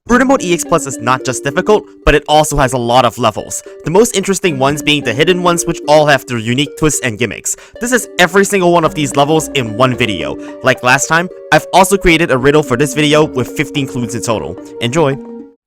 Bruno Mode EX Plus is not just difficult, but it also has a lot of levels. The most interesting ones being the hidden ones, which all have their unique twists and gimmicks. This is every single one of these levels in one video. Like last time, I've also created a riddle for this video with 15 clues in total. Enjoy!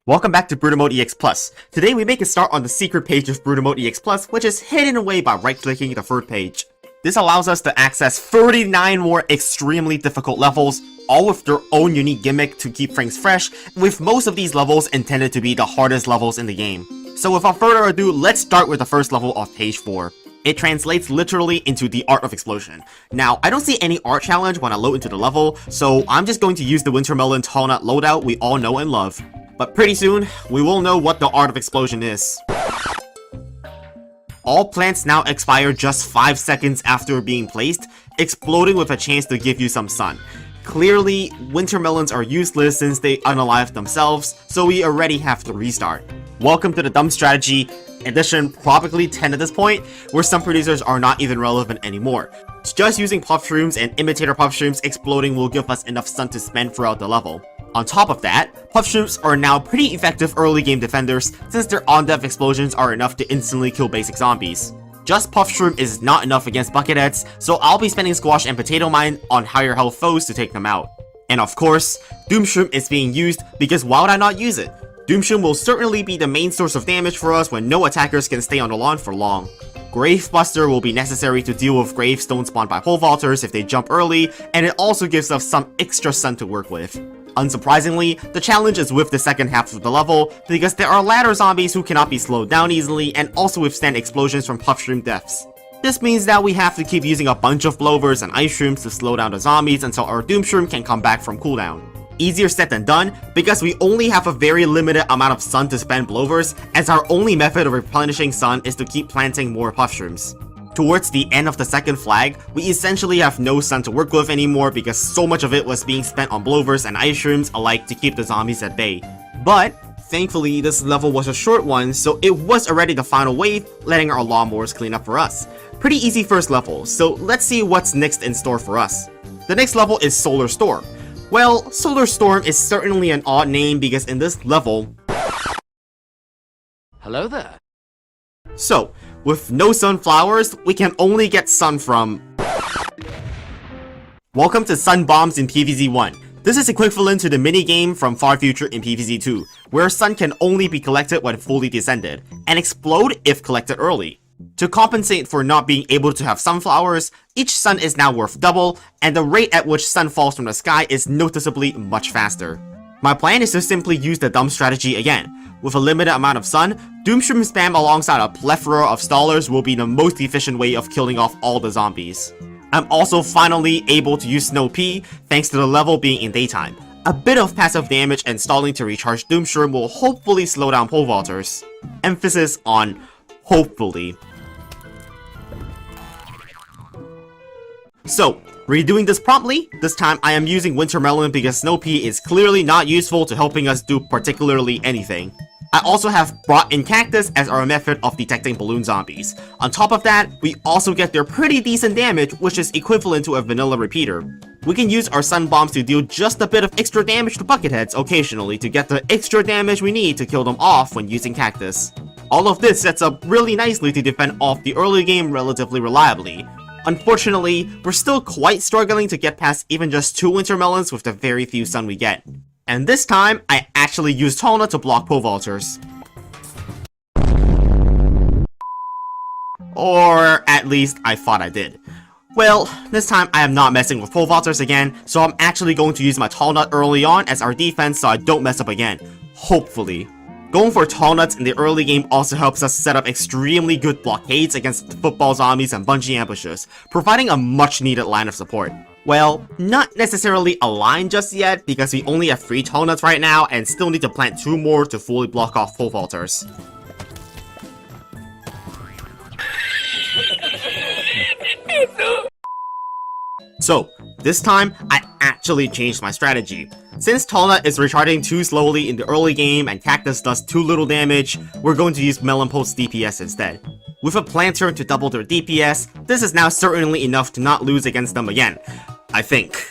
Welcome back to Bruno Mode EX Plus. Today we make a start on the secret page of Bruno Mode EX Plus, which is hidden away by right-clicking the third page. This allows us to access 39 more extremely difficult levels, all with their own unique gimmick to keep things fresh, with most of these levels intended to be the hardest levels in the game. So without further ado, let's start with the first level of page 4. It translates literally into the Art of Explosion. Now, I don't see any art challenge when I load into the level, so I'm just going to use the Wintermelon Tall Nut loadout we all know and love. But pretty soon, we will know what the Art of Explosion is. All plants now expire just 5 seconds after being placed, exploding with a chance to give you some sun. Clearly, winter melons are useless since they unalive themselves, so we already have to restart. Welcome to the Dumb Strategy edition, probably 10 at this point, where some producers are not even relevant anymore. Just using puff shrooms and imitator puff shrooms exploding will give us enough sun to spend throughout the level. On top of that, puff shrooms are now pretty effective early game defenders since their on-death explosions are enough to instantly kill basic zombies. Just puff shroom is not enough against bucketheads, so I'll be spending squash and potato mine on higher health foes to take them out. And of course, doom shroom is being used because why would I not use it? Doom shroom will certainly be the main source of damage for us when no attackers can stay on the lawn for long. Gravebuster will be necessary to deal with gravestones spawned by pole vaulters if they jump early, and it also gives us some extra sun to work with. Unsurprisingly, the challenge is with the second half of the level, because there are ladder zombies who cannot be slowed down easily and also withstand explosions from puff shroom deaths. This means that we have to keep using a bunch of blowers and ice shrooms to slow down the zombies until our doom shroom can come back from cooldown. Easier said than done, because we only have a very limited amount of sun to spend blowers, as our only method of replenishing sun is to keep planting more puff shrooms. Towards the end of the second flag, we essentially have no sun to work with anymore because so much of it was being spent on blowers and ice shrooms alike to keep the zombies at bay. But thankfully, this level was a short one, so it was already the final wave, letting our lawnmowers clean up for us. Pretty easy first level, so let's see what's next in store for us. The next level is Solar Storm. Well, Solar Storm is certainly an odd name because in this level... Hello there. So, with no sunflowers, we can only get sun from... Welcome to Sun Bombs in PvZ 1. This is equivalent to the minigame from Far Future in PvZ 2, where sun can only be collected when fully descended, and explode if collected early. To compensate for not being able to have sunflowers, each sun is now worth double, and the rate at which sun falls from the sky is noticeably much faster. My plan is to simply use the dumb strategy again. With a limited amount of sun, Doomshroom spam alongside a plethora of stallers will be the most efficient way of killing off all the zombies. I'm also finally able to use Snow Pea thanks to the level being in daytime. A bit of passive damage and stalling to recharge Doomshroom will hopefully slow down pole vaulters. Emphasis on hopefully. So, redoing this promptly, this time I am using Wintermelon because Snow Pea is clearly not useful to helping us do particularly anything. I also have brought in Cactus as our method of detecting balloon zombies. On top of that, we also get their pretty decent damage, which is equivalent to a vanilla repeater. We can use our sun bombs to deal just a bit of extra damage to bucketheads occasionally to get the extra damage we need to kill them off when using Cactus. All of this sets up really nicely to defend off the early game relatively reliably. Unfortunately, we're still quite struggling to get past even just 2 Wintermelons with the very few sun we get. And this time, I actually used Tall Nut to block pole vaulters. Or at least I thought I did. Well, this time I am not messing with pole vaulters again, so I'm actually going to use my Tall Nut early on as our defense so I don't mess up again. Hopefully. Going for Tall Nuts in the early game also helps us set up extremely good blockades against football zombies and bungee ambushes, providing a much needed line of support. Well, not necessarily a line just yet because we only have 3 Tall Nuts right now and still need to plant 2 more to fully block off pole vaulters. So, this time, I actually changed my strategy. Since Tall Nut is recharging too slowly in the early game and Cactus does too little damage, we're going to use Melon Pulse DPS instead. With a Planter to double their DPS, this is now certainly enough to not lose against them again. I think.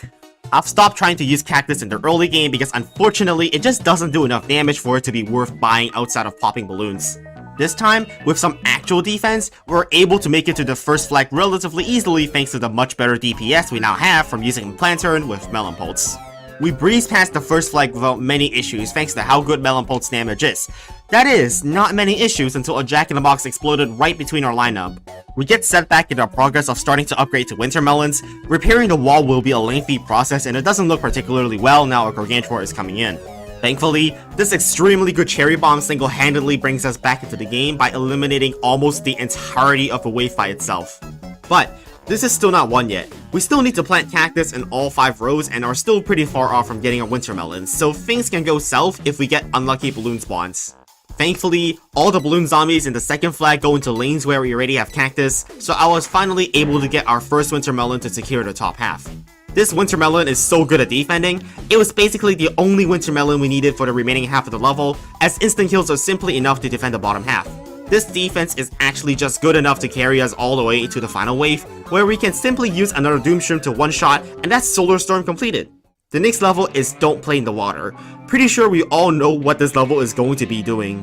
I've stopped trying to use Cactus in the early game because unfortunately it just doesn't do enough damage for it to be worth buying outside of popping balloons. This time, with some actual defense, we're able to make it to the first flag relatively easily thanks to the much better DPS we now have from using Planturn with Melon Pulse. We breezed past the first flag without many issues thanks to how good Melon Pulse damage is. That is, not many issues until a Jack-in-the-Box exploded right between our lineup. We get set back in our progress of starting to upgrade to Winter Melons. Repairing the wall will be a lengthy process and it doesn't look particularly well now our Gargantuar is coming in. Thankfully, this extremely good Cherry Bomb single-handedly brings us back into the game by eliminating almost the entirety of the wave by itself. But this is still not won yet. We still need to plant Cactus in all 5 rows and are still pretty far off from getting a Winter Melon, so things can go south if we get unlucky balloon spawns. Thankfully, all the balloon zombies in the second flag go into lanes where we already have Cactus, so I was finally able to get our first Winter Melon to secure the top half. This Winter Melon is so good at defending, it was basically the only Winter Melon we needed for the remaining half of the level, as instant kills are simply enough to defend the bottom half. This defense is actually just good enough to carry us all the way to the final wave, where we can simply use another Doomstream to one-shot, and that's Solar Storm completed. The next level is Don't Play in the Water. Pretty sure we all know what this level is going to be doing.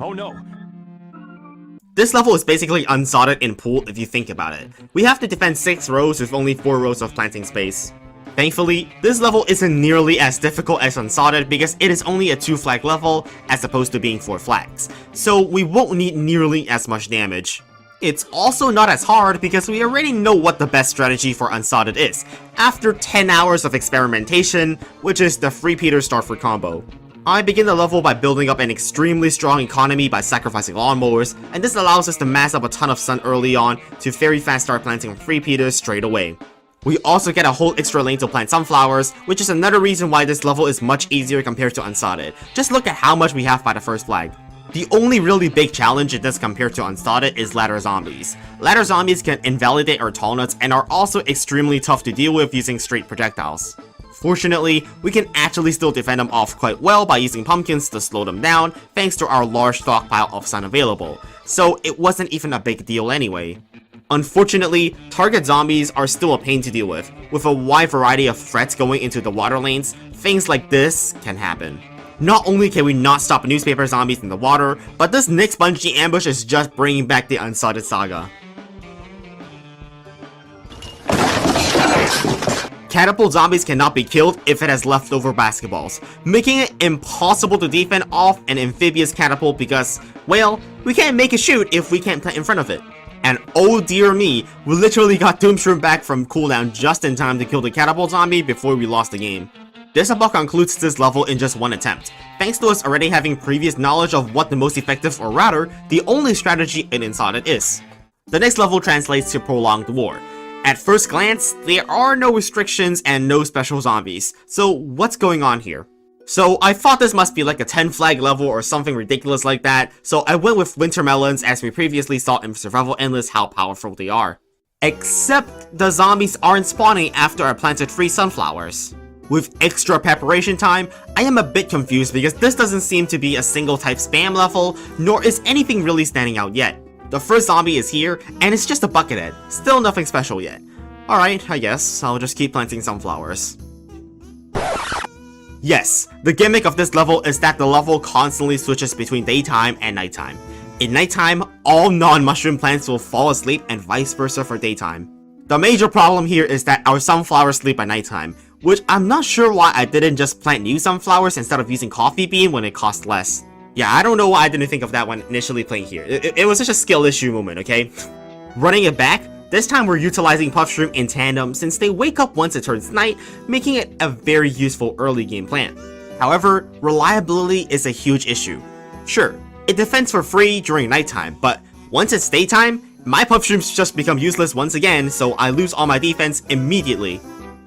Oh no! This level is basically unsodded in pool if you think about it. We have to defend 6 rows with only 4 rows of planting space. Thankfully, this level isn't nearly as difficult as unsodded because it is only a 2 flag level as opposed to being 4 flags, so we won't need nearly as much damage. It's also not as hard because we already know what the best strategy for unsodded is, after 10 hours of experimentation, which is the Free Peter Starfruit combo. I begin the level by building up an extremely strong economy by sacrificing lawnmowers, and this allows us to mass up a ton of sun early on to very fast start planting Free Peters straight away. We also get a whole extra lane to plant sunflowers, which is another reason why this level is much easier compared to unsodded. Just look at how much we have by the first flag. The only really big challenge in this compared to unsodded is ladder zombies. Ladder zombies can invalidate our tall nuts and are also extremely tough to deal with using straight projectiles. Fortunately, we can actually still defend them off quite well by using pumpkins to slow them down thanks to our large stockpile of sun available, so it wasn't even a big deal anyway. Unfortunately, target zombies are still a pain to deal with a wide variety of threats going into the water lanes. Things like this can happen. Not only can we not stop newspaper zombies in the water, but this next bungee ambush is just bringing back the unsodded saga. Catapult zombies cannot be killed if it has leftover basketballs, making it impossible to defend off an amphibious catapult because, well, we can't make it shoot if we can't plant in front of it. And oh dear me, we literally got Doomstream back from cooldown just in time to kill the catapult zombie before we lost the game. This about concludes this level in just one attempt, thanks to us already having previous knowledge of what the most effective, or rather, the only strategy in Unsodded is. The next level translates to Prolonged War. At first glance, there are no restrictions and no special zombies, so what's going on here? So I thought this must be like a 10 flag level or something ridiculous like that, so I went with Winter Melons as we previously saw in Survival Endless how powerful they are. Except the zombies aren't spawning after I planted 3 sunflowers. With extra preparation time, I am a bit confused because this doesn't seem to be a single type spam level, nor is anything really standing out yet. The first zombie is here, and it's just a buckethead, still nothing special yet. Alright, I guess, I'll just keep planting sunflowers. Yes, the gimmick of this level is that the level constantly switches between daytime and nighttime. In nighttime, all non-mushroom plants will fall asleep and vice versa for daytime. The major problem here is that our sunflowers sleep at nighttime, which I'm not sure why I didn't just plant new sunflowers instead of using coffee bean when it costs less. Yeah, I don't know why I didn't think of that when initially playing here. It was such a skill issue moment, okay? Running it back, this time we're utilizing Puffshroom in tandem since they wake up once it turns night, making it a very useful early game plan. However, reliability is a huge issue. Sure, it defends for free during nighttime, but once it's daytime, my Puffshrooms just become useless once again, so I lose all my defense immediately.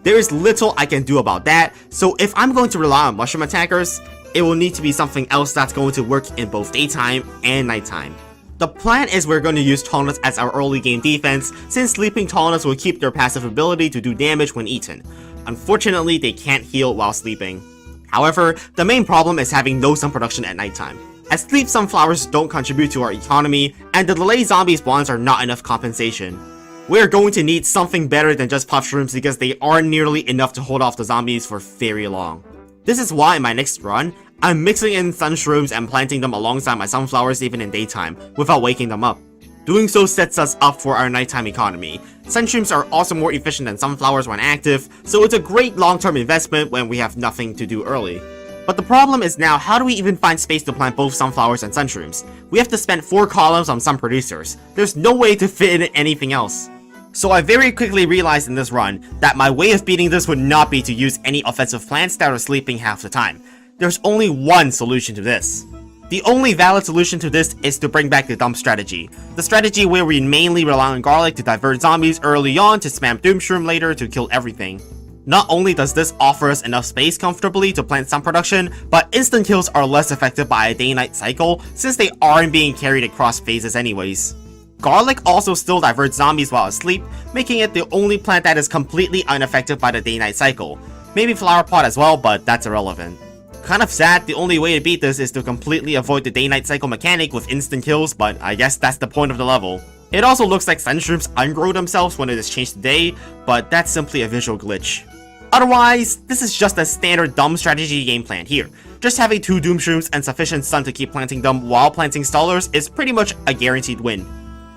There is little I can do about that, so if I'm going to rely on mushroom attackers, it will need to be something else that's going to work in both daytime and nighttime. The plan is we're going to use Tallnuts as our early game defense, since sleeping Tallnuts will keep their passive ability to do damage when eaten. Unfortunately, they can't heal while sleeping. However, the main problem is having no sun production at nighttime, as sleep sunflowers don't contribute to our economy, and the delayed zombie spawns are not enough compensation. We're going to need something better than just puff shrooms because they aren't nearly enough to hold off the zombies for very long. This is why in my next run, I'm mixing in sun shrooms and planting them alongside my sunflowers even in daytime, without waking them up. Doing so sets us up for our nighttime economy. Sun shrooms are also more efficient than sunflowers when active, so it's a great long-term investment when we have nothing to do early. But the problem is now, how do we even find space to plant both sunflowers and sun shrooms? We have to spend 4 columns on sun producers. There's no way to fit in anything else. So I very quickly realized in this run that my way of beating this would not be to use any offensive plants that are sleeping half the time. There's only one solution to this. The only valid solution to this is to bring back the dump strategy. The strategy where we mainly rely on garlic to divert zombies early on to spam doom shroom later to kill everything. Not only does this offer us enough space comfortably to plant some production, but instant kills are less affected by a day-night cycle since they aren't being carried across phases anyways. Garlic also still diverts zombies while asleep, making it the only plant that is completely unaffected by the day-night cycle. Maybe flower pot as well, but that's irrelevant. Kind of sad, the only way to beat this is to completely avoid the day-night cycle mechanic with instant kills, but I guess that's the point of the level. It also looks like sun shrooms ungrow themselves when it is changed to day, but that's simply a visual glitch. Otherwise, this is just a standard dumb strategy game plan here. Just having 2 doom shrooms and sufficient sun to keep planting them while planting stallers is pretty much a guaranteed win.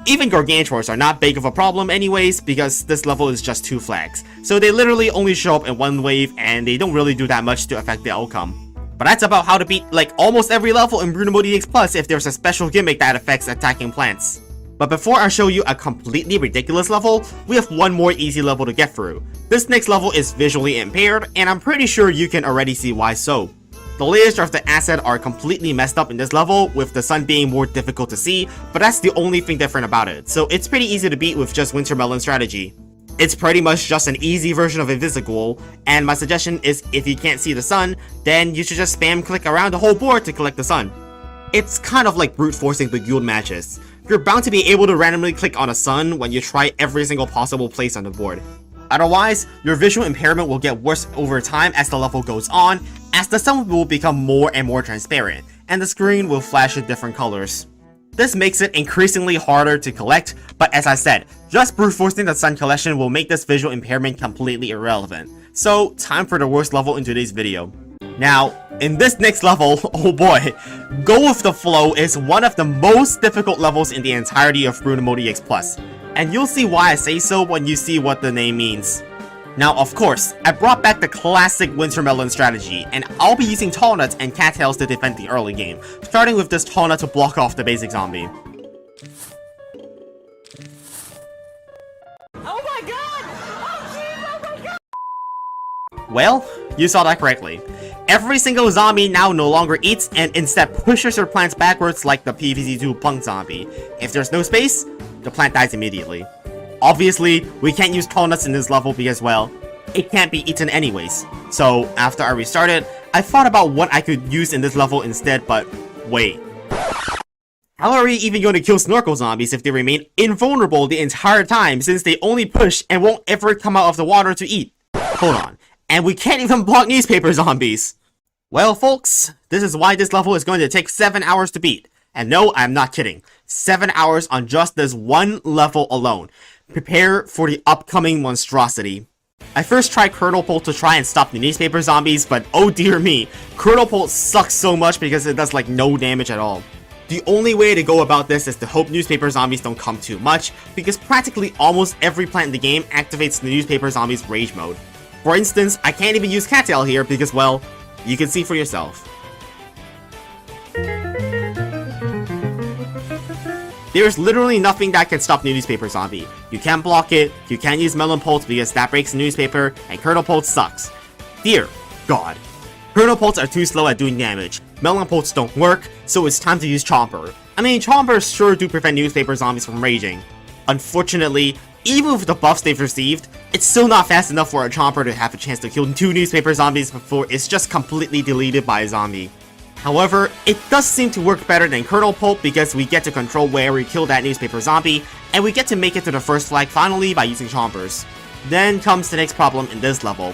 Even gargantuars are not big of a problem anyways because this level is just 2 flags, so they literally only show up in one wave and they don't really do that much to affect the outcome. But that's about how to beat like almost every level in Bruno Mode EX Plus if there's a special gimmick that affects attacking plants. But before I show you a completely ridiculous level, we have one more easy level to get through. This next level is visually impaired, and I'm pretty sure you can already see why so. The layers of the asset are completely messed up in this level, with the sun being more difficult to see, but that's the only thing different about it, so it's pretty easy to beat with just Wintermelon strategy. It's pretty much just an easy version of Invisible, and my suggestion is if you can't see the sun, then you should just spam click around the whole board to collect the sun. It's kind of like brute forcing the guild matches. You're bound to be able to randomly click on a sun when you try every single possible place on the board. Otherwise, your visual impairment will get worse over time as the level goes on, as the sun will become more and more transparent, and the screen will flash in different colors. This makes it increasingly harder to collect, but as I said, just brute forcing the sun collection will make this visual impairment completely irrelevant. So, time for the worst level in today's video. Now, in this next level, oh boy, Go With The Flow is one of the most difficult levels in the entirety of Bruno Mode EX Plus, and you'll see why I say so when you see what the name means. Now, of course, I brought back the classic Wintermelon strategy, and I'll be using Tall Nuts and Cattails to defend the early game, starting with this Tall Nut to block off the basic zombie. Oh my god! Oh jeez, oh my god! Well, you saw that correctly. Every single zombie now no longer eats and instead pushes their plants backwards like the PVZ2 punk zombie. If there's no space, the plant dies immediately. Obviously, we can't use Tall Nuts in this level because, well, it can't be eaten anyways. So, after I restarted, I thought about what I could use in this level instead, but wait. How are we even going to kill snorkel zombies if they remain invulnerable the entire time since they only push and won't ever come out of the water to eat? Hold on. And we can't even block newspaper zombies! Well folks, this is why this level is going to take 7 hours to beat. And no, I'm not kidding. 7 hours on just this one level alone. Prepare for the upcoming monstrosity. I first tried Kernel Pult to try and stop the newspaper zombies, but oh dear me, Kernel Pult sucks so much because it does like no damage at all. The only way to go about this is to hope newspaper zombies don't come too much, because practically almost every plant in the game activates the newspaper zombies rage mode. For instance, I can't even use Cattail here because, well, you can see for yourself. There's literally nothing that can stop the newspaper zombie. You can't block it, you can't use Melon Pulse because that breaks the newspaper, and Kernel Pulse sucks. Dear God. Kernel Pulse are too slow at doing damage, Melon Pulse don't work, so it's time to use Chomper. I mean, Chompers sure do prevent newspaper zombies from raging. Unfortunately, even with the buffs they've received, it's still not fast enough for a Chomper to have a chance to kill 2 newspaper zombies before it's just completely deleted by a zombie. However, it does seem to work better than Kernel Pulp because we get to control where we kill that newspaper zombie, and we get to make it to the first flag finally by using Chompers. Then comes the next problem in this level.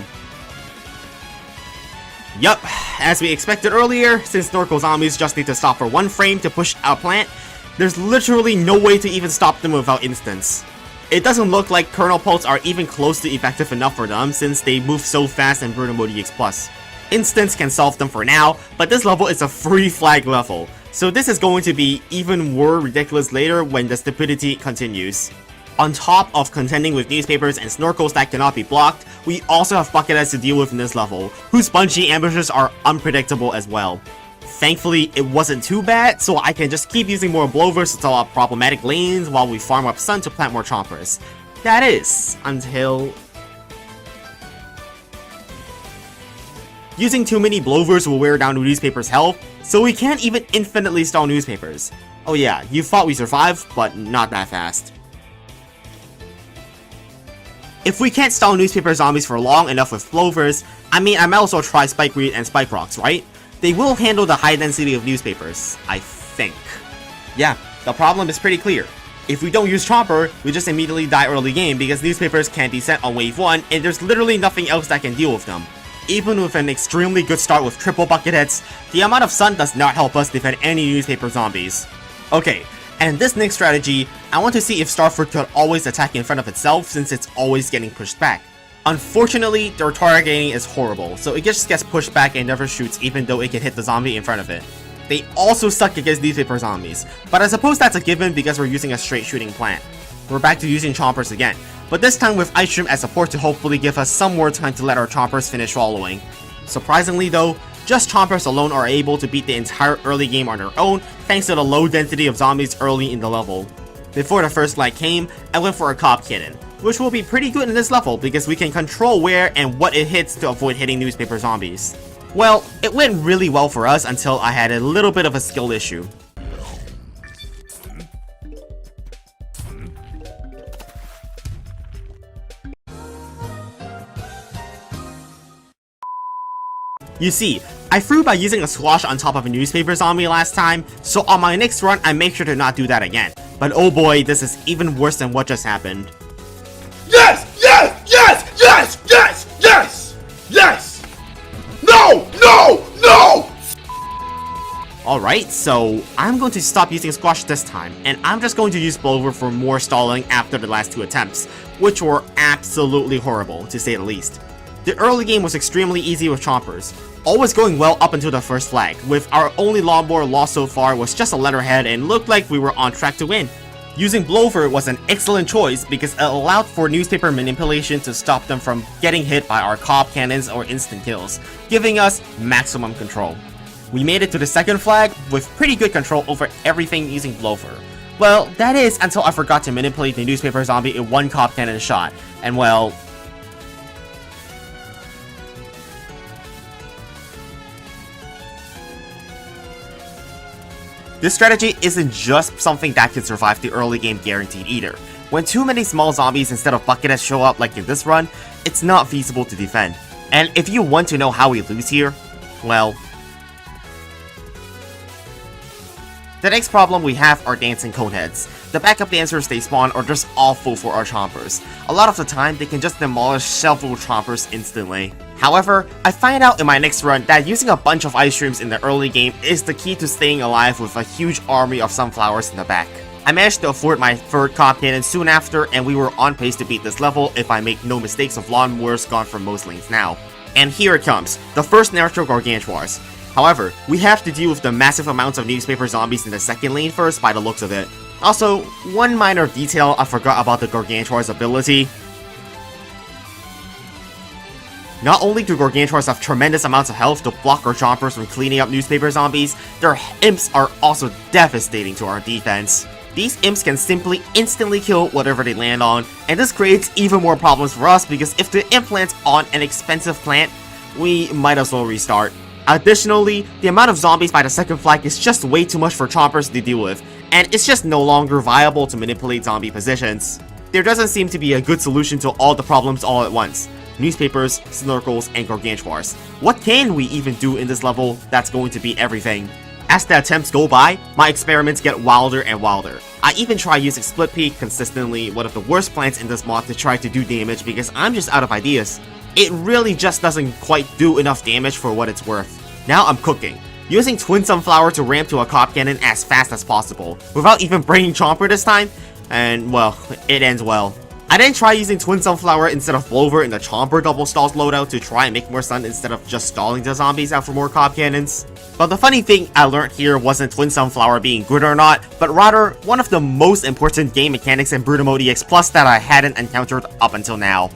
Yup, as we expected earlier, since Snorkel zombies just need to stop for 1 frame to push a plant, there's literally no way to even stop them without instants. It doesn't look like Kernel Pulse are even close to effective enough for them since they move so fast in Bruno Mode EX+. Instants can solve them for now, but this level is a free flag level, so this is going to be even more ridiculous later when the stupidity continues. On top of contending with newspapers and snorkels that cannot be blocked, we also have bucketheads to deal with in this level, whose bungee ambushes are unpredictable as well. Thankfully, it wasn't too bad, so I can just keep using more blowers to stall out problematic lanes while we farm up sun to plant more chompers. That is, until... Using too many blowers will wear down newspapers' health, so we can't even infinitely stall newspapers. Oh yeah, you thought we survived, but not that fast. If we can't stall newspaper zombies for long enough with blowers, I mean I might as well try Spike Reed and Spike Rocks, right? They will handle the high density of newspapers, I think. Yeah, the problem is pretty clear. If we don't use Chomper, we just immediately die early game because newspapers can't descend on wave 1 and there's literally nothing else that can deal with them. Even with an extremely good start with triple bucketheads, the amount of sun does not help us defend any newspaper zombies. Okay, and this next strategy, I want to see if Starfruit could always attack in front of itself since it's always getting pushed back. Unfortunately, their targeting is horrible, so it just gets pushed back and never shoots even though it can hit the zombie in front of it. They also suck against newspaper zombies, but I suppose that's a given because we're using a straight shooting plant. We're back to using chompers again, but this time with Ice Stream as support to hopefully give us some more time to let our chompers finish following. Surprisingly though, just chompers alone are able to beat the entire early game on their own thanks to the low density of zombies early in the level. Before the first light came, I went for a cop cannon, which will be pretty good in this level because we can control where and what it hits to avoid hitting newspaper zombies. Well, it went really well for us until I had a little bit of a skill issue. You see, I threw by using a squash on top of a newspaper zombie last time, so on my next run I make sure to not do that again. But oh boy, this is even worse than what just happened. Yes! Yes! Yes! Yes! Yes! Yes! Yes! No! No! No! Alright, so I'm going to stop using squash this time, and I'm just going to use blower for more stalling after the last 2 attempts, which were absolutely horrible, to say the least. The early game was extremely easy with chompers, always going well up until the first flag, with our only lawnmower loss so far was just a letterhead and looked like we were on track to win. Using blower was an excellent choice because it allowed for newspaper manipulation to stop them from getting hit by our cop cannons or instant kills, giving us maximum control. We made it to the second flag with pretty good control over everything using blower. Well, that is until I forgot to manipulate the newspaper zombie in 1 cop cannon shot, and well... This strategy isn't just something that can survive the early game guaranteed either. When too many small zombies instead of bucketheads show up like in this run, it's not feasible to defend. And if you want to know how we lose here, well... The next problem we have are dancing coneheads. The backup dancers they spawn are just awful for our chompers. A lot of the time, they can just demolish several chompers instantly. However, I find out in my next run that using a bunch of ice streams in the early game is the key to staying alive with a huge army of sunflowers in the back. I managed to afford my 3rd cop cannon soon after, and we were on pace to beat this level if I make no mistakes of lawnmowers gone from most lanes now. And here it comes, the first natural gargantuars. However, we have to deal with the massive amounts of newspaper zombies in the second lane first by the looks of it. Also, one minor detail I forgot about the gargantuar's ability. Not only do gargantuars have tremendous amounts of health to block our chompers from cleaning up newspaper zombies, their imps are also devastating to our defense. These imps can simply instantly kill whatever they land on, and this creates even more problems for us because if the imp lands on an expensive plant, we might as well restart. Additionally, the amount of zombies by the second flag is just way too much for chompers to deal with, and it's just no longer viable to manipulate zombie positions. There doesn't seem to be a good solution to all the problems all at once. Newspapers, snorkels, and gargantuars. What can we even do in this level that's going to be everything? As the attempts go by, my experiments get wilder and wilder. I even try using Split Peak consistently, one of the worst plants in this mod to try to do damage because I'm just out of ideas. It really just doesn't quite do enough damage for what it's worth. Now I'm cooking, using Twin Sunflower to ramp to a cop cannon as fast as possible, without even bringing Chomper this time, and well, it ends well. I didn't try using Twin Sunflower instead of Blover in the Chomper double stalls loadout to try and make more stun instead of just stalling the zombies out for more Cob Cannons. But the funny thing I learned here wasn't Twin Sunflower being good or not, but rather one of the most important game mechanics in Brutal Mode EX Plus that I hadn't encountered up until now.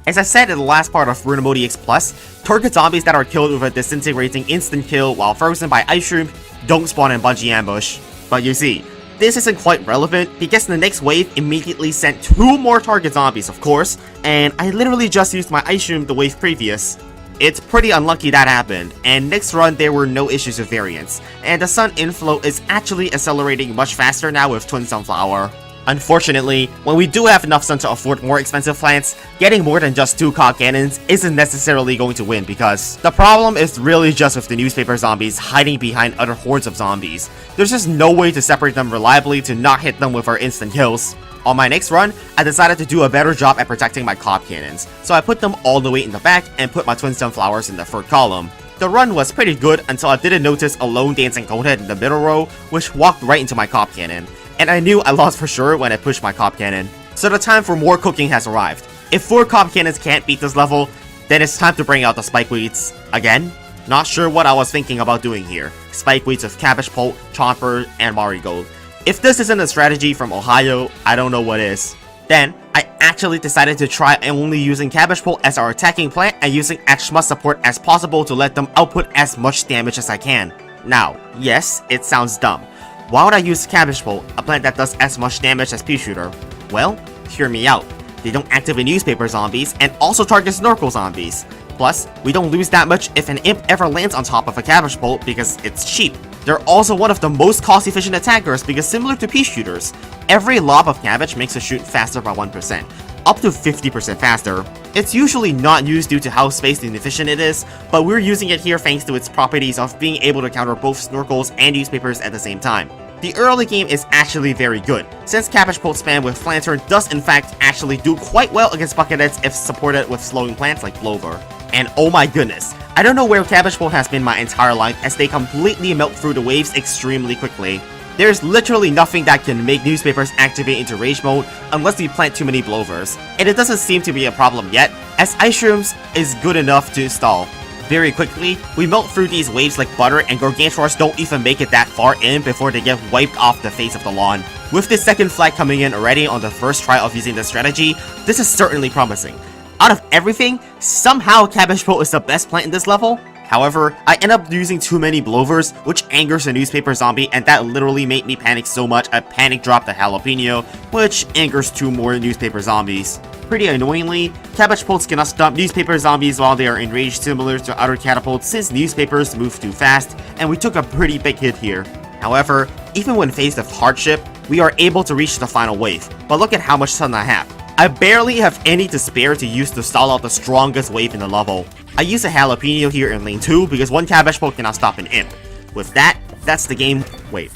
As I said in the last part of Brutal Mode EX Plus, target zombies that are killed with a disintegrating instant kill while frozen by Ice Shroom don't spawn in Bungee Ambush. But you see, this isn't quite relevant because the next wave immediately sent 2 more target zombies, of course, and I literally just used my Ice Shroom the wave previous. It's pretty unlucky that happened, and next run there were no issues with variance, and the sun inflow is actually accelerating much faster now with Twin Sunflower. Unfortunately, when we do have enough sun to afford more expensive plants, getting more than just 2 Cob Cannons isn't necessarily going to win because the problem is really just with the newspaper zombies hiding behind other hordes of zombies. There's just no way to separate them reliably to not hit them with our instant kills. On my next run, I decided to do a better job at protecting my Cob Cannons, so I put them all the way in the back and put my Twin Sunflowers in the third column. The run was pretty good until I didn't notice a lone dancing conehead in the middle row, which walked right into my Cob Cannon. And I knew I lost for sure when I pushed my Cob Cannon. So the time for more cooking has arrived. If 4 Cob Cannons can't beat this level, then it's time to bring out the Spikeweeds. Again? Not sure what I was thinking about doing here. Spikeweeds with Cabbage Pult, Chomper, and Marigold. If this isn't a strategy from Ohio, I don't know what is. Then, I actually decided to try only using Cabbage Pult as our attacking plant and using as much support as possible to let them output as much damage as I can. Now, yes, it sounds dumb. Why would I use Cabbage Pult, a plant that does as much damage as Pea Shooter? Well, hear me out. They don't activate newspaper zombies and also target snorkel zombies. Plus, we don't lose that much if an imp ever lands on top of a Cabbage Pult because it's cheap. They're also one of the most cost-efficient attackers because similar to Pea Shooters, every lob of cabbage makes a shoot faster by 1%, up to 50% faster. It's usually not used due to how spaced and efficient it is, but we're using it here thanks to its properties of being able to counter both snorkels and newspapers at the same time. The early game is actually very good, since Cabbage Pult spam with Lantern does in fact actually do quite well against Bucketheads if supported with slowing plants like Blover. And oh my goodness, I don't know where Cabbage Pult has been my entire life as they completely melt through the waves extremely quickly. There's literally nothing that can make newspapers activate into rage mode unless we plant too many Blovers, and it doesn't seem to be a problem yet, as Ice Shrooms is good enough to stall. Very quickly, we melt through these waves like butter and Gargantuars don't even make it that far in before they get wiped off the face of the lawn. With this second flag coming in already on the first try of using this strategy, this is certainly promising. Out of everything, somehow Cabbage Pult is the best plant in this level. However, I end up using too many Blovers, which angers a newspaper zombie, and that literally made me panic so much I panic dropped the Jalapeno, which angers 2 more newspaper zombies. Pretty annoyingly, Cabbage Pults cannot stop newspaper zombies while they are enraged similar to other catapults since newspapers move too fast, and we took a pretty big hit here. However, even when faced with hardship, we are able to reach the final wave, but look at how much stun I have. I barely have any to spare to use to stall out the strongest wave in the level. I use a Jalapeno here in lane 2 because 1 Cabbage Pult cannot stop an imp. With that, that's the game. Wait.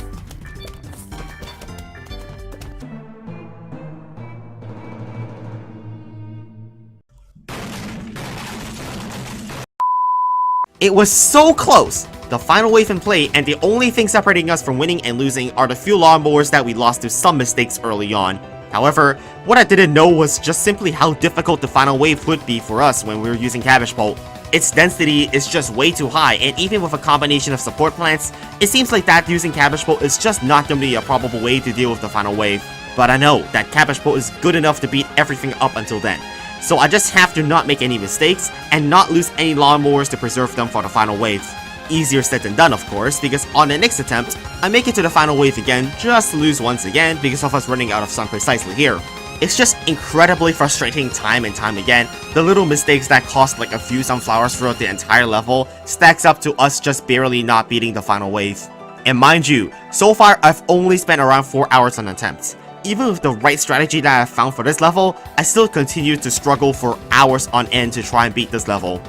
It was so close! The final wave in play, and the only thing separating us from winning and losing are the few lawnmowers that we lost to some mistakes early on. However, what I didn't know was just simply how difficult the final wave would be for us when we were using Cabbage Pult. Its density is just way too high, and even with a combination of support plants, it seems like that using Cabbage Pult is just not going to be a probable way to deal with the final wave. But I know that Cabbage Pult is good enough to beat everything up until then. So I just have to not make any mistakes, and not lose any lawnmowers to preserve them for the final wave. Easier said than done, of course, because on the next attempt, I make it to the final wave again, just to lose once again because of us running out of sun precisely here. It's just incredibly frustrating time and time again. The little mistakes that cost like a few sunflowers throughout the entire level stacks up to us just barely not beating the final wave. And mind you, so far I've only spent around 4 hours on attempts. Even with the right strategy that I've found for this level, I still continue to struggle for hours on end to try and beat this level.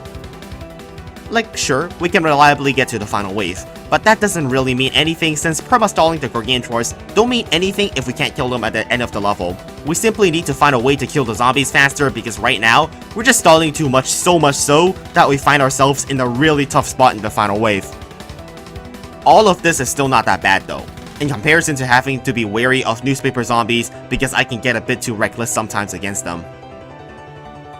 Like, sure, we can reliably get to the final wave, but that doesn't really mean anything since perma-stalling the Gargantuars don't mean anything if we can't kill them at the end of the level. We simply need to find a way to kill the zombies faster because right now, we're just stalling too much, so much so that we find ourselves in a really tough spot in the final wave. All of this is still not that bad though. in comparison to having to be wary of newspaper zombies because I can get a bit too reckless sometimes against them.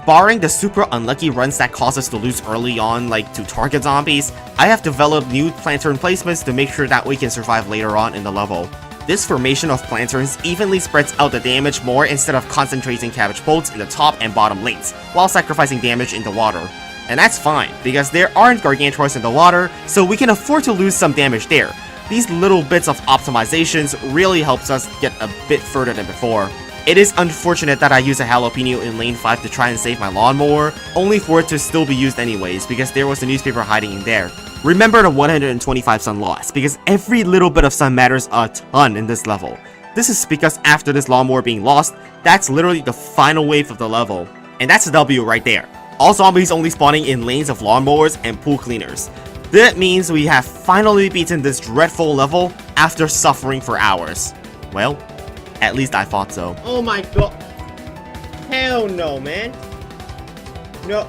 Barring the super unlucky runs that cause us to lose early on, like to target zombies, I have developed new lantern placements to make sure that we can survive later on in the level. This formation of lanterns evenly spreads out the damage more instead of concentrating cabbage bolts in the top and bottom lanes, while sacrificing damage in the water. And that's fine, because there aren't Gargantuars in the water, so we can afford to lose some damage there. These little bits of optimizations really helps us get a bit further than before. It is unfortunate that I use a jalapeno in lane 5 to try and save my lawnmower, only for it to still be used anyways because there was a newspaper hiding in there. Remember the 125 sun loss, because every little bit of sun matters a ton in this level. This is because after this lawnmower being lost, that's literally the final wave of the level. And that's a W right there. All zombies only spawning in lanes of lawnmowers and pool cleaners. That means we have finally beaten this dreadful level after suffering for hours. Well, at least I thought so. Oh my god. Hell no, man. No.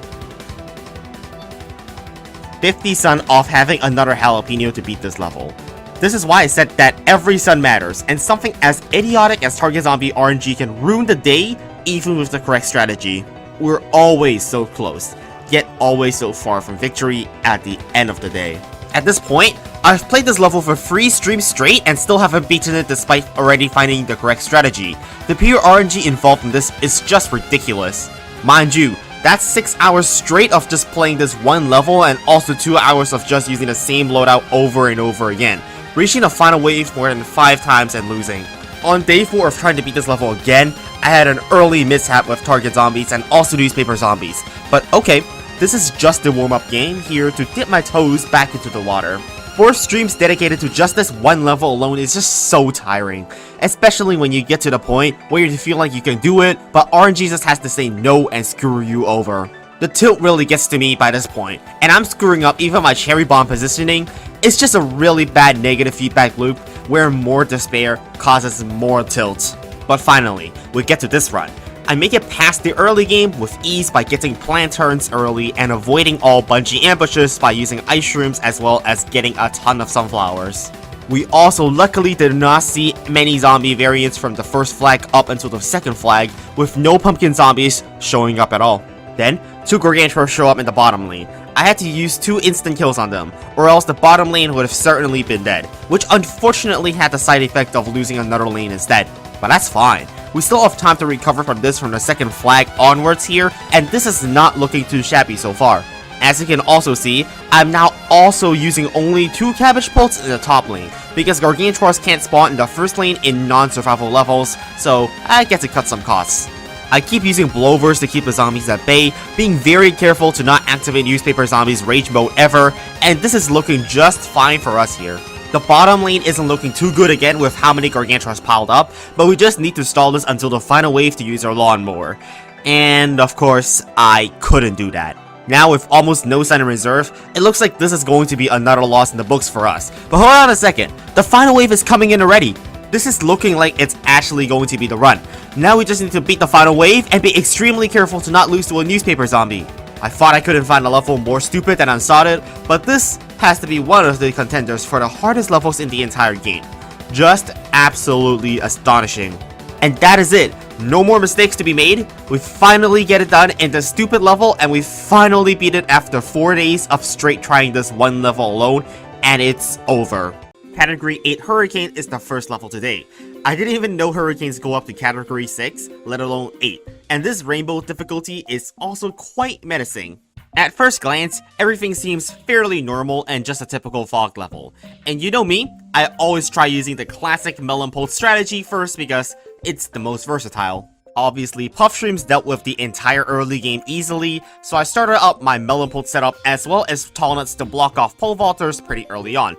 50 sun off having another jalapeno to beat this level. This is why I said that every sun matters, and something as idiotic as target zombie RNG can ruin the day even with the correct strategy. We're always so close, yet always so far from victory at the end of the day. At this point, I've played this level for 3 streams straight and still haven't beaten it despite already finding the correct strategy. The pure RNG involved in this is just ridiculous. Mind you, that's 6 hours straight of just playing this one level and also 2 hours of just using the same loadout over and over again, reaching the final wave more than 5 times and losing. On day 4 of trying to beat this level again, I had an early mishap with target zombies and also newspaper zombies, but okay. This is just a warm-up game here to dip my toes back into the water. 4 streams dedicated to just this one level alone is just so tiring, especially when you get to the point where you feel like you can do it, but RNG just has to say no and screw you over. The tilt really gets to me by this point, and I'm screwing up even my cherry bomb positioning. It's just a really bad negative feedback loop where more despair causes more tilt. But finally, we get to this run. I make it past the early game with ease by getting plant turns early and avoiding all bungee ambushes by using ice shrooms as well as getting a ton of sunflowers. We also luckily did not see many zombie variants from the first flag up until the second flag, with no pumpkin zombies showing up at all. Then, 2 Gargantuars show up in the bottom lane. I had to use 2 instant kills on them, or else the bottom lane would have certainly been dead, which unfortunately had the side effect of losing another lane instead, but that's fine. We still have time to recover from this from the second flag onwards here, and this is not looking too shabby so far. As you can also see, I'm now also using only 2 cabbage bolts in the top lane, because Gargantuars can't spawn in the first lane in non-survival levels, so I get to cut some costs. I keep using blowovers to keep the zombies at bay, being very careful to not activate newspaper zombies rage mode ever, and this is looking just fine for us here. The bottom lane isn't looking too good again with how many Gargantuars piled up, but we just need to stall this until the final wave to use our lawnmower. And of course, I couldn't do that. Now with almost no sun in reserve, it looks like this is going to be another loss in the books for us. But hold on a second, the final wave is coming in already. This is looking like it's actually going to be the run. Now we just need to beat the final wave and be extremely careful to not lose to a newspaper zombie. I thought I couldn't find a level more stupid than Unsodded, but this has to be one of the contenders for the hardest levels in the entire game. Just absolutely astonishing. And that is it. No more mistakes to be made. We finally get it done in the stupid level, and we finally beat it after 4 days of straight trying this one level alone, and it's over. Category 8 Hurricane is the first level today. I didn't even know hurricanes go up to Category 6, let alone 8, and this rainbow difficulty is also quite menacing. At first glance, everything seems fairly normal and just a typical fog level. And you know me, I always try using the classic melon pulse strategy first because it's the most versatile. Obviously, puff streams dealt with the entire early game easily, so I started up my melon pulse setup as well as tall nuts to block off pole vaulters pretty early on.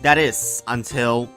That is, until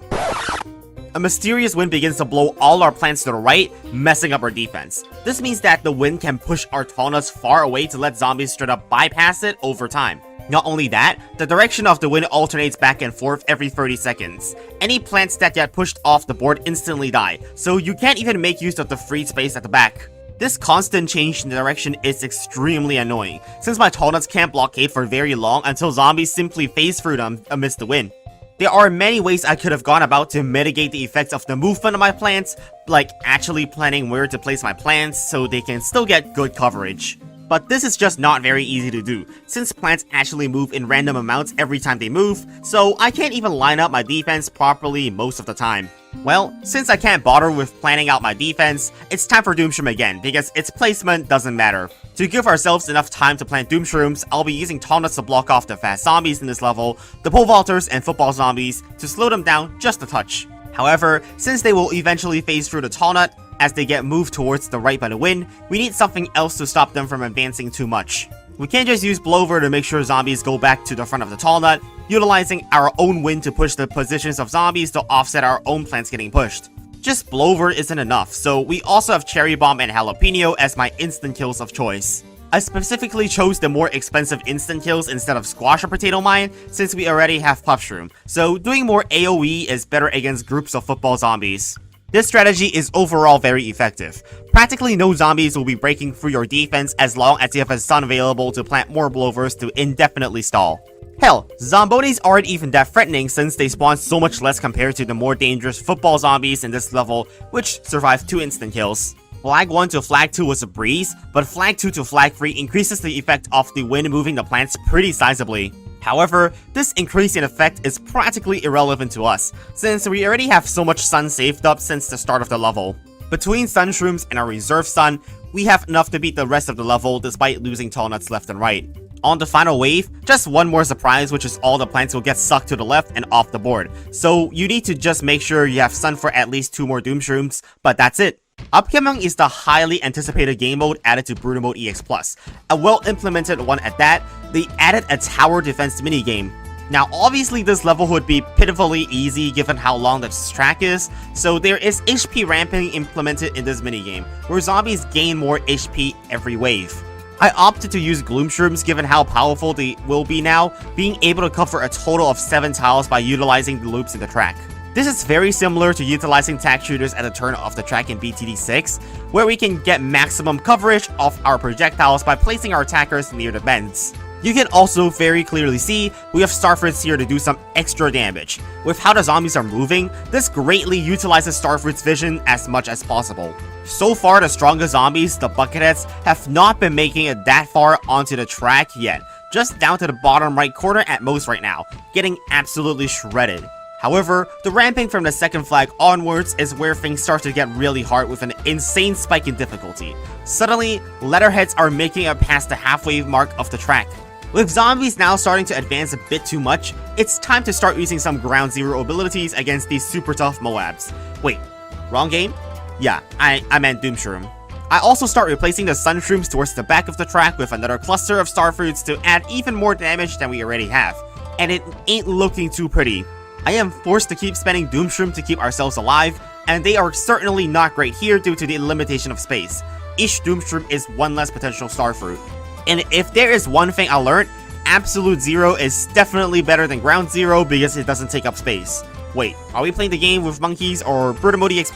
a mysterious wind begins to blow all our plants to the right, messing up our defense. This means that the wind can push our tall nuts far away to let zombies straight up bypass it over time. Not only that, the direction of the wind alternates back and forth every 30 seconds. Any plants that get pushed off the board instantly die, so you can't even make use of the free space at the back. This constant change in direction is extremely annoying, since my tall nuts can't blockade for very long until zombies simply phase through them amidst the wind. There are many ways I could have gone about to mitigate the effects of the movement of my plants, like actually planning where to place my plants so they can still get good coverage. But this is just not very easy to do, since plants actually move in random amounts every time they move, so I can't even line up my defense properly most of the time. Well, since I can't bother with planning out my defense, it's time for Doomshroom again, because its placement doesn't matter. To give ourselves enough time to plant Doomshrooms, I'll be using Tall Nuts to block off the fast zombies in this level, the pole vaulters and football zombies to slow them down just a touch. However, since they will eventually phase through the Tall Nut, as they get moved towards the right by the wind, we need something else to stop them from advancing too much. We can't just use Blowover to make sure zombies go back to the front of the Tall Nut, utilizing our own wind to push the positions of zombies to offset our own plants getting pushed. Just Blowover isn't enough, so we also have Cherry Bomb and Jalapeno as my instant kills of choice. I specifically chose the more expensive instant kills instead of Squash or Potato Mine since we already have Puffshroom, so doing more AoE is better against groups of football zombies. This strategy is overall very effective. Practically no zombies will be breaking through your defense as long as you have a stun available to plant more Blowovers to indefinitely stall. Hell, Zombonis aren't even that threatening since they spawn so much less compared to the more dangerous football zombies in this level, which survive 2 instant kills. Flag 1 to Flag 2 was a breeze, but Flag 2 to Flag 3 increases the effect of the wind moving the plants pretty sizably. However, this increase in effect is practically irrelevant to us, since we already have so much sun saved up since the start of the level. Between Sunshrooms and our reserve sun, we have enough to beat the rest of the level despite losing Tall Nuts left and right. On the final wave, just one more surprise, which is all the plants will get sucked to the left and off the board, so you need to just make sure you have sun for at least 2 more Doomshrooms, but that's it. Upcoming is the highly anticipated game mode added to Brutal Mode EX+, a well-implemented one at that. They added a tower defense minigame. Now obviously this level would be pitifully easy given how long this track is, so there is HP ramping implemented in this minigame, where zombies gain more HP every wave. I opted to use Gloomshrooms given how powerful they will be now, being able to cover a total of 7 tiles by utilizing the loops in the track. This is very similar to utilizing tack shooters at the turn of the track in BTD 6, where we can get maximum coverage of our projectiles by placing our attackers near the bends. You can also very clearly see we have Starfruits here to do some extra damage. With how the zombies are moving, this greatly utilizes Starfruit's vision as much as possible. So far, the strongest zombies, the Bucketheads, have not been making it that far onto the track yet, just down to the bottom right corner at most right now, getting absolutely shredded. However, the ramping from the second flag onwards is where things start to get really hard with an insane spike in difficulty. Suddenly, letterheads are making it past the halfway mark of the track. With zombies now starting to advance a bit too much, it's time to start using some ground zero abilities against these super tough Moabs. Wait, wrong game? Yeah, I meant Doomshroom. I also start replacing the Sunshrooms towards the back of the track with another cluster of Starfruits to add even more damage than we already have. And it ain't looking too pretty. I am forced to keep spending Doomshroom to keep ourselves alive, and they are certainly not great here due to the limitation of space. Each Doomshroom is one less potential Starfruit. And if there is one thing I learned, Absolute Zero is definitely better than Ground Zero because it doesn't take up space. Wait, are we playing the game with monkeys or Brutal Mode EX+?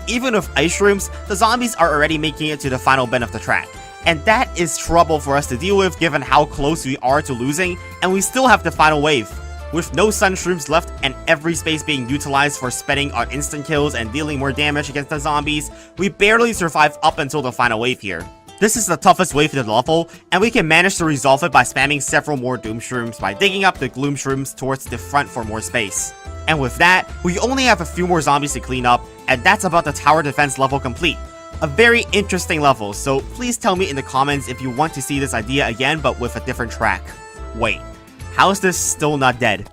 Even with Ice Shrooms, the zombies are already making it to the final bend of the track. And that is trouble for us to deal with given how close we are to losing, and we still have the final wave. With no Sunshrooms left and every space being utilized for spending on instant kills and dealing more damage against the zombies, we barely survive up until the final wave here. This is the toughest wave in the level, and we can manage to resolve it by spamming several more Doomshrooms by digging up the Gloomshrooms towards the front for more space. And with that, we only have a few more zombies to clean up, and that's about the tower defense level complete. A very interesting level, so please tell me in the comments if you want to see this idea again but with a different track. Wait, how is this still not dead?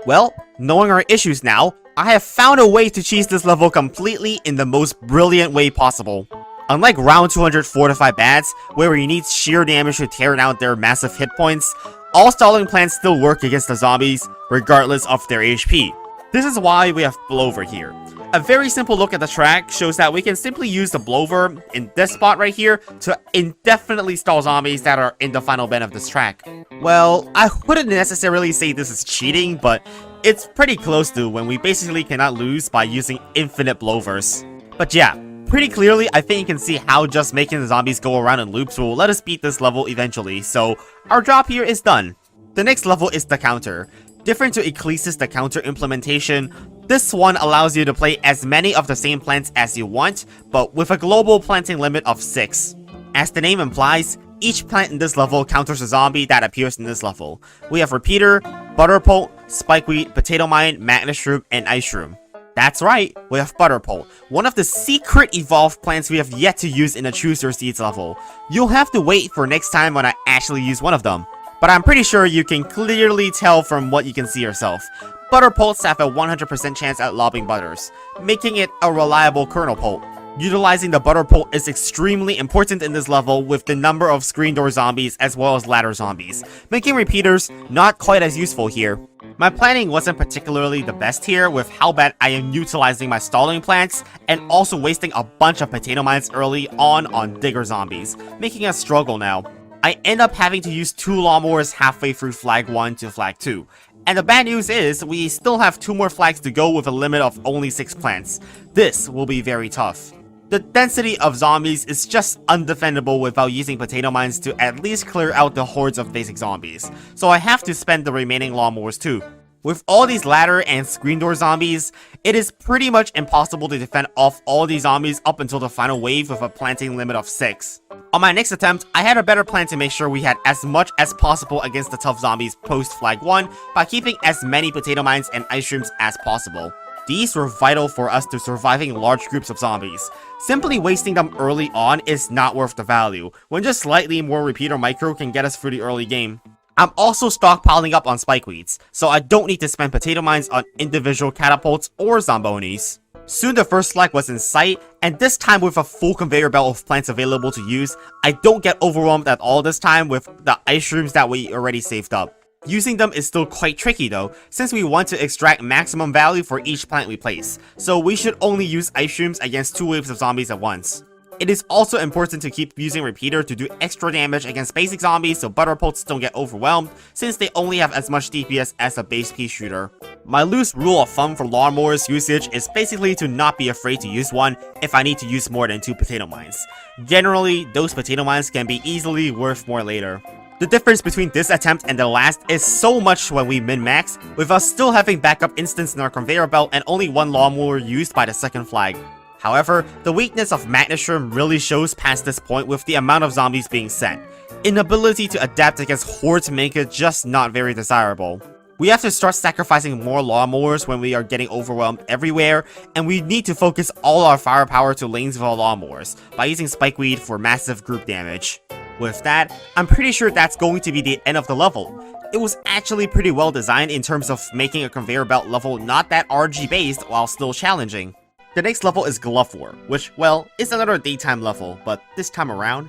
Well, knowing our issues now, I have found a way to cheese this level completely in the most brilliant way possible. Unlike round 200 fortified bats, where you need sheer damage to tear down their massive hit points, all stalling plants still work against the zombies, regardless of their HP. This is why we have Blowover here. A very simple look at the track shows that we can simply use the Blowover in this spot right here to indefinitely stall zombies that are in the final bend of this track. Well, I wouldn't necessarily say this is cheating, but It's pretty close to when we basically cannot lose by using infinite blowers. But yeah, pretty clearly I think you can see how just making the zombies go around in loops will let us beat this level eventually, so our job here is done. The next level is the counter. Different to Ecclesia's the counter implementation, this one allows you to play as many of the same plants as you want, but with a global planting limit of 6. As the name implies, each plant in this level counters a zombie that appears in this level. We have Repeater, Butterpult, Spikeweed, Potato Mine, Magnet Shroom, and Ice Shroom. That's right, we have Butterpult, one of the secret evolved plants we have yet to use in a Choose Your Seeds level. You'll have to wait for next time when I actually use one of them. But I'm pretty sure you can clearly tell from what you can see yourself. Butterpults have a 100% chance at lobbing butters, making it a reliable kernel pult. Utilizing the Butterpult is extremely important in this level with the number of screen door zombies as well as ladder zombies, making repeaters not quite as useful here. My planning wasn't particularly the best here with how bad I am utilizing my stalling plants and also wasting a bunch of potato mines early on digger zombies, making us struggle now. I end up having to use 2 lawnmowers halfway through flag 1 to flag 2. And the bad news is, we still have 2 more flags to go with a limit of only 6 plants. This will be very tough. The density of zombies is just undefendable without using potato mines to at least clear out the hordes of basic zombies, so I have to spend the remaining lawnmowers too. With all these ladder and screen door zombies, it is pretty much impossible to defend off all these zombies up until the final wave with a planting limit of 6. On my next attempt, I had a better plan to make sure we had as much as possible against the tough zombies post flag 1 by keeping as many potato mines and ice shrooms as possible. These were vital for us to surviving large groups of zombies. Simply wasting them early on is not worth the value, when just slightly more repeater micro can get us through the early game. I'm also stockpiling up on spikeweeds, so I don't need to spend potato mines on individual catapults or zombonis. Soon the first flag was in sight, and this time with a full conveyor belt of plants available to use, I don't get overwhelmed at all this time with the ice shrooms that we already saved up. Using them is still quite tricky though, since we want to extract maximum value for each plant we place, so we should only use ice shrooms against 2 waves of zombies at once. It is also important to keep using Repeater to do extra damage against basic zombies so Butterpults don't get overwhelmed, since they only have as much DPS as a base pea shooter. My loose rule of thumb for lawnmowers usage is basically to not be afraid to use one if I need to use more than 2 potato mines. Generally, those potato mines can be easily worth more later. The difference between this attempt and the last is so much when we min-max, with us still having backup instants in our conveyor belt and only 1 lawnmower used by the second flag. However, the weakness of Magnet Shroom really shows past this point with the amount of zombies being sent. Inability to adapt against hordes make it just not very desirable. We have to start sacrificing more lawnmowers when we are getting overwhelmed everywhere, and we need to focus all our firepower to lanes with our lawnmowers, by using Spikeweed for massive group damage. With that, I'm pretty sure that's going to be the end of the level. It was actually pretty well designed in terms of making a conveyor belt level not that RG based while still challenging. The next level is Glove War, which, well, is another daytime level, but this time around,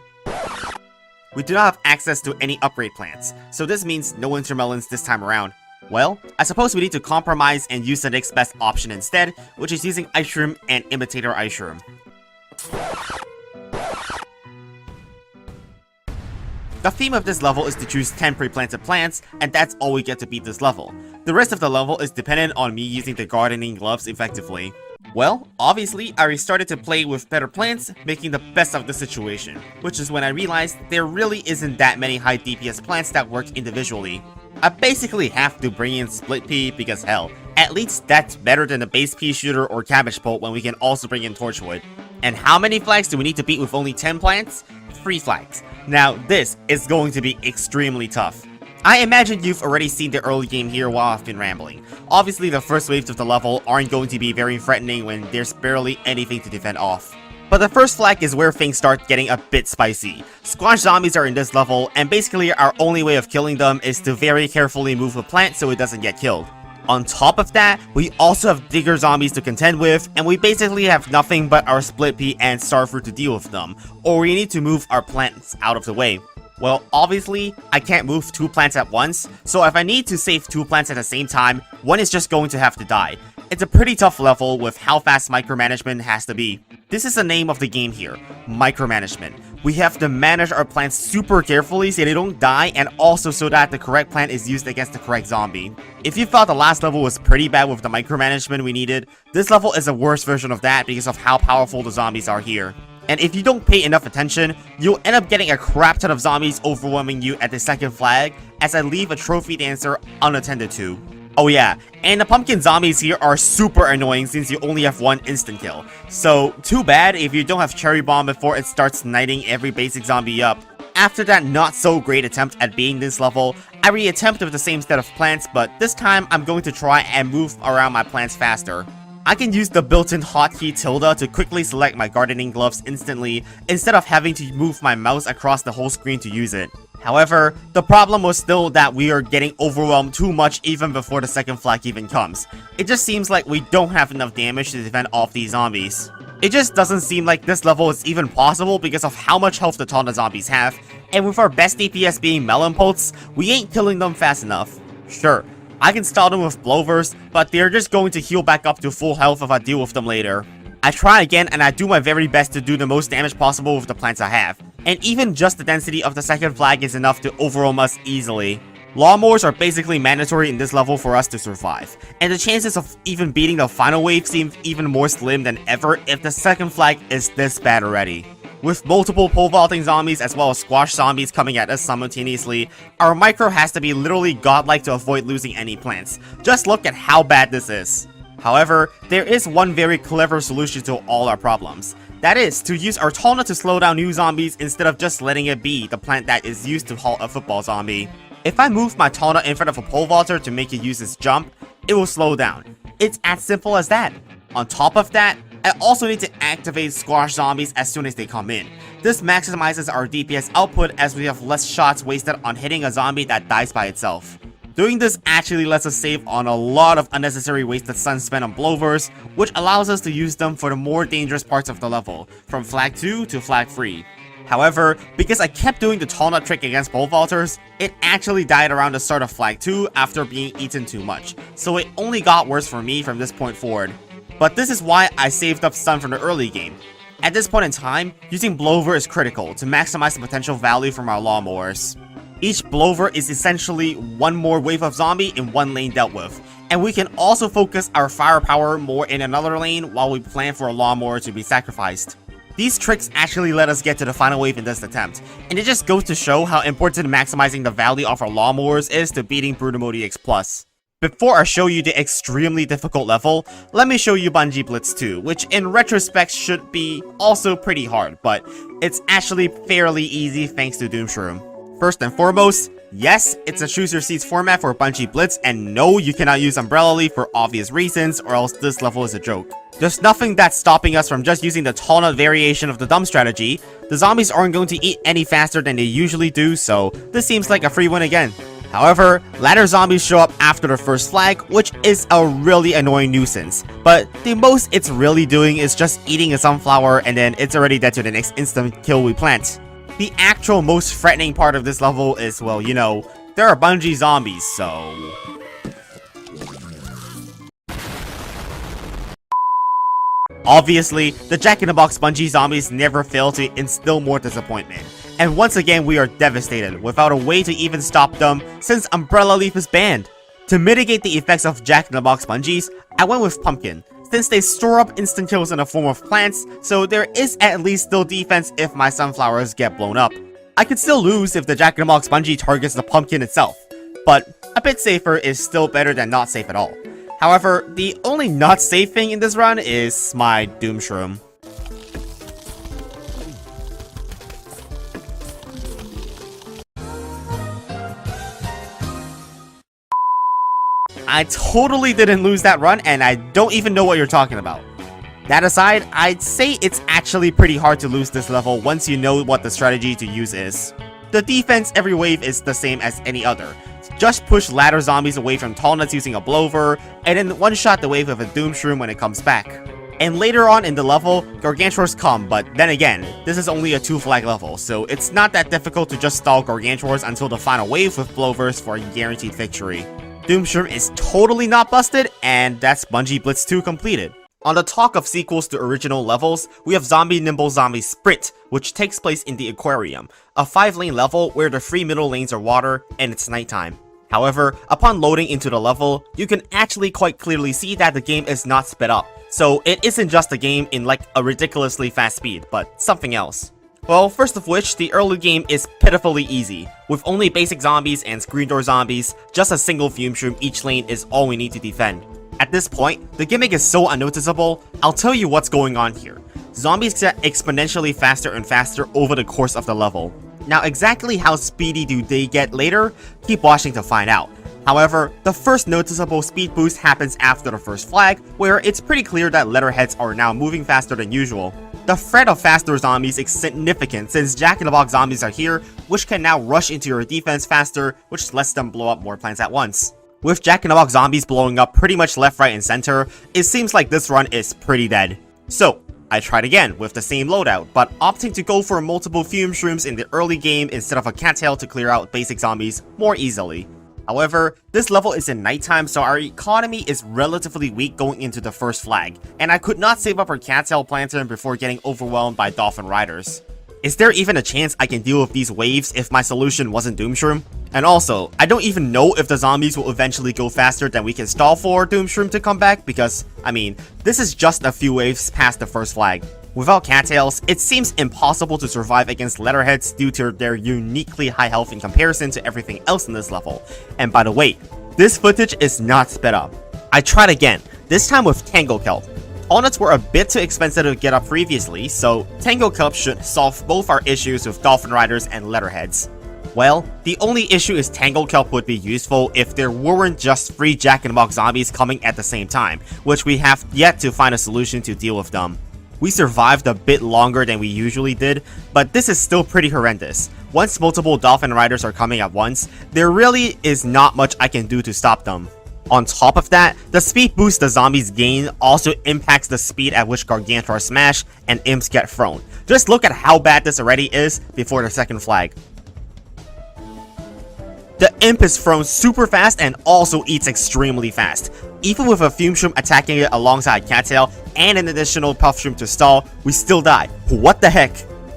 we do not have access to any upgrade plants, so this means no wintermelons this time around. Well, I suppose we need to compromise and use the next best option instead, which is using Ice Shroom and Imitator Ice Shroom. The theme of this level is to choose 10 pre-planted plants, and that's all we get to beat this level. The rest of the level is dependent on me using the gardening gloves effectively. Well, obviously, I restarted to play with better plants, making the best of the situation, which is when I realized there really isn't that many high DPS plants that work individually. I basically have to bring in Split Pea because hell, at least that's better than the base pea shooter or cabbage bolt when we can also bring in Torchwood. And how many flags do we need to beat with only 10 plants? 3 flags. Now this is going to be extremely tough. I imagine you've already seen the early game here while I've been rambling. Obviously the first waves of the level aren't going to be very threatening when there's barely anything to defend off. But the first flag is where things start getting a bit spicy. Squash zombies are in this level, and basically our only way of killing them is to very carefully move a plant so it doesn't get killed. On top of that, we also have digger zombies to contend with, and we basically have nothing but our Split Pea and Starfruit to deal with them, or we need to move our plants out of the way. Well, obviously, I can't move 2 plants at once, so if I need to save 2 plants at the same time, one is just going to have to die. It's a pretty tough level with how fast micromanagement has to be. This is the name of the game here, micromanagement. we have to manage our plants super carefully so they don't die, and also so that the correct plant is used against the correct zombie. If you thought the last level was pretty bad with the micromanagement we needed, this level is a worse version of that because of how powerful the zombies are here. And if you don't pay enough attention, you'll end up getting a crap ton of zombies overwhelming you at the second flag, as I leave a trophy dancer unattended to. Oh yeah, and the pumpkin zombies here are super annoying since you only have one instant kill. So, too bad if you don't have Cherry Bomb before it starts knighting every basic zombie up. After that not so great attempt at beating this level, I re-attempt with the same set of plants, but this time I'm going to try and move around my plants faster. I can use the built-in hotkey tilde to quickly select my gardening gloves instantly instead of having to move my mouse across the whole screen to use it. However, the problem was still that we are getting overwhelmed too much even before the second flag even comes. It just seems like we don't have enough damage to defend off these zombies. It just doesn't seem like this level is even possible because of how much health the Taunt zombies have, and with our best DPS being Melon Pulse, we ain't killing them fast enough. Sure, I can stall them with Blowers, but they're just going to heal back up to full health if I deal with them later. I try again and I do my very best to do the most damage possible with the plants I have, and even just the density of the second flag is enough to overwhelm us easily. Lawnmowers are basically mandatory in this level for us to survive, and the chances of even beating the final wave seem even more slim than ever if the second flag is this bad already. With multiple pole vaulting zombies as well as squash zombies coming at us simultaneously, our micro has to be literally godlike to avoid losing any plants. Just look at how bad this is. However, there is one very clever solution to all our problems. That is, to use our Taunt to slow down new zombies instead of just letting it be the plant that is used to halt a football zombie. If I move my Taunt in front of a pole vaulter to make it use its jump, it will slow down. It's as simple as that. On top of that, I also need to activate squash zombies as soon as they come in. This maximizes our DPS output as we have less shots wasted on hitting a zombie that dies by itself. Doing this actually lets us save on a lot of unnecessary wasted sun spent on blowers, which allows us to use them for the more dangerous parts of the level, from flag 2 to flag 3. However, because I kept doing the Taunt trick against pole vaulters, it actually died around the start of flag 2 after being eaten too much, so it only got worse for me from this point forward. But this is why I saved up stun from the early game. At this point in time, using blower is critical to maximize the potential value from our lawnmowers. Each blower is essentially one more wave of zombie in one lane dealt with, and we can also focus our firepower more in another lane while we plan for a lawnmower to be sacrificed. These tricks actually let us get to the final wave in this attempt, and it just goes to show how important maximizing the value of our lawnmowers is to beating Brunomodi X+. Before I show you the extremely difficult level, let me show you Bungee Blitz 2, which in retrospect should be also pretty hard, but it's actually fairly easy thanks to Doomshroom. First and foremost, yes, it's a choose your seats format for Bungee Blitz, and no, you cannot use Umbrella Leaf for obvious reasons, or else this level is a joke. There's nothing that's stopping us from just using the Taunt variation of the dumb strategy. The zombies aren't going to eat any faster than they usually do, so this seems like a free win again. However, ladder zombies show up after the first flag, which is a really annoying nuisance. But the most it's really doing is just eating a sunflower and then it's already dead to the next instant kill we plant. The actual most threatening part of this level is, well, you know, there are bungee zombies, so... Obviously, the Jack-in-the-Box bungee zombies never fail to instill more disappointment. And once again, we are devastated without a way to even stop them since Umbrella Leaf is banned. To mitigate the effects of Jack-in-the-Box bungees, I went with Pumpkin, since they store up instant kills in the form of plants, so there is at least still defense if my sunflowers get blown up. I could still lose if the Jack-in-the-Box bungee targets the pumpkin itself, but a bit safer is still better than not safe at all. However, the only not safe thing in this run is my Doomshroom. I totally didn't lose that run, and I don't even know what you're talking about. That aside, I'd say it's actually pretty hard to lose this level once you know what the strategy to use is. The defense every wave is the same as any other. Just push ladder zombies away from tallnets using a blower, and then one-shot the wave with a Doomshroom when it comes back. And later on in the level, Gargantuars come, but then again, this is only a 2-flag level, so it's not that difficult to just stall Gargantuars until the final wave with blowers for a guaranteed victory. Doomshroom is totally not busted, and that's Bungee Blitz 2 completed. On the talk of sequels to original levels, we have Zombie Nimble Zombie Sprint, which takes place in the aquarium, a 5-lane level where the 3 middle lanes are water and it's nighttime. However, upon loading into the level, you can actually quite clearly see that the game is not sped up, so it isn't just a game in like a ridiculously fast speed, but something else. Well, first of which, the early game is pitifully easy. With only basic zombies and screen door zombies, just a single fume shroom each lane is all we need to defend. At this point, the gimmick is so unnoticeable, I'll tell you what's going on here. Zombies get exponentially faster and faster over the course of the level. Now exactly how speedy do they get later? Keep watching to find out. However, the first noticeable speed boost happens after the first flag, where it's pretty clear that letterheads are now moving faster than usual. The threat of faster zombies is significant since Jack-in-the-Box zombies are here, which can now rush into your defense faster, which lets them blow up more plants at once. With Jack-in-the-Box zombies blowing up pretty much left, right, and center, it seems like this run is pretty dead. So, I tried again with the same loadout, but opting to go for multiple fume shrooms in the early game instead of a cattail to clear out basic zombies more easily. However, this level is in nighttime, so our economy is relatively weak going into the first flag, and I could not save up our cattail planter before getting overwhelmed by dolphin riders. Is there even a chance I can deal with these waves if my solution wasn't Doomshroom? And also, I don't even know if the zombies will eventually go faster than we can stall for Doomshroom to come back because, I mean, this is just a few waves past the first flag. Without cattails, it seems impossible to survive against letterheads due to their uniquely high health in comparison to everything else in this level. And by the way, this footage is not sped up. I tried again, this time with Tango Kelp. Walnuts were a bit too expensive to get up previously, so Tango Kelp should solve both our issues with Dolphin Riders and Letterheads. Well, the only issue is Tango Kelp would be useful if there weren't just 3 Jack-in-the-Box zombies coming at the same time, which we have yet to find a solution to deal with them. We survived a bit longer than we usually did, but this is still pretty horrendous. Once multiple Dolphin Riders are coming at once, there really is not much I can do to stop them. On top of that, the speed boost the zombies gain also impacts the speed at which Gargantuar smash and imps get thrown. Just look at how bad this already is before the second flag. The imp is thrown super fast and also eats extremely fast. Even with a fume shroom attacking it alongside cattail and an additional puff shroom to stall, we still die. What the heck?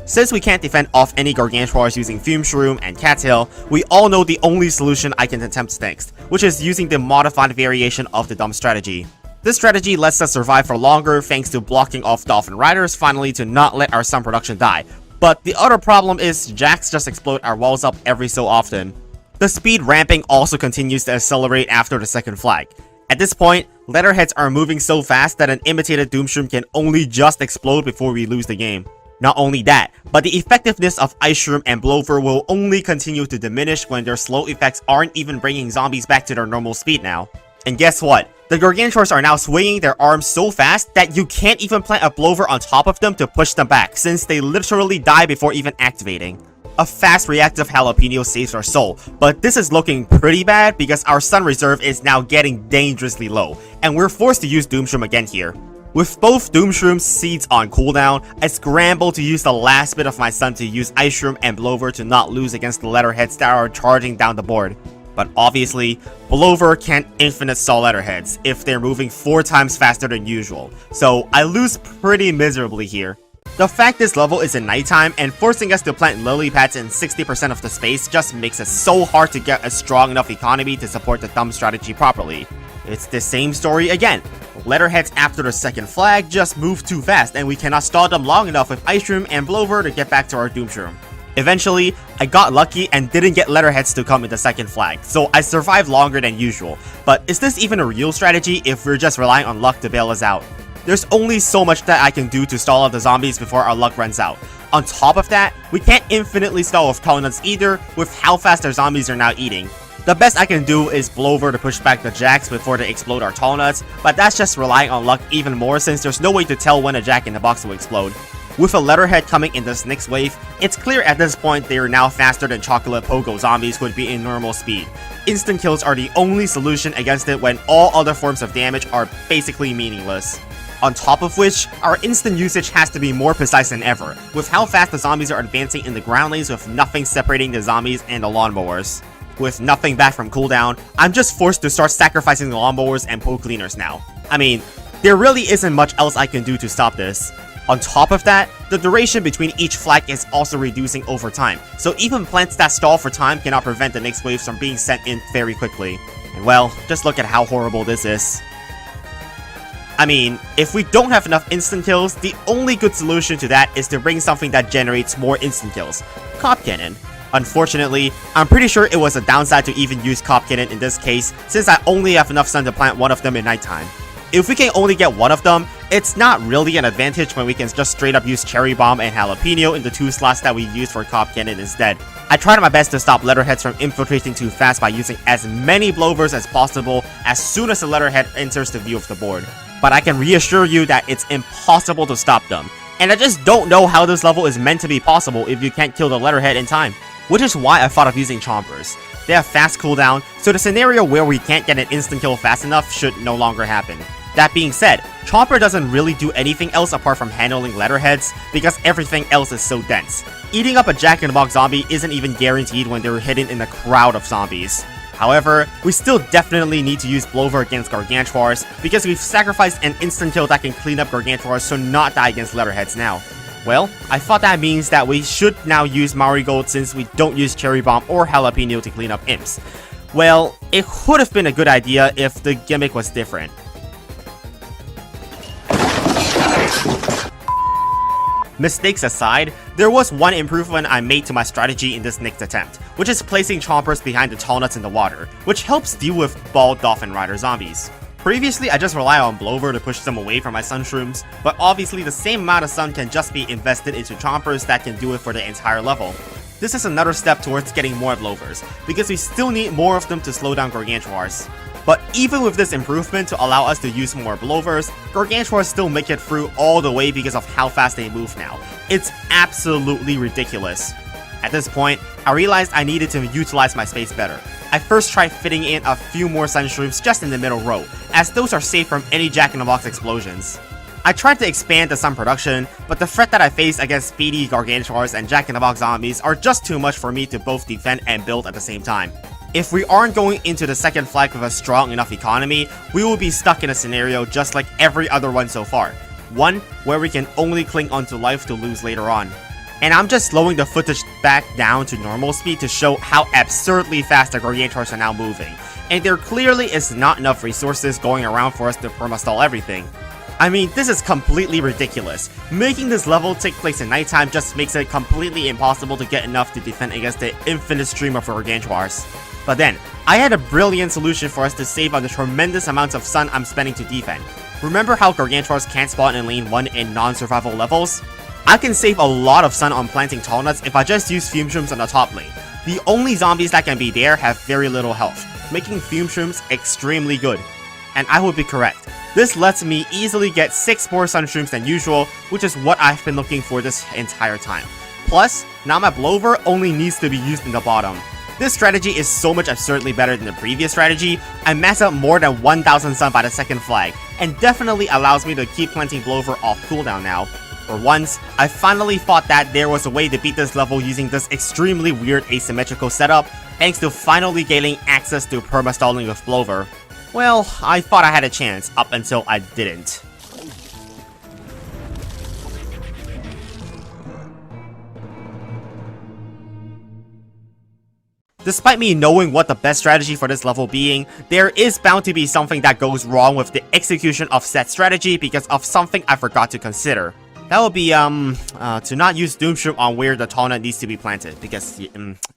Since we can't defend off any Gargantuars using Fume Shroom and Cattail, we all know the only solution I can attempt next, which is using the modified variation of the dumb strategy. This strategy lets us survive for longer thanks to blocking off Dolphin Riders finally to not let our sun production die. But the other problem is Jacks just explode our walls up every so often. The speed ramping also continues to accelerate after the second flag. At this point, letterheads are moving so fast that an imitated Doomshroom can only just explode before we lose the game. Not only that, but the effectiveness of Ice Shroom and Blover will only continue to diminish when their slow effects aren't even bringing zombies back to their normal speed now. And guess what? The Gargantuars are now swinging their arms so fast that you can't even plant a Blover on top of them to push them back since they literally die before even activating. A fast reactive jalapeno saves our soul, but this is looking pretty bad because our stun reserve is now getting dangerously low, and we're forced to use Doomshroom again here. With both Doomshroom's seeds on cooldown, I scramble to use the last bit of my stun to use Ice Shroom and Blover to not lose against the letterheads that are charging down the board. But obviously, Blover can't infinite stall letterheads if they're moving 4 times faster than usual, so I lose pretty miserably here. The fact this level is in nighttime and forcing us to plant lily pads in 60% of the space just makes it so hard to get a strong enough economy to support the thumb strategy properly. It's the same story again. Letterheads after the second flag just move too fast and we cannot stall them long enough with Ice Shroom and Blover to get back to our Doomshroom. Eventually, I got lucky and didn't get letterheads to come in the second flag, so I survived longer than usual. But is this even a real strategy if we're just relying on luck to bail us out? There's only so much that I can do to stall out the zombies before our luck runs out. On top of that, we can't infinitely stall with Colonels either with how fast our zombies are now eating. The best I can do is Blover to push back the Jacks before they explode our tall nuts, but that's just relying on luck even more since there's no way to tell when a Jack-in-the-Box will explode. With a letterhead coming in this next wave, it's clear at this point they are now faster than Chocolate Pogo zombies would be in normal speed. Instant kills are the only solution against it when all other forms of damage are basically meaningless. On top of which, our instant usage has to be more precise than ever, with how fast the zombies are advancing in the ground lanes with nothing separating the zombies and the lawnmowers. With nothing back from cooldown, I'm just forced to start sacrificing the lawnmowers and poke cleaners now. I mean, There really isn't much else I can do to stop this. On top of that, the duration between each flag is also reducing over time, so even plants that stall for time cannot prevent the next waves from being sent in very quickly. And well, just look at how horrible this is. I mean, if we don't have enough instant kills, the only good solution to that is to bring something that generates more instant kills. Cop Cannon. Unfortunately, I'm pretty sure it was a downside to even use Cop Cannon in this case, since I only have enough sun to plant one of them in nighttime. If we can only get one of them, it's not really an advantage when we can just straight up use Cherry Bomb and Jalapeno in the 2 slots that we use for Cop Cannon instead. I tried my best to stop letterheads from infiltrating too fast by using as many blowers as possible as soon as the letterhead enters the view of the board. But I can reassure you that it's impossible to stop them. And I just don't know how this level is meant to be possible if you can't kill the letterhead in time. Which is why I thought of using Chompers. They have fast cooldown, so the scenario where we can't get an instant kill fast enough should no longer happen. That being said, Chomper doesn't really do anything else apart from handling letterheads because everything else is so dense. Eating up a Jack-in-the-Box zombie isn't even guaranteed when they're hidden in a crowd of zombies. However, we still definitely need to use Blover against Gargantuars because we've sacrificed an instant kill that can clean up Gargantuars to not die against letterheads now. Well, I thought that means that we should now use Marigold since we don't use Cherry Bomb or Jalapeno to clean up imps. Well, it would have been a good idea if the gimmick was different. Mistakes aside, there was one improvement I made to my strategy in this next attempt, which is placing Chompers behind the tall nuts in the water, which helps deal with bald Dolphin Rider zombies. Previously, I just rely on Blover to push them away from my Sun Shrooms, but obviously the same amount of sun can just be invested into Chompers that can do it for the entire level. This is another step towards getting more Blovers, because we still need more of them to slow down Gargantuars. But even with this improvement to allow us to use more Blovers, Gargantuars still make it through all the way because of how fast they move now. It's absolutely ridiculous. At this point, I realized I needed to utilize my space better. I first tried fitting in a few more Sun Shrooms just in the middle row, as those are safe from any Jack-in-the-Box explosions. I tried to expand the sun production, but the threat that I face against speedy Gargantuars and Jack-in-the-Box zombies are just too much for me to both defend and build at the same time. If we aren't going into the second flag with a strong enough economy, we will be stuck in a scenario just like every other one so far. One where we can only cling onto life to lose later on. And I'm just slowing the footage back down to normal speed to show how absurdly fast the Gargantuars are now moving. And there clearly is not enough resources going around for us to perma-stall everything. I mean, this is completely ridiculous. Making this level take place in nighttime just makes it completely impossible to get enough to defend against the infinite stream of Gargantuars. But then, I had a brilliant solution for us to save on the tremendous amounts of sun I'm spending to defend. Remember how Gargantuars can't spawn in lane 1 in non-survival levels? I can save a lot of sun on planting tall nuts if I just use Fume Shrooms on the top lane. The only zombies that can be there have very little health, making Fume Shrooms extremely good. And I would be correct. This lets me easily get 6 more Sun Shrooms than usual, which is what I've been looking for this entire time. Plus, now my Blover only needs to be used in the bottom. This strategy is so much absurdly better than the previous strategy. I max out more than 1000 sun by the second flag, and definitely allows me to keep planting Blover off cooldown now. For once, I finally thought that there was a way to beat this level using this extremely weird asymmetrical setup, thanks to finally gaining access to perma-stalling with Blover. Well, I thought I had a chance, up until I didn't. Despite me knowing what the best strategy for this level being, there is bound to be something that goes wrong with the execution of said strategy because of something I forgot to consider. That would be, to not use Doomshroom on where the tall nut needs to be planted, because,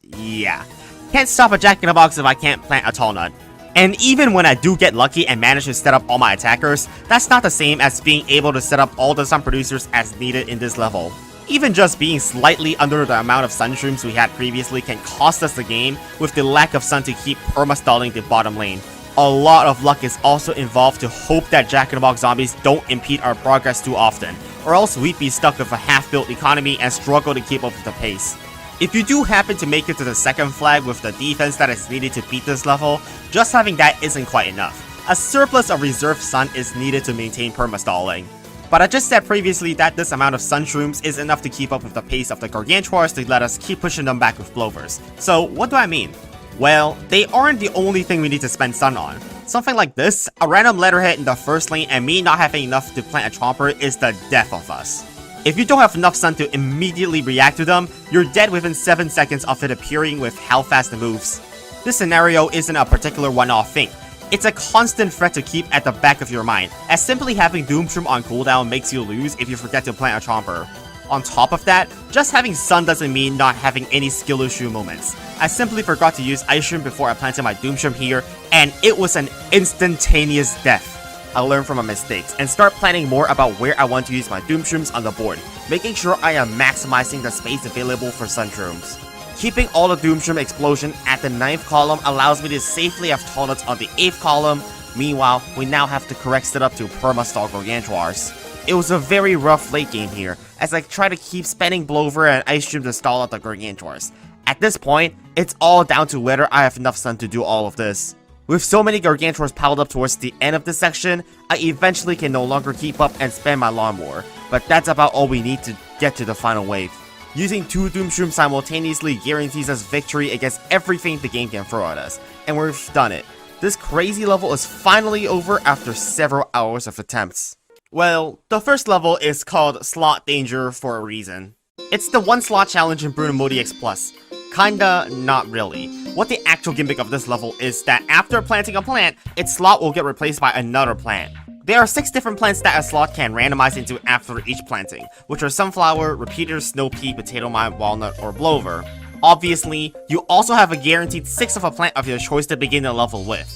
yeah. Can't stop a Jack-in-the-Box if I can't plant a tall nut. And even when I do get lucky and manage to set up all my attackers, that's not the same as being able to set up all the sun producers as needed in this level. Even just being slightly under the amount of Sun Shrooms we had previously can cost us the game with the lack of sun to keep perma-stalling the bottom lane. A lot of luck is also involved to hope that Jack-in-the-Box zombies don't impede our progress too often, or else we'd be stuck with a half-built economy and struggle to keep up with the pace. If you do happen to make it to the second flag with the defense that is needed to beat this level, just having that isn't quite enough. A surplus of reserve sun is needed to maintain perma-stalling. But I just said previously that this amount of Sun Shrooms is enough to keep up with the pace of the Gargantuars to let us keep pushing them back with Blovers. So what do I mean? Well, they aren't the only thing we need to spend sun on. Something like this, a random letterhead in the first lane and me not having enough to plant a chomper is the death of us. If you don't have enough sun to immediately react to them, you're dead within 7 seconds of it appearing with how fast it moves. This scenario isn't a particular one-off thing. It's a constant threat to keep at the back of your mind, as simply having Doomshroom on cooldown makes you lose if you forget to plant a chomper. On top of that, just having sun doesn't mean not having any skill issue moments. I simply forgot to use Ice Shroom before I planted my Doomshroom here, and it was an instantaneous death. I learn from my mistakes and start planning more about where I want to use my Doomshrooms on the board, making sure I am maximizing the space available for Sunshrooms. Keeping all the Doomshroom explosion at the 9th column allows me to safely have Taunuts on the 8th column. Meanwhile, we now have the correct setup to perma-stall Gargantuars. It was a very rough late game here, as I try to keep spamming Blover and Ice Shroom to stall out the Gargantuars. At this point, it's all down to whether I have enough sun to do all of this. With so many Gargantuars piled up towards the end of this section, I eventually can no longer keep up and spam my Lawnmower, but that's about all we need to get to the final wave. Using 2 Doomshrooms simultaneously guarantees us victory against everything the game can throw at us, and we've done it. This crazy level is finally over after several hours of attempts. Well, the first level is called Slot Danger for a reason. It's the 1 slot challenge in Brunamodi X Plus. Kinda, not really. What the actual gimmick of this level is that after planting a plant, its slot will get replaced by another plant. There are 6 different plants that a slot can randomize into after each planting, which are Sunflower, Repeater, Snow Pea, Potato Mine, Walnut, or Blover. Obviously, you also have a guaranteed 6 of a plant of your choice to begin the level with.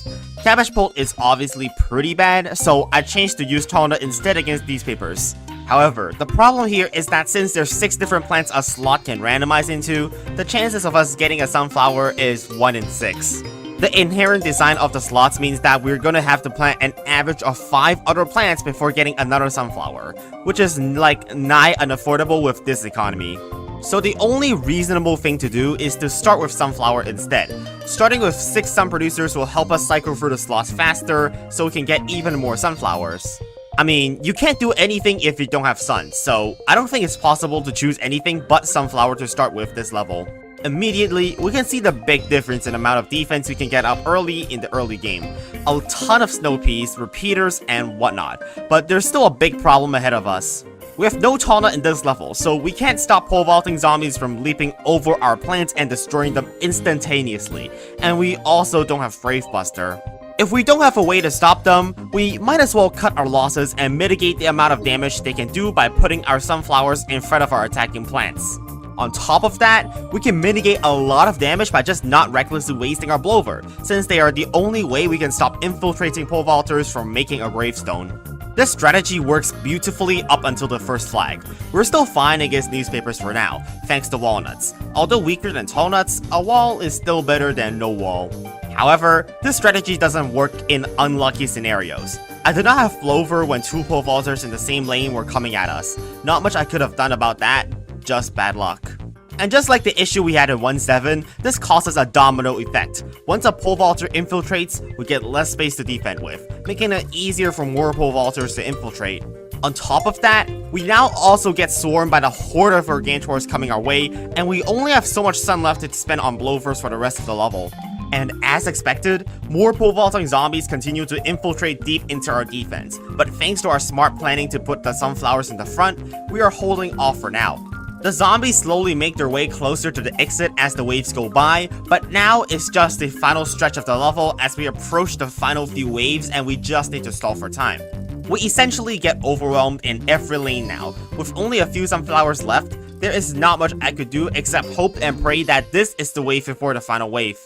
Cabbage Pult is obviously pretty bad, so I changed to use Taunt instead against these papers. However, the problem here is that since there's 6 different plants a slot can randomize into, the chances of us getting a Sunflower is 1 in 6. The inherent design of the slots means that we're gonna have to plant an average of 5 other plants before getting another Sunflower, which is like nigh unaffordable with this economy. So the only reasonable thing to do is to start with Sunflower instead. Starting with 6 Sun producers will help us cycle through the slots faster, so we can get even more Sunflowers. I mean, you can't do anything if you don't have sun, so I don't think it's possible to choose anything but Sunflower to start with this level. Immediately, we can see the big difference in amount of defense we can get up early in the early game. A ton of Snow Peas, Repeaters, and whatnot, but there's still a big problem ahead of us. We have no Taunt in this level, so we can't stop pole vaulting zombies from leaping over our plants and destroying them instantaneously, and we also don't have Brave Buster. If we don't have a way to stop them, we might as well cut our losses and mitigate the amount of damage they can do by putting our Sunflowers in front of our attacking plants. On top of that, we can mitigate a lot of damage by just not recklessly wasting our Blover, since they are the only way we can stop infiltrating pole vaulters from making a gravestone. This strategy works beautifully up until the first flag. We're still fine against newspapers for now, thanks to walnuts. Although weaker than tall nuts, a wall is still better than no wall. However, this strategy doesn't work in unlucky scenarios. I did not have Blover when 2 pole vaulters in the same lane were coming at us. Not much I could have done about that, just bad luck. And just like the issue we had in 1-7, this causes a domino effect. Once a pole vaulter infiltrates, we get less space to defend with, making it easier for more pole vaulters to infiltrate. On top of that, we now also get swarmed by the horde of Gargantuars coming our way, and we only have so much sun left to spend on Blovers for the rest of the level. And as expected, more pole vaulting zombies continue to infiltrate deep into our defense, but thanks to our smart planning to put the Sunflowers in the front, we are holding off for now. The zombies slowly make their way closer to the exit as the waves go by, but now it's just the final stretch of the level as we approach the final few waves and we just need to stall for time. We essentially get overwhelmed in every lane now. With only a few Sunflowers left, there is not much I could do except hope and pray that this is the wave before the final wave.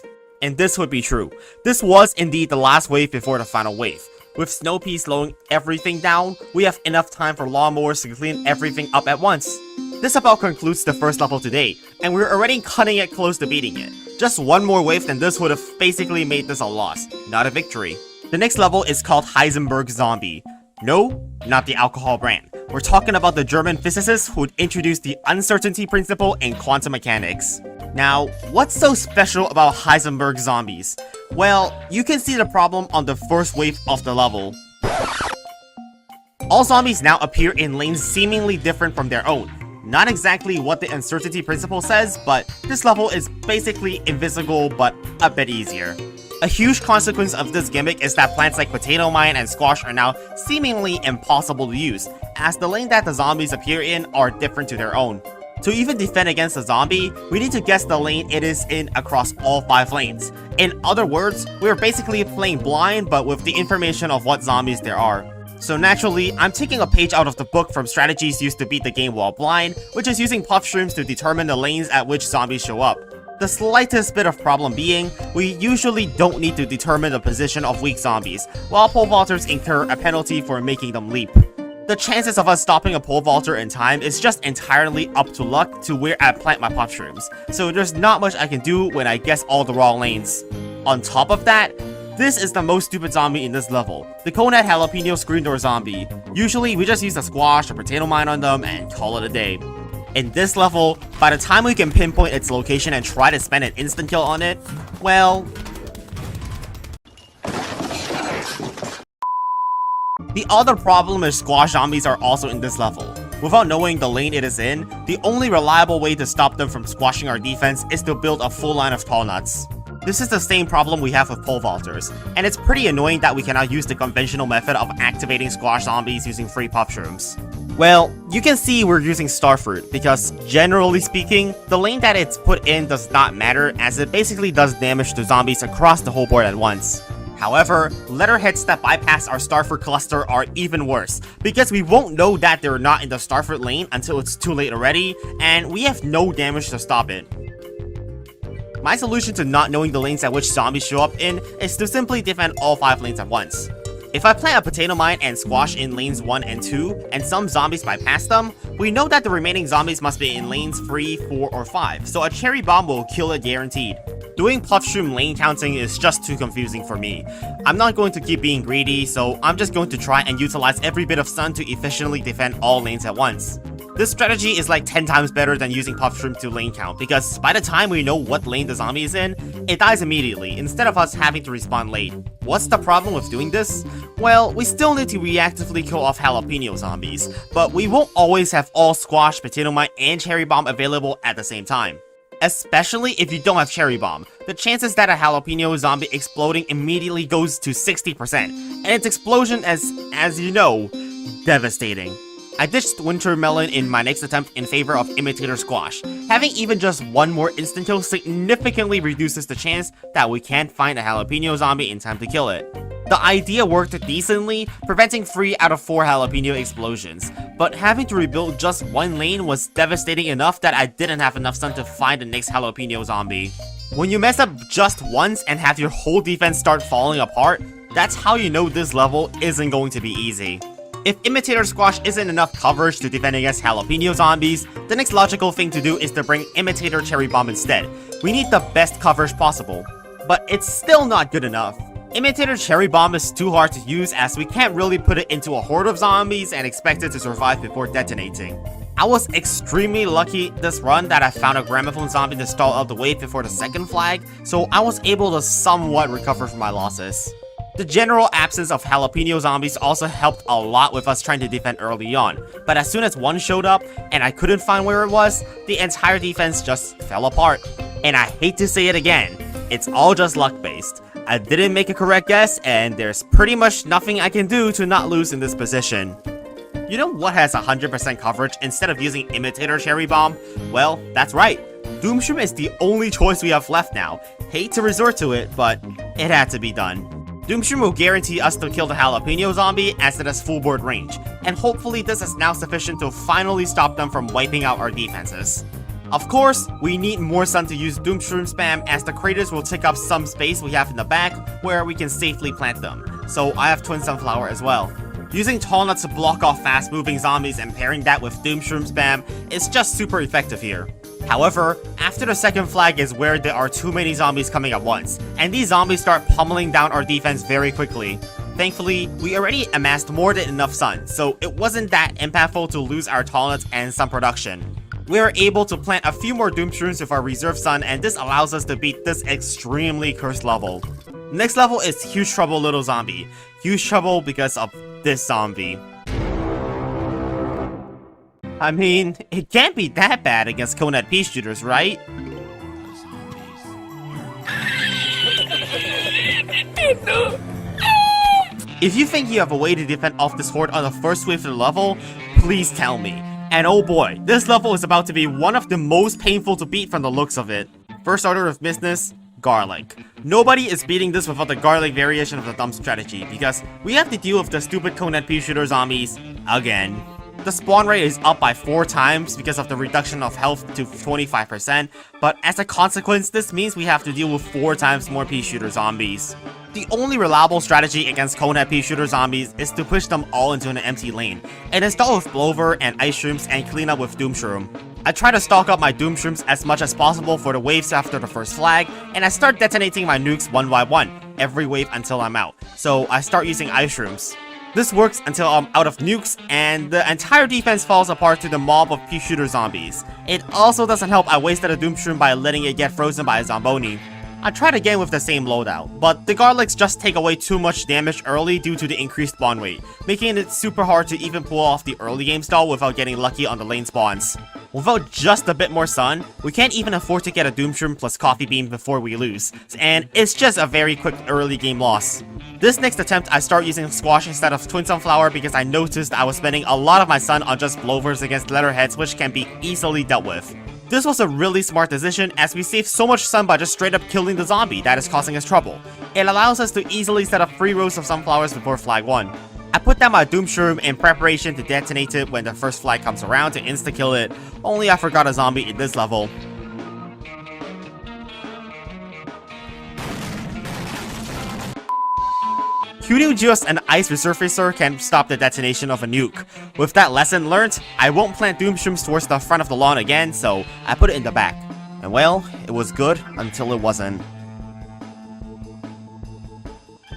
And this would be true. This was indeed the last wave before the final wave. With Snow Pea slowing everything down, we have enough time for lawnmowers to clean everything up at once. This about concludes the first level today, and we're already cutting it close to beating it. Just one more wave and this would have basically made this a loss, not a victory. The next level is called Heisenberg Zombie. No, not the alcohol brand. We're talking about the German physicist who introduced the uncertainty principle in quantum mechanics. Now, what's so special about Heisenberg zombies? Well, you can see the problem on the first wave of the level. All zombies now appear in lanes seemingly different from their own. Not exactly what the uncertainty principle says, but this level is basically invisible but a bit easier. A huge consequence of this gimmick is that plants like Potato Mine and Squash are now seemingly impossible to use, as the lane that the zombies appear in are different to their own. To even defend against a zombie, we need to guess the lane it is in across all 5 lanes. In other words, we're basically playing blind but with the information of what zombies there are. So naturally, I'm taking a page out of the book from strategies used to beat the game while blind, which is using puff shrooms to determine the lanes at which zombies show up. The slightest bit of problem being, we usually don't need to determine the position of weak zombies, while pole vaulters incur a penalty for making them leap. The chances of us stopping a pole vaulter in time is just entirely up to luck to where I plant my puff shrooms, so there's not much I can do when I guess all the wrong lanes. On top of that, this is the most stupid zombie in this level, the Conehead Jalapeno Screen Door Zombie. Usually we just use a Squash or Potato Mine on them and call it a day. In this level, by the time we can pinpoint its location and try to spend an instant kill on it, well... The other problem is Squash zombies are also in this level. Without knowing the lane it is in, the only reliable way to stop them from squashing our defense is to build a full line of tall nuts. This is the same problem we have with pole vaulters, and it's pretty annoying that we cannot use the conventional method of activating Squash zombies using free puff shrooms. Well, you can see we're using Starfruit, because generally speaking, the lane that it's put in does not matter as it basically does damage to zombies across the whole board at once. However, letterheads that bypass our Starfruit cluster are even worse, because we won't know that they're not in the Starfruit lane until it's too late already, and we have no damage to stop it. My solution to not knowing the lanes at which zombies show up in is to simply defend all 5 lanes at once. If I plant a Potato Mine and Squash in lanes 1 and 2, and some zombies bypass them, we know that the remaining zombies must be in lanes 3, 4, or 5, so a Cherry Bomb will kill it guaranteed. Doing puff shroom lane counting is just too confusing for me. I'm not going to keep being greedy, so I'm just going to try and utilize every bit of sun to efficiently defend all lanes at once. This strategy is like 10 times better than using puff shroom to lane count, because by the time we know what lane the zombie is in, it dies immediately, instead of us having to respawn late. What's the problem with doing this? Well, we still need to reactively kill off jalapeno zombies, but we won't always have all Squash, Potato Mine, and Cherry Bomb available at the same time. Especially if you don't have Cherry Bomb, the chances that a jalapeno zombie exploding immediately goes to 60%, and its explosion as you know, devastating. I ditched Winter Melon in my next attempt in favor of Imitator Squash. Having even just one more instant kill significantly reduces the chance that we can't find a jalapeno zombie in time to kill it. The idea worked decently, preventing 3 out of 4 jalapeno explosions, but having to rebuild just one lane was devastating enough that I didn't have enough sun to find the next jalapeno zombie. When you mess up just once and have your whole defense start falling apart, that's how you know this level isn't going to be easy. If Imitator Squash isn't enough coverage to defend against jalapeno zombies, the next logical thing to do is to bring Imitator Cherry Bomb instead. We need the best coverage possible. But it's still not good enough. Imitator Cherry Bomb is too hard to use as we can't really put it into a horde of zombies and expect it to survive before detonating. I was extremely lucky this run that I found a gramophone zombie to stall out the wave before the second flag, so I was able to somewhat recover from my losses. The general absence of jalapeno zombies also helped a lot with us trying to defend early on, but as soon as one showed up and I couldn't find where it was, the entire defense just fell apart. And I hate to say it again, it's all just luck based. I didn't make a correct guess, and there's pretty much nothing I can do to not lose in this position. You know what has 100% coverage instead of using Imitator Cherry Bomb? Well, that's right. Doomshroom is the only choice we have left now. Hate to resort to it, but it had to be done. Doomshroom will guarantee us to kill the jalapeno zombie as it has full board range, and hopefully this is now sufficient to finally stop them from wiping out our defenses. Of course, we need more sun to use Doomshroom spam as the craters will take up some space we have in the back where we can safely plant them, so I have Twin Sunflower as well. Using tall nuts to block off fast moving zombies and pairing that with Doomshroom spam is just super effective here. However, after the second flag is where there are too many zombies coming at once, and these zombies start pummeling down our defense very quickly. Thankfully, we already amassed more than enough sun, so it wasn't that impactful to lose our tall nuts and some production. We were able to plant a few more Doomshrooms with our reserve sun, and this allows us to beat this extremely cursed level. Next level is Huge Trouble Little Zombie. Huge trouble because of this zombie. I mean, it can't be that bad against Conehead Pea Shooters, right? If you think you have a way to defend off this horde on the first wave of the level, please tell me. And oh boy, this level is about to be one of the most painful to beat from the looks of it. First order of business, garlic. Nobody is beating this without the garlic variation of the dump strategy, because we have to deal with the stupid Conehead pea shooter zombies again. The spawn rate is up by 4 times because of the reduction of health to 25%, but as a consequence, this means we have to deal with 4 times more pea shooter zombies. The only reliable strategy against Conehead pea shooter zombies is to push them all into an empty lane, and install with Blover and Ice Shrooms and clean up with Doom Shroom. I try to stock up my Doom Shrooms as much as possible for the waves after the first flag, and I start detonating my nukes one by one, every wave until I'm out, so I start using Ice Shrooms. This works until I'm out of nukes, and the entire defense falls apart to the mob of pea shooter zombies. It also doesn't help I wasted a Doom Shroom by letting it get frozen by a Zomboni. I tried again with the same loadout, but the garlics just take away too much damage early due to the increased spawn rate, making it super hard to even pull off the early game stall without getting lucky on the lane spawns. Without just a bit more sun, we can't even afford to get a Doom Shroom plus Coffee Bean before we lose, and it's just a very quick early game loss. This next attempt, I start using Squash instead of Twin Sunflower because I noticed I was spending a lot of my sun on just Blovers against Letterheads, which can be easily dealt with. This was a really smart decision as we save so much sun by just straight up killing the zombie that is causing us trouble. It allows us to easily set up 3 rows of sunflowers before flag 1. I put down my Doom Shroom in preparation to detonate it when the first flag comes around to insta-kill it, only I forgot a zombie in this level. Who knew just an ice resurfacer can stop the detonation of a nuke? With that lesson learned, I won't plant Doom Shrooms towards the front of the lawn again, so I put it in the back. And well, it was good until it wasn't.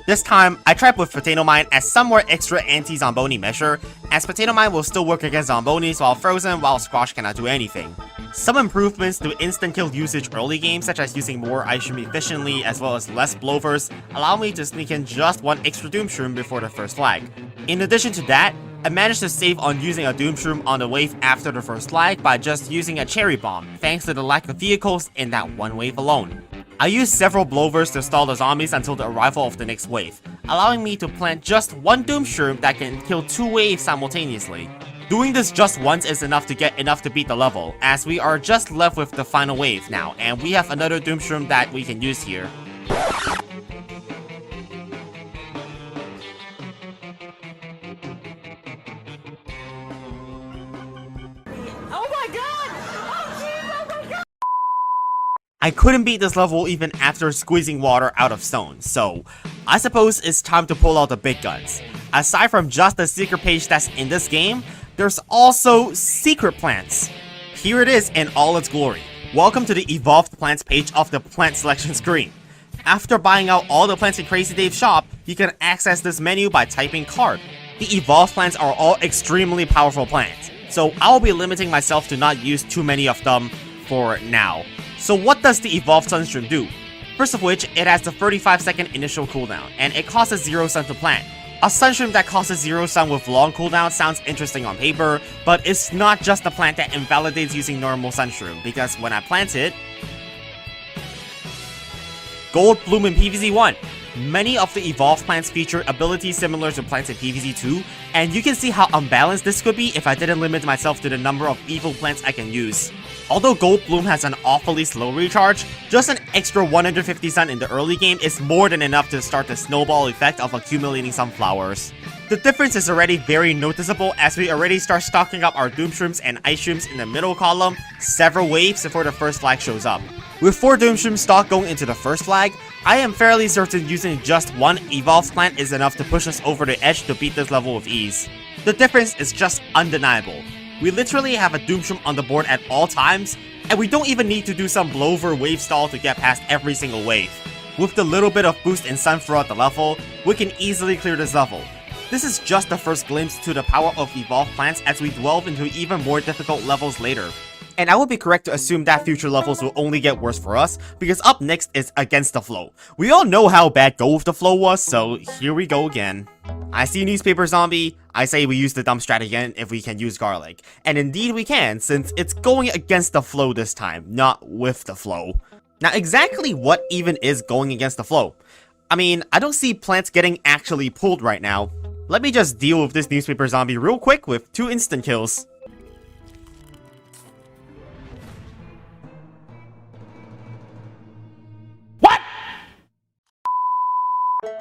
This time, I tried with Potato Mine as somewhat extra anti-Zomboni measure, as Potato Mine will still work against Zombonis while frozen, while Squash cannot do anything. Some improvements to instant kill usage early game, such as using more Ice Shroom efficiently as well as less Blovers, allow me to sneak in just 1 extra Doom Shroom before the first flag. In addition to that, I managed to save on using a Doom Shroom on the wave after the first flag by just using a Cherry Bomb, thanks to the lack of vehicles in that one wave alone. I used several Blovers to stall the zombies until the arrival of the next wave, allowing me to plant just 1 Doom Shroom that can kill 2 waves simultaneously. Doing this just once is enough to get enough to beat the level, as we are just left with the final wave now, and we have another Doom Shroom that we can use here. Oh my god! Oh jeez, oh my god! I couldn't beat this level even after squeezing water out of stone, so I suppose it's time to pull out the big guns. Aside from just the secret page that's in this game, there's also secret plants. Here it is in all its glory. Welcome to the Evolved Plants page of the plant selection screen. After buying out all the plants in Crazy Dave's shop, you can access this menu by typing card. The Evolved plants are all extremely powerful plants, so I'll be limiting myself to not use too many of them for now. So what does the Evolved Sunstream do? First of which, it has the 35-second initial cooldown, and it costs 0 sun to plant. A Sunstream that costs 0 sun with long cooldown sounds interesting on paper, but it's not just the plant that invalidates using normal Sunstream, because when I plant it, Gold Bloom in PvZ1. Many of the evolved plants feature abilities similar to plants in PvZ2, and you can see how unbalanced this could be if I didn't limit myself to the number of evil plants I can use. Although Gold Bloom has an awfully slow recharge, just an extra 150 sun in the early game is more than enough to start the snowball effect of accumulating sunflowers. The difference is already very noticeable as we already start stocking up our Doom Shrooms and Ice Shrooms in the middle column several waves before the first flag shows up. With 4 Doom Shroom stock going into the first flag, I am fairly certain using just 1 evolved plant is enough to push us over the edge to beat this level with ease. The difference is just undeniable. We literally have a Doom Shroom on the board at all times, and we don't even need to do some blowover wave stall to get past every single wave. With the little bit of boost in sun throughout the level, we can easily clear this level. This is just the first glimpse to the power of evolved plants as we delve into even more difficult levels later. And I would be correct to assume that future levels will only get worse for us, because up next is Against the Flow. We all know how bad Go With The Flow was, so here we go again. I see Newspaper Zombie, I say we use the dump strat again if we can use Garlic. And indeed we can, since it's going against the flow this time, not with the flow. Now exactly what even is going against the flow? I mean, I don't see plants getting actually pulled right now. Let me just deal with this newspaper zombie real quick with 2 instant kills. What?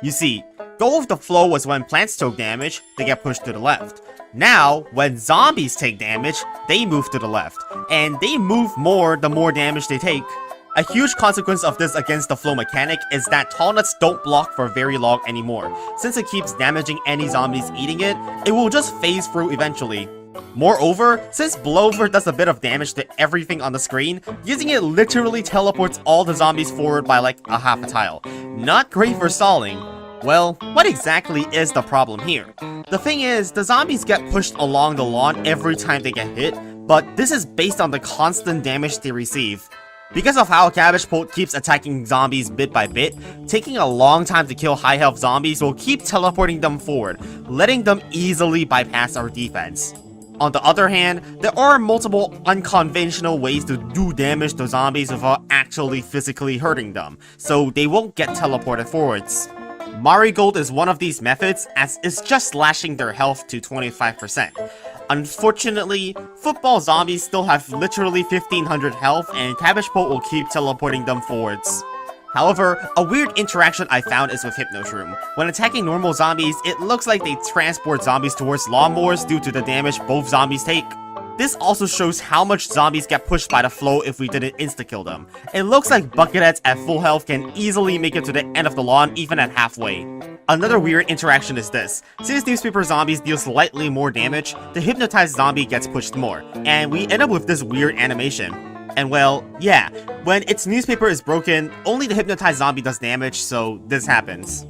You see, go with the flow was when plants took damage, they get pushed to the left. Now, when zombies take damage, they move to the left, and they move more the more damage they take. A huge consequence of this against the flow mechanic is that tall nuts don't block for very long anymore. Since it keeps damaging any zombies eating it, it will just phase through eventually. Moreover, since blowover does a bit of damage to everything on the screen, using it literally teleports all the zombies forward by like a half a tile. Not great for stalling. Well, what exactly is the problem here? The thing is, the zombies get pushed along the lawn every time they get hit, but this is based on the constant damage they receive. Because of how Cabbage Pult keeps attacking zombies bit by bit, taking a long time to kill high health zombies will keep teleporting them forward, letting them easily bypass our defense. On the other hand, there are multiple unconventional ways to do damage to zombies without actually physically hurting them, so they won't get teleported forwards. Marigold is one of these methods, as it's just slashing their health to 25%. Unfortunately, football zombies still have literally 1500 health, and Cabbage Pult will keep teleporting them forwards. However, a weird interaction I found is with Hypnoshroom. When attacking normal zombies, it looks like they transport zombies towards lawnmowers due to the damage both zombies take. This also shows how much zombies get pushed by the flow if we didn't insta-kill them. It looks like Bucketheads at full health can easily make it to the end of the lawn even at halfway. Another weird interaction is this. Since newspaper zombies deal slightly more damage, the hypnotized zombie gets pushed more, and we end up with this weird animation. And well, yeah, when its newspaper is broken, only the hypnotized zombie does damage, so this happens.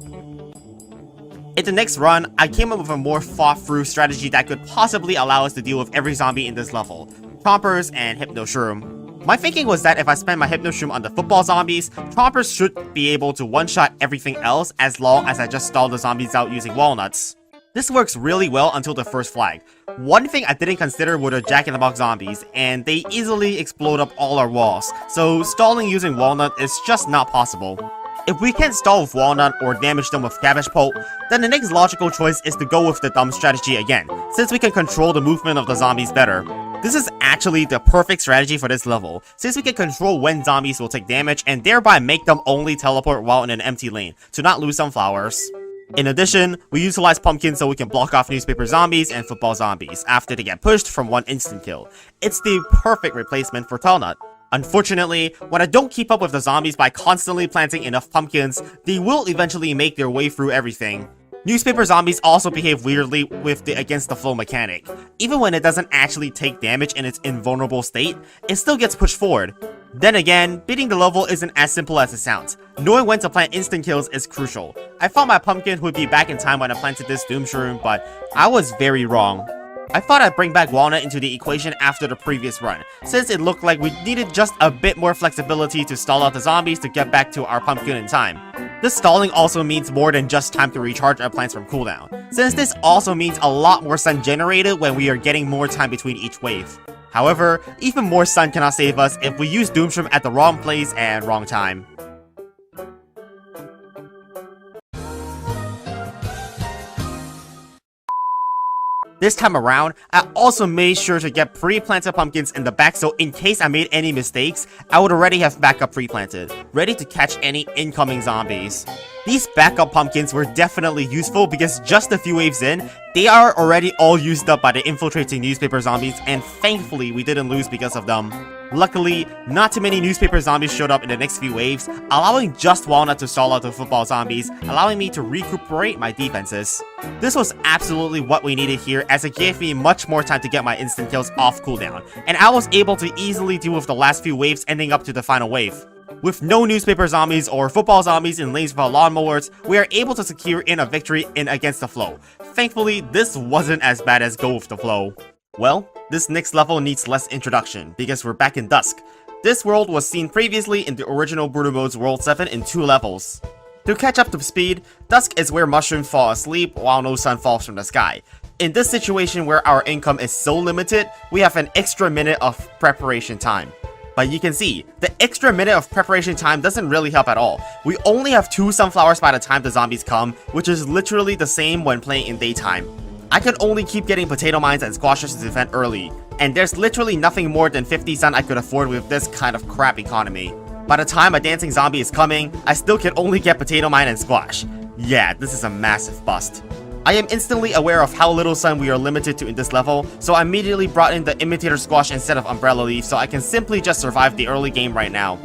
In the next run, I came up with a more thought-through strategy that could possibly allow us to deal with every zombie in this level, Chompers and Hypnoshroom. My thinking was that if I spend my Hypnoshroom on the football zombies, Chompers should be able to one-shot everything else as long as I just stall the zombies out using walnuts. This works really well until the first flag. One thing I didn't consider were the Jack-in-the-Box zombies, and they easily explode up all our walls, so stalling using walnut is just not possible. If we can't stall with walnut or damage them with Cabbage Pult, then the next logical choice is to go with the dumb strategy again, since we can control the movement of the zombies better. This is actually the perfect strategy for this level, since we can control when zombies will take damage and thereby make them only teleport while in an empty lane, to not lose some flowers. In addition, we utilize pumpkins so we can block off newspaper zombies and football zombies after they get pushed from one instant kill. It's the perfect replacement for Tallnut. Unfortunately, when I don't keep up with the zombies by constantly planting enough pumpkins, they will eventually make their way through everything. Newspaper zombies also behave weirdly with the against the flow mechanic. Even when it doesn't actually take damage in its invulnerable state, it still gets pushed forward. Then again, beating the level isn't as simple as it sounds. Knowing when to plant instant kills is crucial. I thought my pumpkin would be back in time when I planted this Doomshroom, but I was very wrong. I thought I'd bring back Walnut into the equation after the previous run, since it looked like we needed just a bit more flexibility to stall out the zombies to get back to our pumpkin in time. This stalling also means more than just time to recharge our plants from cooldown, since this also means a lot more sun generated when we are getting more time between each wave. However, even more sun cannot save us if we use Doomshroom at the wrong place and wrong time. This time around, I also made sure to get pre-planted pumpkins in the back so in case I made any mistakes, I would already have backup pre-planted, ready to catch any incoming zombies. These backup pumpkins were definitely useful because just a few waves in, they are already all used up by the infiltrating newspaper zombies, and thankfully we didn't lose because of them. Luckily, not too many newspaper zombies showed up in the next few waves, allowing just Walnut to stall out the football zombies, allowing me to recuperate my defenses. This was absolutely what we needed here, as it gave me much more time to get my instant kills off cooldown, and I was able to easily deal with the last few waves ending up to the final wave. With no newspaper zombies or football zombies in lanes without lawnmowers, we are able to secure in a victory in against the flow. Thankfully, this wasn't as bad as go with the flow. Well, this next level needs less introduction, because we're back in Dusk. This world was seen previously in the original Brutal Mode's World 7 in 2 levels. To catch up to speed, Dusk is where mushrooms fall asleep while no sun falls from the sky. In this situation where our income is so limited, we have an extra minute of preparation time. But you can see, the extra minute of preparation time doesn't really help at all. We only have 2 sunflowers by the time the zombies come, which is literally the same when playing in daytime. I could only keep getting potato mines and squashes to defend early, and there's literally nothing more than 50 sun I could afford with this kind of crap economy. By the time a dancing zombie is coming, I still can only get potato mine and squash. Yeah, this is a massive bust. I am instantly aware of how little sun we are limited to in this level, so I immediately brought in the imitator squash instead of umbrella leaf so I can simply just survive the early game right now.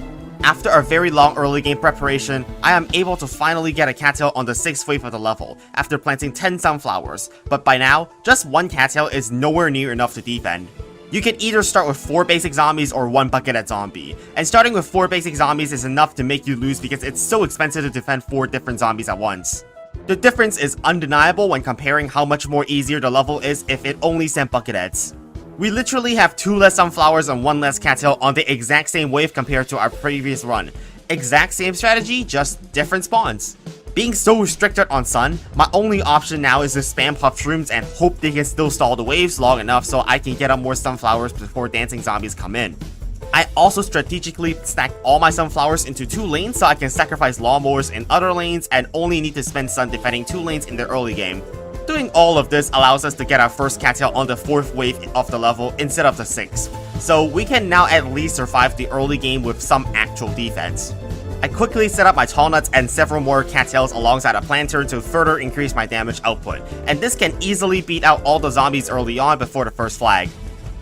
After a very long early game preparation, I am able to finally get a cattail on the 6th wave of the level, after planting 10 sunflowers, but by now, just 1 cattail is nowhere near enough to defend. You can either start with 4 basic zombies or 1 buckethead zombie, and starting with 4 basic zombies is enough to make you lose because it's so expensive to defend 4 different zombies at once. The difference is undeniable when comparing how much more easier the level is if it only sent bucketheads. We literally have 2 less sunflowers and 1 less cattail on the exact same wave compared to our previous run. Exact same strategy, just different spawns. Being so restricted on sun, my only option now is to spam puff shrooms and hope they can still stall the waves long enough so I can get up more sunflowers before dancing zombies come in. I also strategically stacked all my sunflowers into 2 lanes so I can sacrifice lawnmowers in other lanes and only need to spend sun defending 2 lanes in the early game. Doing all of this allows us to get our first cattail on the 4th wave of the level instead of the 6th, so we can now at least survive the early game with some actual defense. I quickly set up my tall nuts and several more cattails alongside a planter to further increase my damage output, and this can easily beat out all the zombies early on before the first flag.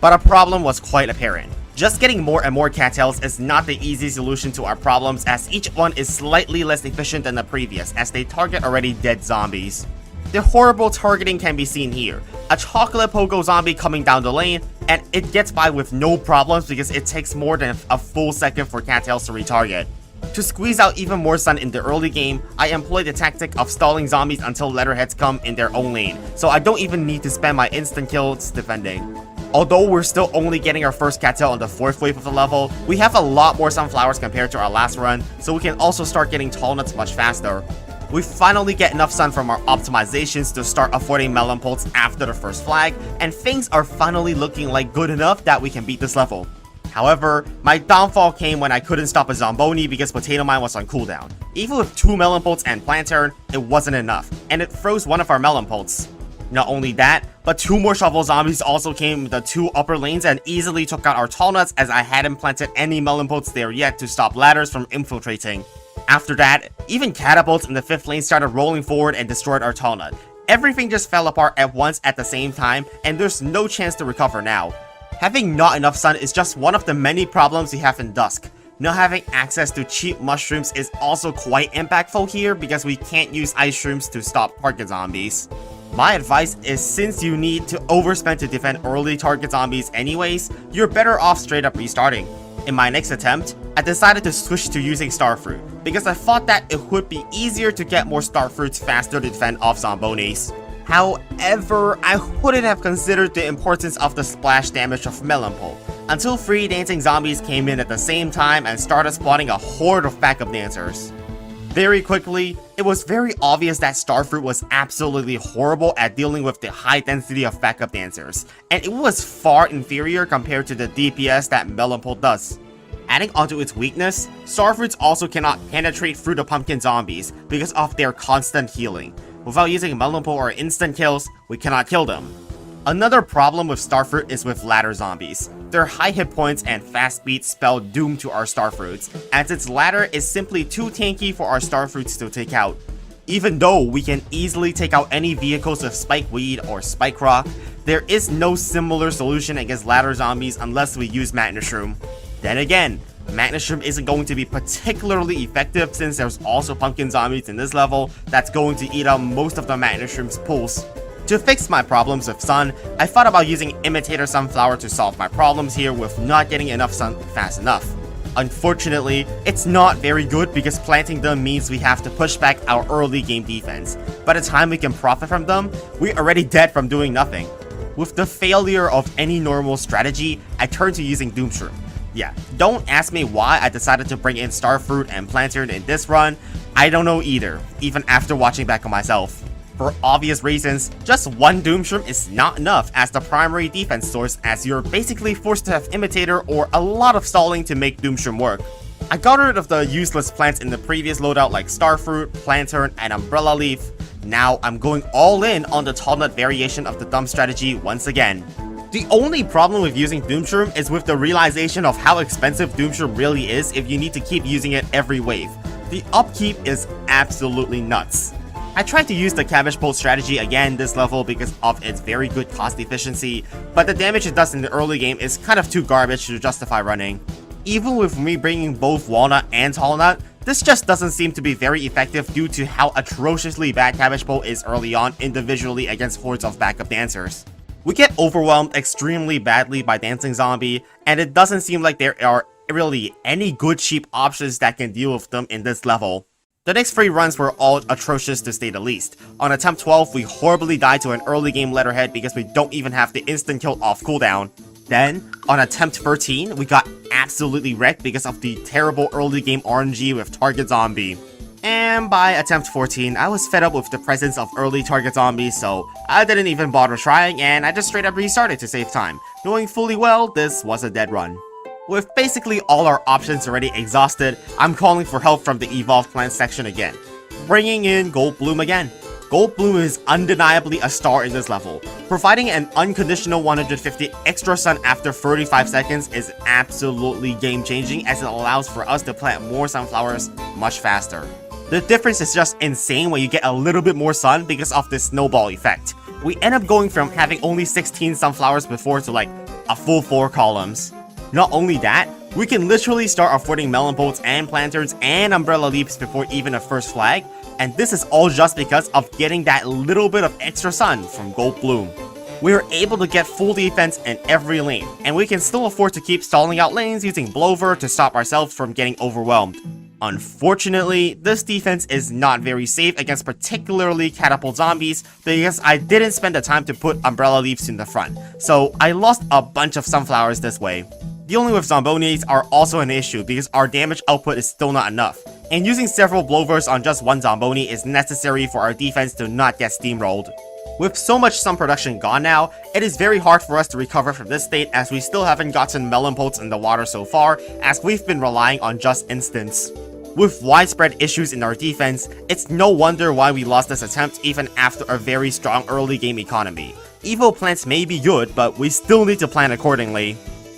But a problem was quite apparent. Just getting more and more cattails is not the easy solution to our problems, as each one is slightly less efficient than the previous as they target already dead zombies. The horrible targeting can be seen here. A chocolate pogo zombie coming down the lane, and it gets by with no problems because it takes more than a full second for cattails to retarget. To squeeze out even more sun in the early game, I employ the tactic of stalling zombies until letterheads come in their own lane, so I don't even need to spend my instant kills defending. Although we're still only getting our first cattail on the 4th wave of the level, we have a lot more sunflowers compared to our last run, so we can also start getting tall nuts much faster. We finally get enough sun from our optimizations to start avoiding melon pults after the first flag, and things are finally looking like good enough that we can beat this level. However, my downfall came when I couldn't stop a zomboni because potato mine was on cooldown. Even with 2 melon pults and planter, it wasn't enough, and it froze one of our melon pults. Not only that, but 2 more shovel zombies also came with the 2 upper lanes and easily took out our tall nuts as I hadn't planted any melon pults there yet to stop ladders from infiltrating. After that, even catapults in the 5th lane started rolling forward and destroyed our tall nut. Everything just fell apart at once at the same time, and there's no chance to recover now. Having not enough sun is just one of the many problems we have in Dusk. Not having access to cheap mushrooms is also quite impactful here because we can't use ice shrooms to stop target zombies. My advice is, since you need to overspend to defend early target zombies anyways, you're better off straight up restarting. In my next attempt, I decided to switch to using starfruit, because I thought that it would be easier to get more starfruits faster to defend off zombonis. However, I wouldn't have considered the importance of the splash damage of melon pulp, until 3 dancing zombies came in at the same time and started spawning a horde of backup dancers. Very quickly, it was very obvious that starfruit was absolutely horrible at dealing with the high density of backup dancers, and it was far inferior compared to the DPS that melon pulp does. Adding onto its weakness, starfruits also cannot penetrate through the pumpkin zombies because of their constant healing. Without using melon pulp or instant kills, we cannot kill them. Another problem with starfruit is with ladder zombies. Their high hit points and fast speed spell doom to our starfruits, as its ladder is simply too tanky for our starfruits to take out. Even though we can easily take out any vehicles with spike weed or spike rock, there is no similar solution against ladder zombies unless we use magnet shroom. Then again, magnet shroom isn't going to be particularly effective since there's also pumpkin zombies in this level that's going to eat up most of the magnet shroom's pulls. To fix my problems with sun, I thought about using imitator sunflower to solve my problems here with not getting enough sun fast enough. Unfortunately, it's not very good because planting them means we have to push back our early game defense. By the time we can profit from them, we're already dead from doing nothing. With the failure of any normal strategy, I turned to using Doomshroom. Yeah, don't ask me why I decided to bring in Starfruit and Planter in this run. I don't know either, even after watching back on myself. For obvious reasons, just one Doom Shroom is not enough as the primary defense source, as you're basically forced to have Imitator or a lot of stalling to make Doom Shroom work. I got rid of the useless plants in the previous loadout like Starfruit, Planturn, and Umbrella Leaf. Now I'm going all in on the Tall Nut variation of the dump strategy once again. The only problem with using Doom Shroom is with the realization of how expensive Doom Shroom really is if you need to keep using it every wave. The upkeep is absolutely nuts. I tried to use the Cabbage Bolt strategy again this level because of its very good cost efficiency, but the damage it does in the early game is kind of too garbage to justify running. Even with me bringing both Walnut and Tall Nut, this just doesn't seem to be very effective due to how atrociously bad Cabbage Bolt is early on individually against hordes of backup dancers. We get overwhelmed extremely badly by Dancing Zombie, and it doesn't seem like there are really any good cheap options that can deal with them in this level. The next 3 runs were all atrocious to say the least. On attempt 12, we horribly died to an early game letterhead because we don't even have the instant kill off cooldown. Then, on attempt 13, we got absolutely wrecked because of the terrible early game RNG with Target Zombie. And by attempt 14, I was fed up with the presence of early Target Zombies, so I didn't even bother trying and I just straight up restarted to save time, knowing fully well this was a dead run. With basically all our options already exhausted, I'm calling for help from the Evolved Plants section again, bringing in Gold Bloom again. Gold Bloom is undeniably a star in this level. Providing an unconditional 150 extra sun after 35 seconds is absolutely game-changing as it allows for us to plant more sunflowers much faster. The difference is just insane when you get a little bit more sun because of this snowball effect. We end up going from having only 16 sunflowers before to like a full 4 columns. Not only that, we can literally start affording Melon Bolts and Planterns and Umbrella Leaps before even a first flag, and this is all just because of getting that little bit of extra sun from Gold Bloom. We are able to get full defense in every lane, and we can still afford to keep stalling out lanes using Blover to stop ourselves from getting overwhelmed. Unfortunately, this defense is not very safe against particularly Catapult Zombies because I didn't spend the time to put Umbrella Leaves in the front, so I lost a bunch of sunflowers this way. Dealing with Zombonis are also an issue because our damage output is still not enough, and using several Blovers on just one Zomboni is necessary for our defense to not get steamrolled. With so much sun production gone now, it is very hard for us to recover from this state as we still haven't gotten Melon Bolts in the water so far, as we've been relying on just instants. With widespread issues in our defense, it's no wonder why we lost this attempt even after a very strong early game economy. Evo plants may be good, but we still need to plan accordingly.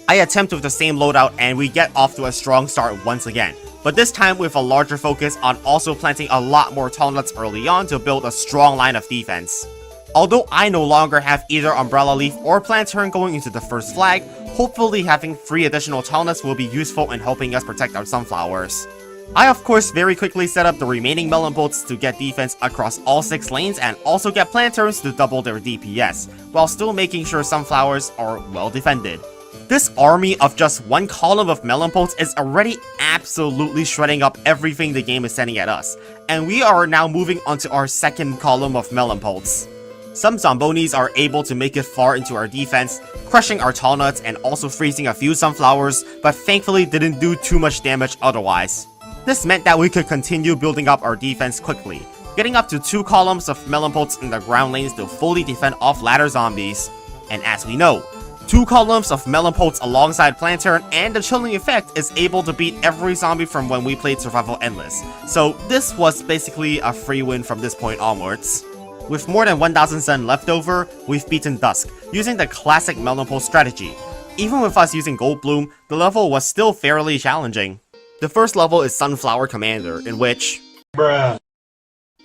I attempt with the same loadout and we get off to a strong start once again, but this time with a larger focus on also planting a lot more tall nuts early on to build a strong line of defense. Although I no longer have either Umbrella Leaf or Planturn going into the first flag, hopefully having 3 additional tall nuts will be useful in helping us protect our sunflowers. I of course very quickly set up the remaining Melon Bolts to get defense across all 6 lanes and also get Planturns to double their DPS, while still making sure sunflowers are well defended. This army of just 1 column of Melon Bolts is already absolutely shredding up everything the game is sending at us, and we are now moving onto our 2nd column of Melon Bolts. Some Zombonis are able to make it far into our defense, crushing our tall nuts and also freezing a few sunflowers, but thankfully didn't do too much damage otherwise. This meant that we could continue building up our defense quickly, getting up to 2 columns of Melon Bolts in the ground lanes to fully defend off ladder zombies. And as we know, 2 columns of Melon Bolts alongside Planturn and the chilling effect is able to beat every zombie from when we played Survival Endless, so this was basically a free win from this point onwards. With more than 1000 sun left over, we've beaten Dusk, using the classic Melon Bolt strategy. Even with us using Gold Bloom, the level was still fairly challenging. The first level is Sunflower Commander, in which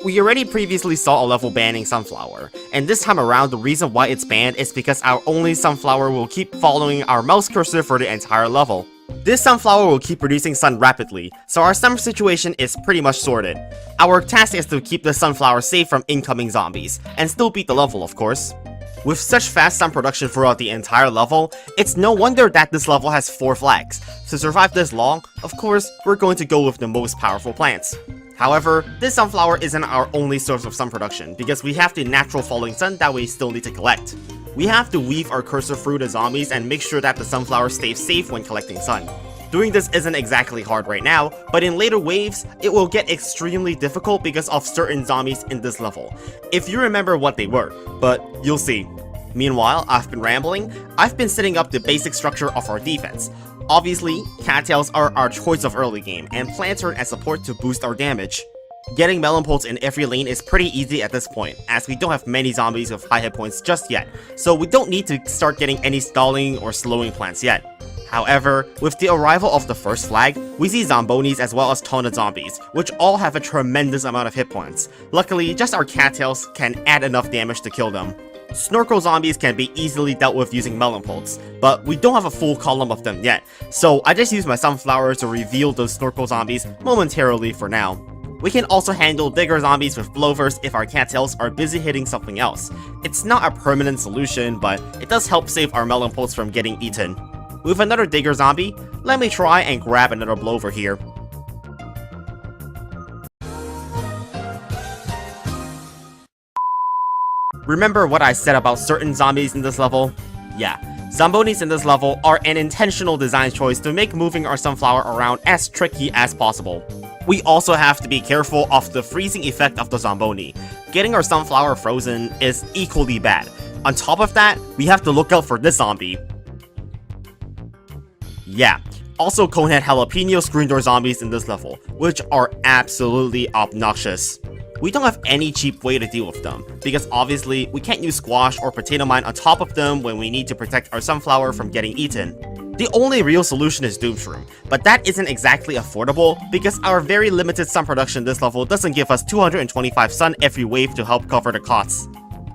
we already previously saw a level banning Sunflower, and this time around the reason why it's banned is because our only Sunflower will keep following our mouse cursor for the entire level. This Sunflower will keep producing sun rapidly, so our summer situation is pretty much sorted. Our task is to keep the Sunflower safe from incoming zombies, and still beat the level of course. With such fast sun production throughout the entire level, it's no wonder that this level has 4 flags. To survive this long, of course, we're going to go with the most powerful plants. However, this sunflower isn't our only source of sun production, because we have the natural falling sun that we still need to collect. We have to weave our cursor through the zombies and make sure that the sunflower stays safe when collecting sun. Doing this isn't exactly hard right now, but in later waves, it will get extremely difficult because of certain zombies in this level, if you remember what they were, but you'll see. Meanwhile, I've been rambling. I've been setting up the basic structure of our defense. Obviously, cattails are our choice of early game, and Planturn as support to boost our damage. Getting Melon Pulse in every lane is pretty easy at this point, as we don't have many zombies with high hit points just yet, so we don't need to start getting any stalling or slowing plants yet. However, with the arrival of the first flag, we see Zombonis as well as taunted zombies, which all have a tremendous amount of hit points. Luckily, just our cattails can add enough damage to kill them. Snorkel zombies can be easily dealt with using Melon Pulse, but we don't have a full column of them yet, so I just use my Sunflower to reveal those Snorkel zombies momentarily for now. We can also handle bigger zombies with blowers if our cattails are busy hitting something else. It's not a permanent solution, but it does help save our Melon Pulse from getting eaten. With another digger zombie, let me try and grab another blower here. Remember what I said about certain zombies in this level? Yeah, Zombonis in this level are an intentional design choice to make moving our Sunflower around as tricky as possible. We also have to be careful of the freezing effect of the Zomboni. Getting our Sunflower frozen is equally bad. On top of that, we have to look out for this zombie. Yeah, also Conehead Jalapeno Screen Door zombies in this level, which are absolutely obnoxious. We don't have any cheap way to deal with them, because obviously we can't use Squash or Potato Mine on top of them when we need to protect our Sunflower from getting eaten. The only real solution is Doomshroom, but that isn't exactly affordable because our very limited sun production this level doesn't give us 225 sun every wave to help cover the costs.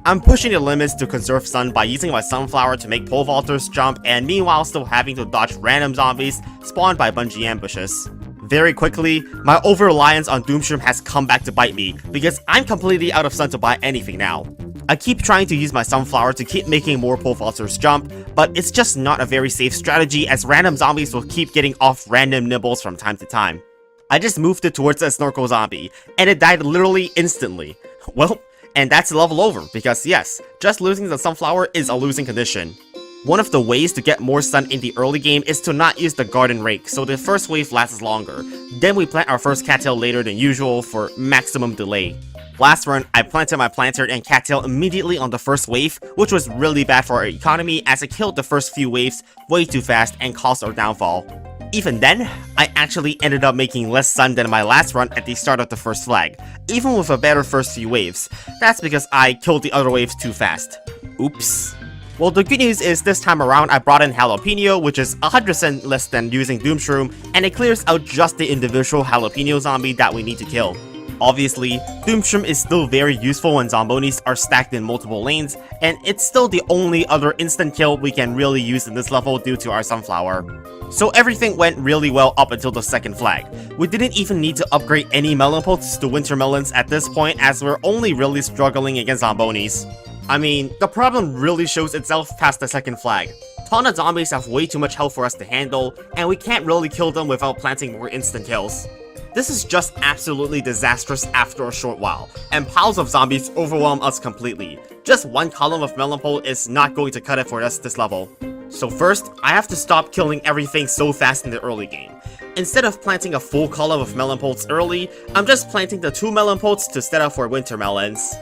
I'm pushing the limits to conserve sun by using my Sunflower to make pole vaulters jump and meanwhile still having to dodge random zombies spawned by bungee ambushes. Very quickly, my over-reliance on Doomshroom has come back to bite me because I'm completely out of sun to buy anything now. I keep trying to use my Sunflower to keep making more pole vaulters jump, but it's just not a very safe strategy as random zombies will keep getting off random nibbles from time to time. I just moved it towards a Snorkel zombie, and it died literally instantly. Well, and that's the level over, because yes, just losing the Sunflower is a losing condition. One of the ways to get more sun in the early game is to not use the garden rake, so the first wave lasts longer. Then we plant our first cattail later than usual for maximum delay. Last run, I planted my Planturn and cattail immediately on the first wave, which was really bad for our economy as it killed the first few waves way too fast and caused our downfall. Even then, I actually ended up making less sun than my last run at the start of the first flag, even with a better first few waves. That's because I killed the other waves too fast. Oops. Well, the good news is this time around I brought in Jalapeno, which is 100% less than using Doomshroom, and it clears out just the individual Jalapeno zombie that we need to kill. Obviously, Doomshroom is still very useful when Zombonis are stacked in multiple lanes, and it's still the only other instant kill we can really use in this level due to our Sunflower. So everything went really well up until the second flag. We didn't even need to upgrade any Melon Pulse to Winter Melons at this point as we're only really struggling against Zombonis. I mean, the problem really shows itself past the second flag. Taunted zombies have way too much health for us to handle, and we can't really kill them without planting more instant kills. This is just absolutely disastrous after a short while, and piles of zombies overwhelm us completely. Just one column of Melon Pole is not going to cut it for us this level. So first, I have to stop killing everything so fast in the early game. Instead of planting a full column of Melon Poles early, I'm just planting the 2 Melon Poles to set up for Winter Melons.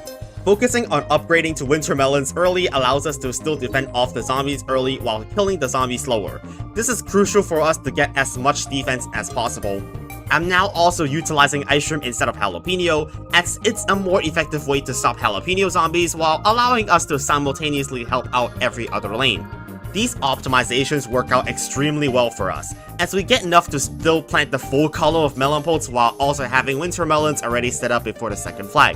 Focusing on upgrading to Winter Melons early allows us to still defend off the zombies early while killing the zombies slower. This is crucial for us to get as much defense as possible. I'm now also utilizing Ice Shrimp instead of Jalapeno, as it's a more effective way to stop Jalapeno zombies while allowing us to simultaneously help out every other lane. These optimizations work out extremely well for us, as we get enough to still plant the full column of Melon Poles while also having Winter Melons already set up before the second flag.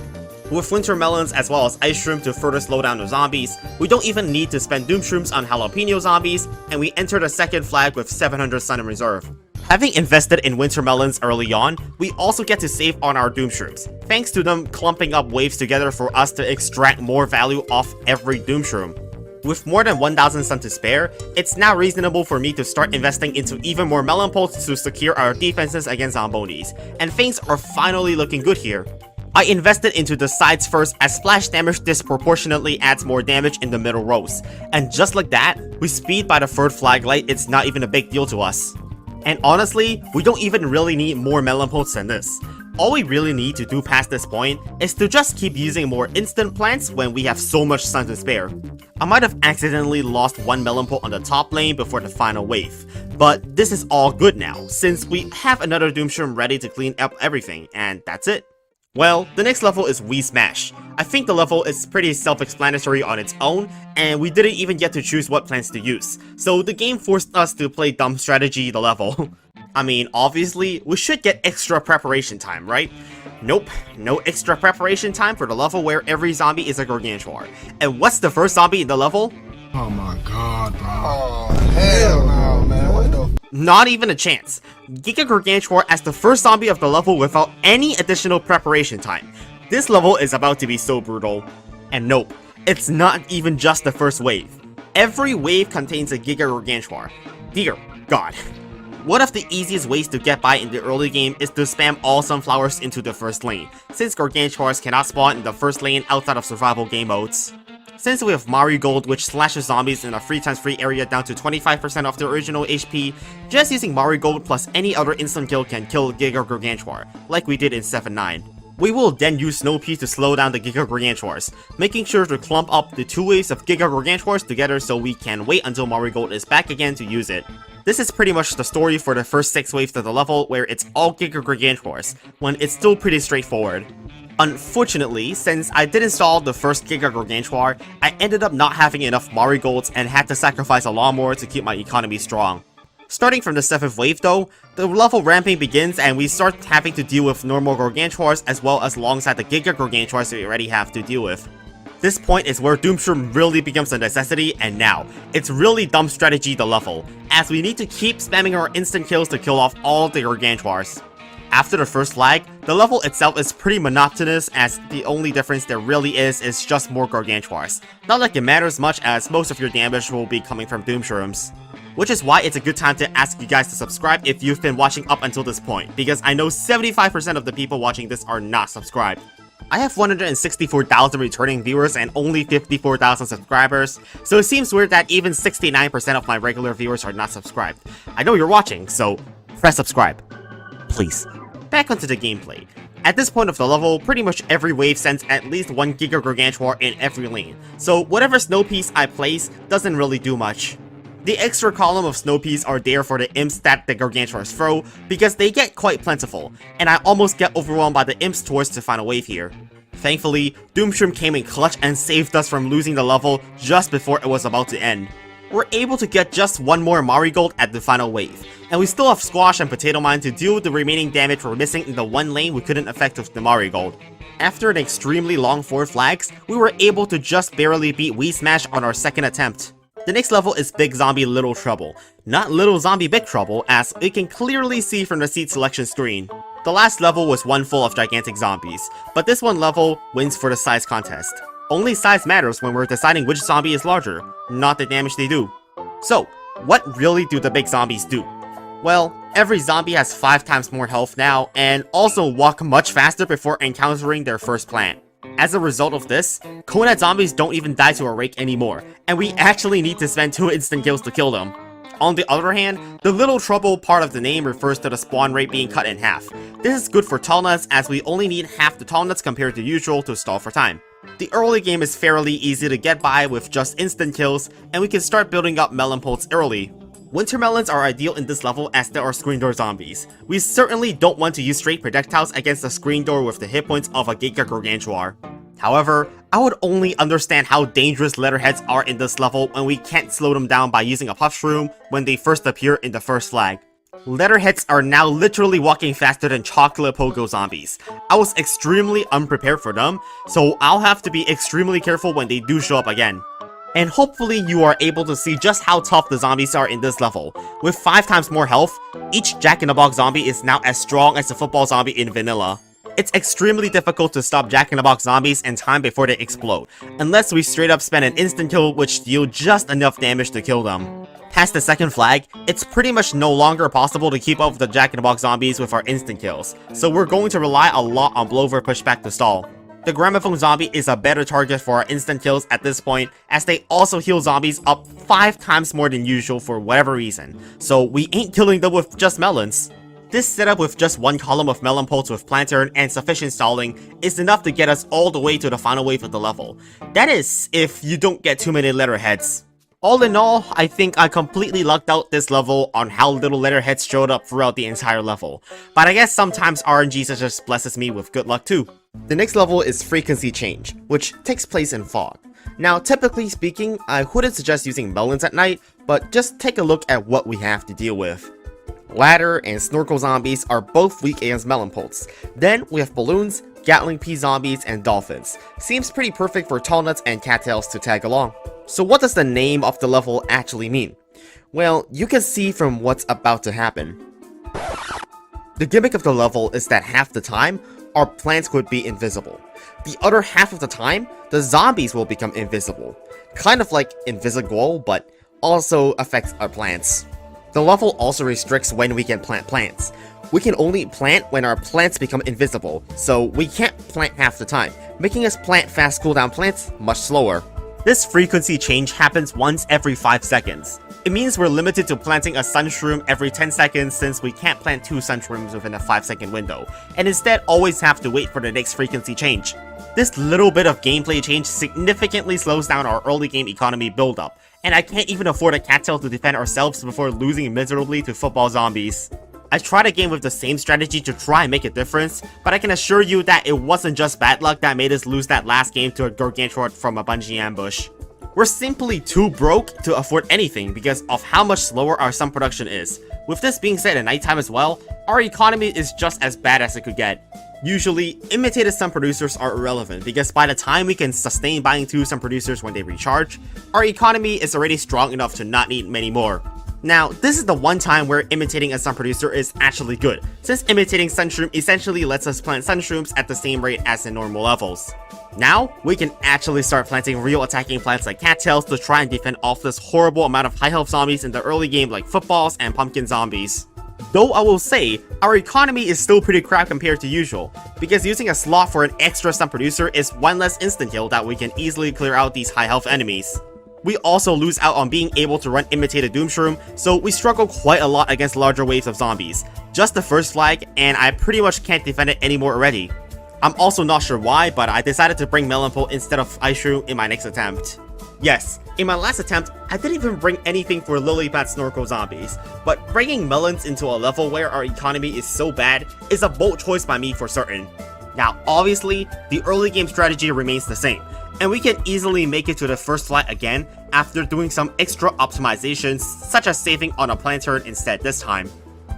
With Winter Melons as well as Ice Shroom to further slow down the zombies, we don't even need to spend Doomshrooms on Jalapeno zombies, and we enter the second flag with 700 sun in reserve. Having invested in Winter Melons early on, we also get to save on our Doomshrooms, thanks to them clumping up waves together for us to extract more value off every Doomshroom. With more than 1000 sun to spare, it's now reasonable for me to start investing into even more Melon Poles to secure our defenses against Zombonis, and things are finally looking good here. I invested into the sides first as splash damage disproportionately adds more damage in the middle rows, and just like that, with speed by the third flag light, it's not even a big deal to us. And honestly, we don't even really need more melon pulse than this. All we really need to do past this point is to just keep using more instant plants when we have so much sun to spare. I might have accidentally lost one melon pole on the top lane before the final wave, but this is all good now, since we have another Doomshroom ready to clean up everything, and that's it. Well, the next level is Wii Smash. I think the level is pretty self-explanatory on its own, and we didn't even get to choose what plants to use, so the game forced us to play dumb strategy the level. I mean, obviously, we should get extra preparation time, right? Nope, no extra preparation time for the level where every zombie is a Gargantuar. And what's the first zombie in the level? Oh my god, bro. Oh, hell no, man. What the? Not even a chance. Giga Gargantuar as the first zombie of the level without any additional preparation time. This level is about to be so brutal. And nope, it's not even just the first wave. Every wave contains a Giga Gargantuar. Dear God. One of the easiest ways to get by in the early game is to spam all sunflowers into the first lane, since Gargantuars cannot spawn in the first lane outside of survival game modes. Since we have Marigold, which slashes zombies in a 3x3 area down to 25% of their original HP, just using Marigold plus any other instant kill can kill Giga Gargantuar, like we did in 7-9. We will then use Snow Peas to slow down the Giga Gargantuars, making sure to clump up the two waves of Giga Gargantuars together so we can wait until Marigold is back again to use it. This is pretty much the story for the first 6 waves of the level where it's all Giga Gargantuars, when it's still pretty straightforward. Unfortunately, since I did install the first Giga Gargantuar, I ended up not having enough Marigolds and had to sacrifice a lot more to keep my economy strong. Starting from the 7th wave though, the level ramping begins and we start having to deal with normal Gargantuars as well as alongside the Giga Gargantuars we already have to deal with. This point is where Doomshroom really becomes a necessity, and now, it's really dumb strategy the level, as we need to keep spamming our instant kills to kill off all the Gargantuars. After the first flag, the level itself is pretty monotonous as the only difference there really is just more Gargantuars. Not like it matters much as most of your damage will be coming from Doomshrooms. Which is why it's a good time to ask you guys to subscribe if you've been watching up until this point, because I know 75% of the people watching this are not subscribed. I have 164,000 returning viewers and only 54,000 subscribers, so it seems weird that even 69% of my regular viewers are not subscribed. I know you're watching, so press subscribe. Please. Back onto the gameplay. At this point of the level, pretty much every wave sends at least one Giga Gargantuar in every lane, so whatever Snow Peas I place doesn't really do much. The extra column of Snow Peas are there for the imps that the Gargantuars throw, because they get quite plentiful, and I almost get overwhelmed by the imps towards the final wave here. Thankfully, Doomshroom came in clutch and saved us from losing the level just before it was about to end. We're able to get just one more Marigold at the final wave, and we still have Squash and Potato Mine to deal with the remaining damage we're missing in the one lane we couldn't affect with the Marigold. After an extremely long 4 flags, we were able to just barely beat Wii Smash on our second attempt. The next level is Big Zombie Little Trouble, not Little Zombie Big Trouble as we can clearly see from the seat selection screen. The last level was one full of gigantic zombies, but this one level wins for the size contest. Only size matters when we're deciding which zombie is larger, not the damage they do. So, what really do the big zombies do? Well, every zombie has 5 times more health now, and also walk much faster before encountering their first plant. As a result of this, Conat zombies don't even die to a rake anymore, and we actually need to spend 2 instant kills to kill them. On the other hand, the Little Trouble part of the name refers to the spawn rate being cut in half. This is good for tall nuts as we only need half the tall nuts compared to usual to stall for time. The early game is fairly easy to get by with just instant kills, and we can start building up melon pulse early. Winter melons are ideal in this level as there are screen door zombies. We certainly don't want to use straight projectiles against a screen door with the hit points of a Giga Gargantuar. However, I would only understand how dangerous letterheads are in this level when we can't slow them down by using a puff shroom when they first appear in the first flag. Letterheads are now literally walking faster than chocolate pogo zombies. I was extremely unprepared for them, so I'll have to be extremely careful when they do show up again. And hopefully you are able to see just how tough the zombies are in this level. With 5 times more health, each Jack-in-the-Box zombie is now as strong as a football zombie in vanilla. It's extremely difficult to stop Jack-in-the-Box zombies in time before they explode, unless we straight up spend an instant kill which deal just enough damage to kill them. Past the second flag, it's pretty much no longer possible to keep up with the Jack-in-the-Box zombies with our instant kills, so we're going to rely a lot on blowover pushback to stall. The gramophone zombie is a better target for our instant kills at this point, as they also heal zombies up 5 times more than usual for whatever reason, so we ain't killing them with just melons. This setup with just one column of melon poles with planter and sufficient stalling is enough to get us all the way to the final wave of the level. That is, if you don't get too many letterheads. All in all, I think I completely lucked out this level on how little letterheads showed up throughout the entire level, but I guess sometimes RNG just blesses me with good luck too. The next level is Frequency Change, which takes place in fog. Now, typically speaking, I wouldn't suggest using melons at night, but just take a look at what we have to deal with. Ladder and snorkel zombies are both weak against melon poles. Then we have balloons, Gatling pea zombies, and dolphins. Seems pretty perfect for tall nuts and cattails to tag along. So what does the name of the level actually mean? Well, you can see from what's about to happen. The gimmick of the level is that half the time, our plants would be invisible. The other half of the time, the zombies will become invisible. Kind of like Invisible, but also affects our plants. The level also restricts when we can plant plants. We can only plant when our plants become invisible, so we can't plant half the time, making us plant fast cooldown plants much slower. This frequency change happens once every 5 seconds. It means we're limited to planting a sunshroom every 10 seconds since we can't plant 2 sunshrooms within a 5-second window, and instead always have to wait for the next frequency change. This little bit of gameplay change significantly slows down our early game economy buildup, and I can't even afford a cattail to defend ourselves before losing miserably to football zombies. I tried a game with the same strategy to try and make a difference, but I can assure you that it wasn't just bad luck that made us lose that last game to a gargantuan from a bungee ambush. We're simply too broke to afford anything because of how much slower our sun production is. With this being said at nighttime as well, our economy is just as bad as it could get. Usually, imitated sun producers are irrelevant because by the time we can sustain buying 2 sun producers when they recharge, our economy is already strong enough to not need many more. Now, this is the one time where imitating a sun producer is actually good, since imitating sunshroom essentially lets us plant sunshrooms at the same rate as in normal levels. Now, we can actually start planting real attacking plants like cattails to try and defend off this horrible amount of high health zombies in the early game like footballs and pumpkin zombies. Though I will say, our economy is still pretty crap compared to usual, because using a slot for an extra sun producer is one less instant kill that we can easily clear out these high health enemies. We also lose out on being able to run imitated Doomshroom, so we struggle quite a lot against larger waves of zombies. Just the first flag, and I pretty much can't defend it anymore already. I'm also not sure why, but I decided to bring Melon Pole instead of Ice Shroom in my next attempt. Yes, in my last attempt, I didn't even bring anything for lily pad snorkel zombies, but bringing melons into a level where our economy is so bad is a bold choice by me for certain. Now obviously, the early game strategy remains the same, and we can easily make it to the first flight again after doing some extra optimizations such as saving on a plant turn instead this time.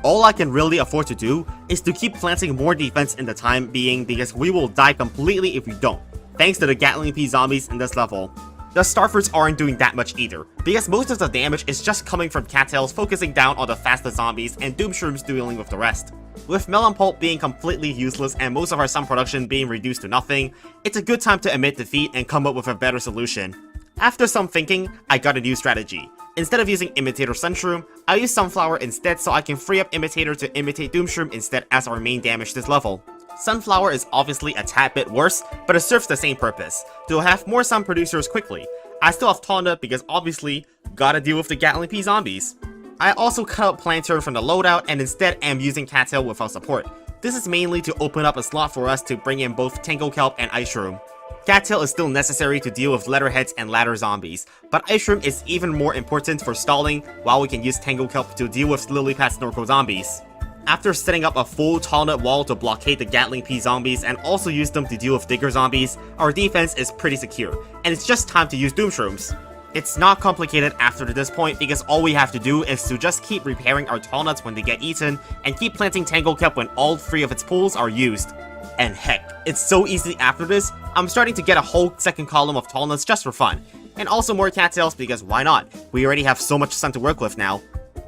All I can really afford to do is to keep planting more defense in the time being because we will die completely if we don't, thanks to the Gatling pea zombies in this level. The Starfruits aren't doing that much either, because most of the damage is just coming from cattails focusing down on the fastest zombies and Doomshrooms dealing with the rest. With Melon Pulp being completely useless and most of our sun production being reduced to nothing, it's a good time to admit defeat and come up with a better solution. After some thinking, I got a new strategy. Instead of using Imitator Sunshroom, I use Sunflower instead so I can free up Imitator to imitate Doomshroom instead as our main damage this level. Sunflower is obviously a tad bit worse, but it serves the same purpose, to have more sun producers quickly. I still have Tonda because obviously, gotta deal with the Gatling pea zombies. I also cut out Planter from the loadout and instead am using Cattail without support. This is mainly to open up a slot for us to bring in both Tango Kelp and Ice Shroom. Cattail is still necessary to deal with letterheads and ladder zombies, but Ice Shroom is even more important for stalling while we can use Tango Kelp to deal with lily pad snorkel zombies. After setting up a full tall nut wall to blockade the Gatling pea zombies and also use them to deal with digger zombies, our defense is pretty secure, and it's just time to use Doomshrooms. It's not complicated after this point because all we have to do is to just keep repairing our tall nuts when they get eaten and keep planting Tango Kelp when all 3 of its pools are used. And heck, it's so easy after this, I'm starting to get a whole second column of tall nuts just for fun. And also more cattails because why not? We already have so much sun to work with now.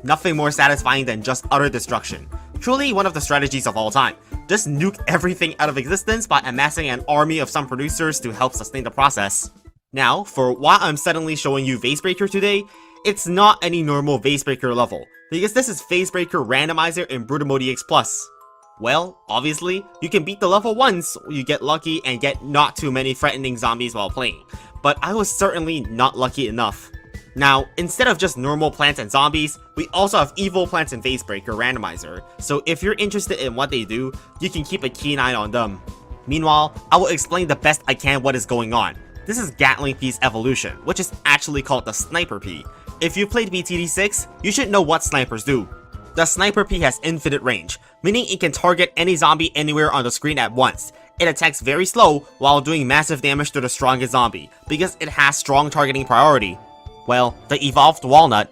Nothing more satisfying than just utter destruction. Truly one of the strategies of all time. Just nuke everything out of existence by amassing an army of sun producers to help sustain the process. Now, for why I'm suddenly showing you Vasebreaker today, it's not any normal Vasebreaker level, because this is Vasebreaker Randomizer in Brutamode X+. Well, obviously, you can beat the level once you get lucky and get not too many threatening zombies while playing, but I was certainly not lucky enough. Now, instead of just normal plants and zombies, we also have evil plants and Phase Breaker randomizer, so if you're interested in what they do, you can keep a keen eye on them. Meanwhile, I will explain the best I can what is going on. This is Gatling P's evolution, which is actually called the Sniper P. If you played BTD6, you should know what snipers do. The Sniper P has infinite range, meaning it can target any zombie anywhere on the screen at once. It attacks very slow while doing massive damage to the strongest zombie, because it has strong targeting priority. Well, the evolved walnut.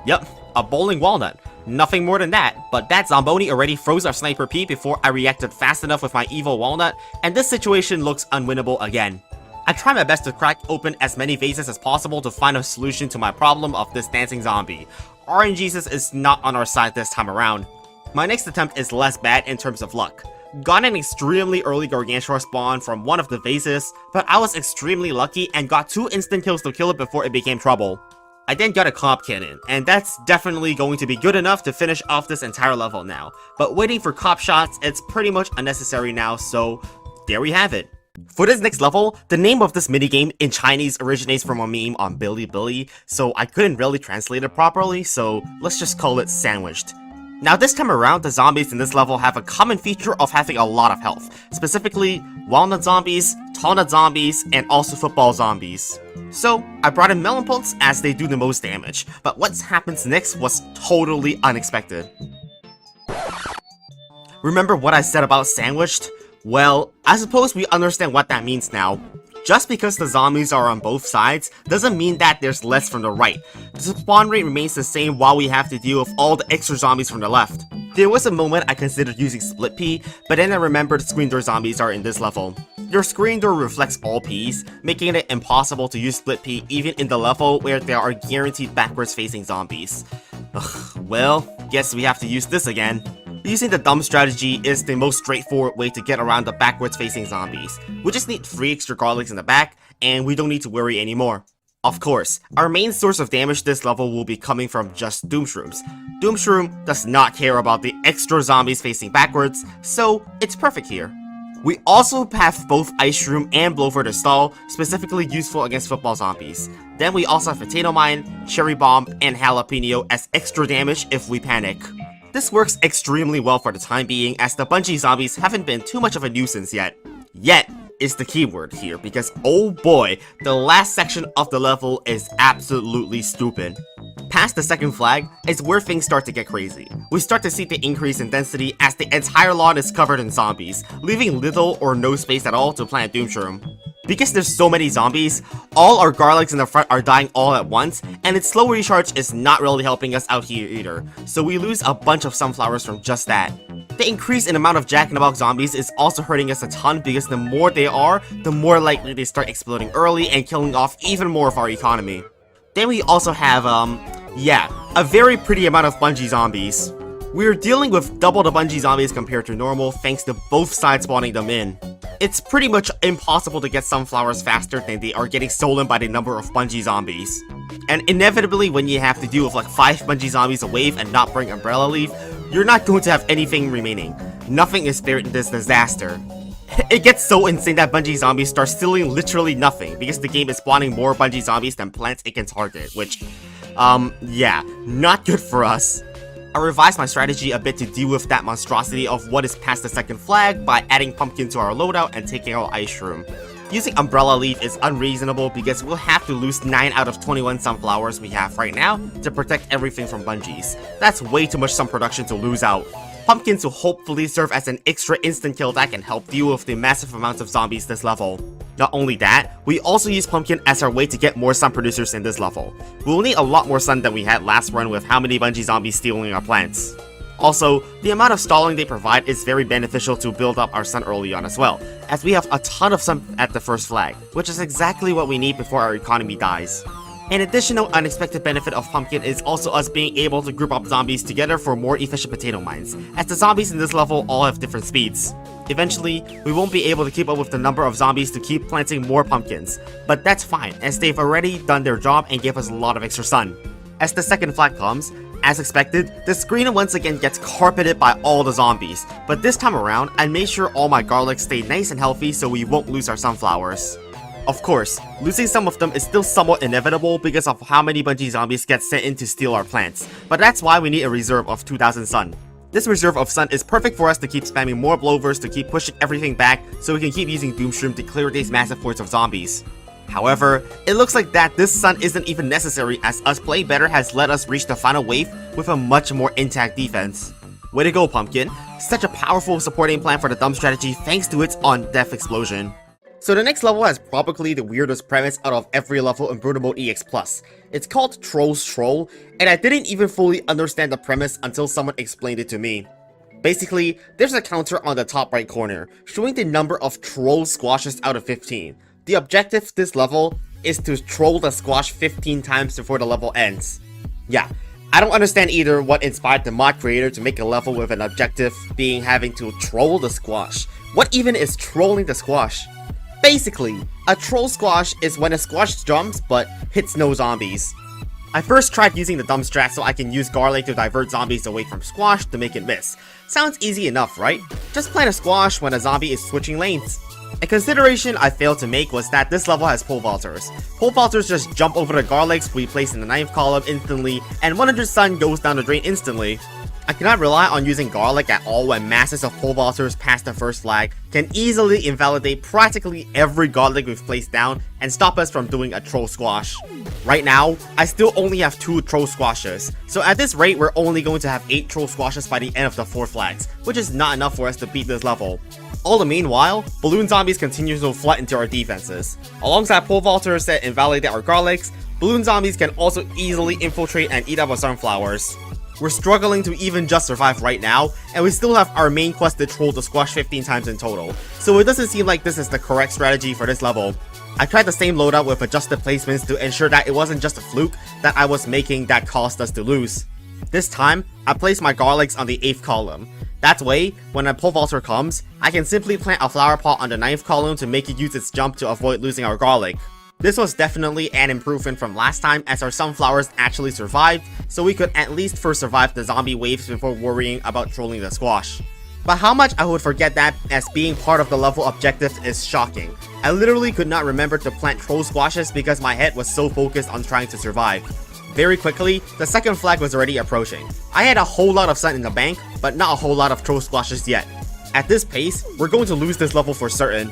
Yep, a bowling walnut. Nothing more than that, but that Zomboni already froze our Sniper P before I reacted fast enough with my evil walnut, and this situation looks unwinnable again. I try my best to crack open as many vases as possible to find a solution to my problem of this dancing zombie. RNGesus is not on our side this time around. My next attempt is less bad in terms of luck. Got an extremely early Gargantua spawn from one of the vases, but I was extremely lucky and got 2 instant kills to kill it before it became trouble. I then got a comp cannon, and that's definitely going to be good enough to finish off this entire level now. But waiting for cop shots, it's pretty much unnecessary now, so there we have it. For this next level, the name of this minigame in Chinese originates from a meme on Bilibili, so I couldn't really translate it properly, so let's just call it Sandwiched. Now this time around, the zombies in this level have a common feature of having a lot of health, specifically walnut zombies, tall nut zombies, and also football zombies. So I brought in melon pulse as they do the most damage, but what happens next was totally unexpected. Remember what I said about sandwiched? Well, I suppose we understand what that means now. Just because the zombies are on both sides doesn't mean that there's less from the right. The spawn rate remains the same while we have to deal with all the extra zombies from the left. There was a moment I considered using Split P, but then I remembered screen door zombies are in this level. Your screen door reflects all Ps, making it impossible to use Split P even in the level where there are guaranteed backwards facing zombies. Ugh, well, guess we have to use this again. Using the dumb strategy is the most straightforward way to get around the backwards facing zombies. We just need 3 extra garlics in the back, and we don't need to worry anymore. Of course, our main source of damage this level will be coming from just Doomshrooms. Doomshroom does not care about the extra zombies facing backwards, so it's perfect here. We also have both Ice Shroom and Blow for the Stall, specifically useful against football zombies. Then we also have Potato Mine, Cherry Bomb, and Jalapeno as extra damage if we panic. This works extremely well for the time being, as the Bungie zombies haven't been too much of a nuisance yet. Yet is the keyword here, because oh boy, the last section of the level is absolutely stupid. Past the second flag is where things start to get crazy. We start to see the increase in density as the entire lawn is covered in zombies, leaving little or no space at all to plant Doomshroom. Because there's so many zombies, all our garlics in the front are dying all at once, and its slow recharge is not really helping us out here either, so we lose a bunch of sunflowers from just that. The increase in amount of Jack-in-the-Box zombies is also hurting us a ton because the more they are, the more likely they start exploding early and killing off even more of our economy. Then we also have, a very pretty amount of Bungie zombies. We're dealing with double the Bungie zombies compared to normal thanks to both sides spawning them in. It's pretty much impossible to get sunflowers faster than they are getting stolen by the number of Bungie zombies. And inevitably, when you have to deal with like 5 Bungie zombies a wave and not bring Umbrella Leaf, you're not going to have anything remaining. Nothing is spared in this disaster. It gets so insane that Bungie zombies start stealing literally nothing because the game is spawning more Bungie zombies than plants it can target, which, yeah, not good for us. I revised my strategy a bit to deal with that monstrosity of what is past the second flag by adding Pumpkin to our loadout and taking out Ice Shroom. Using Umbrella Leaf is unreasonable because we'll have to lose 9 out of 21 sunflowers we have right now to protect everything from Bungies. That's way too much sun production to lose out. Pumpkins will hopefully serve as an extra instant kill that can help deal with the massive amounts of zombies this level. Not only that, we also use Pumpkin as our way to get more sun producers in this level. We'll need a lot more sun than we had last run with how many Bungie zombies stealing our plants. Also, the amount of stalling they provide is very beneficial to build up our sun early on as well, as we have a ton of sun at the first flag, which is exactly what we need before our economy dies. An additional unexpected benefit of Pumpkin is also us being able to group up zombies together for more efficient potato mines, as the zombies in this level all have different speeds. Eventually, we won't be able to keep up with the number of zombies to keep planting more pumpkins, but that's fine, as they've already done their job and gave us a lot of extra sun. As the second flag comes, as expected, the screen once again gets carpeted by all the zombies, but this time around, I made sure all my garlics stay nice and healthy so we won't lose our sunflowers. Of course, losing some of them is still somewhat inevitable because of how many Bungie zombies get sent in to steal our plants, but that's why we need a reserve of 2000 sun. This reserve of sun is perfect for us to keep spamming more blowers to keep pushing everything back so we can keep using Doomshroom to clear these massive hordes of zombies. However, it looks like that this sun isn't even necessary as us playing better has let us reach the final wave with a much more intact defense. Way to go, Pumpkin. Such a powerful supporting plan for the dumb strategy thanks to its on-death explosion. So the next level has probably the weirdest premise out of every level in Brutal Mode EX+. It's called Troll's Troll, and I didn't even fully understand the premise until someone explained it to me. Basically, there's a counter on the top right corner, showing the number of troll squashes out of 15. The objective this level is to troll the squash 15 times before the level ends. Yeah, I don't understand either what inspired the mod creator to make a level with an objective being having to troll the squash. What even is trolling the squash? Basically, a troll squash is when a squash jumps but hits no zombies. I first tried using the dumb strat so I can use garlic to divert zombies away from squash to make it miss. Sounds easy enough, right? Just plant a squash when a zombie is switching lanes. A consideration I failed to make was that this level has pole vaulters. Pole vaulters just jump over the garlics we place in the 9th column instantly, and 100 sun goes down the drain instantly. I cannot rely on using garlic at all when masses of pole vaulters past the first flag can easily invalidate practically every garlic we've placed down and stop us from doing a troll squash. Right now, I still only have 2 troll squashes, so at this rate we're only going to have 8 troll squashes by the end of the 4 flags, which is not enough for us to beat this level. All the meanwhile, balloon zombies continue to flood into our defenses. Alongside pole vaulters that invalidate our garlics, balloon zombies can also easily infiltrate and eat up our sunflowers. We're struggling to even just survive right now, and we still have our main quest to troll the squash 15 times in total, so it doesn't seem like this is the correct strategy for this level. I tried the same loadout with adjusted placements to ensure that it wasn't just a fluke that I was making that caused us to lose. This time, I placed my garlics on the 8th column. That way, when a pole vaulter comes, I can simply plant a flower pot on the 9th column to make it use its jump to avoid losing our garlic. This was definitely an improvement from last time as our sunflowers actually survived, so we could at least first survive the zombie waves before worrying about trolling the squash. But how much I would forget that as being part of the level objective is shocking. I literally could not remember to plant troll squashes because my head was so focused on trying to survive. Very quickly, the second flag was already approaching. I had a whole lot of sun in the bank, but not a whole lot of troll squashes yet. At this pace, we're going to lose this level for certain.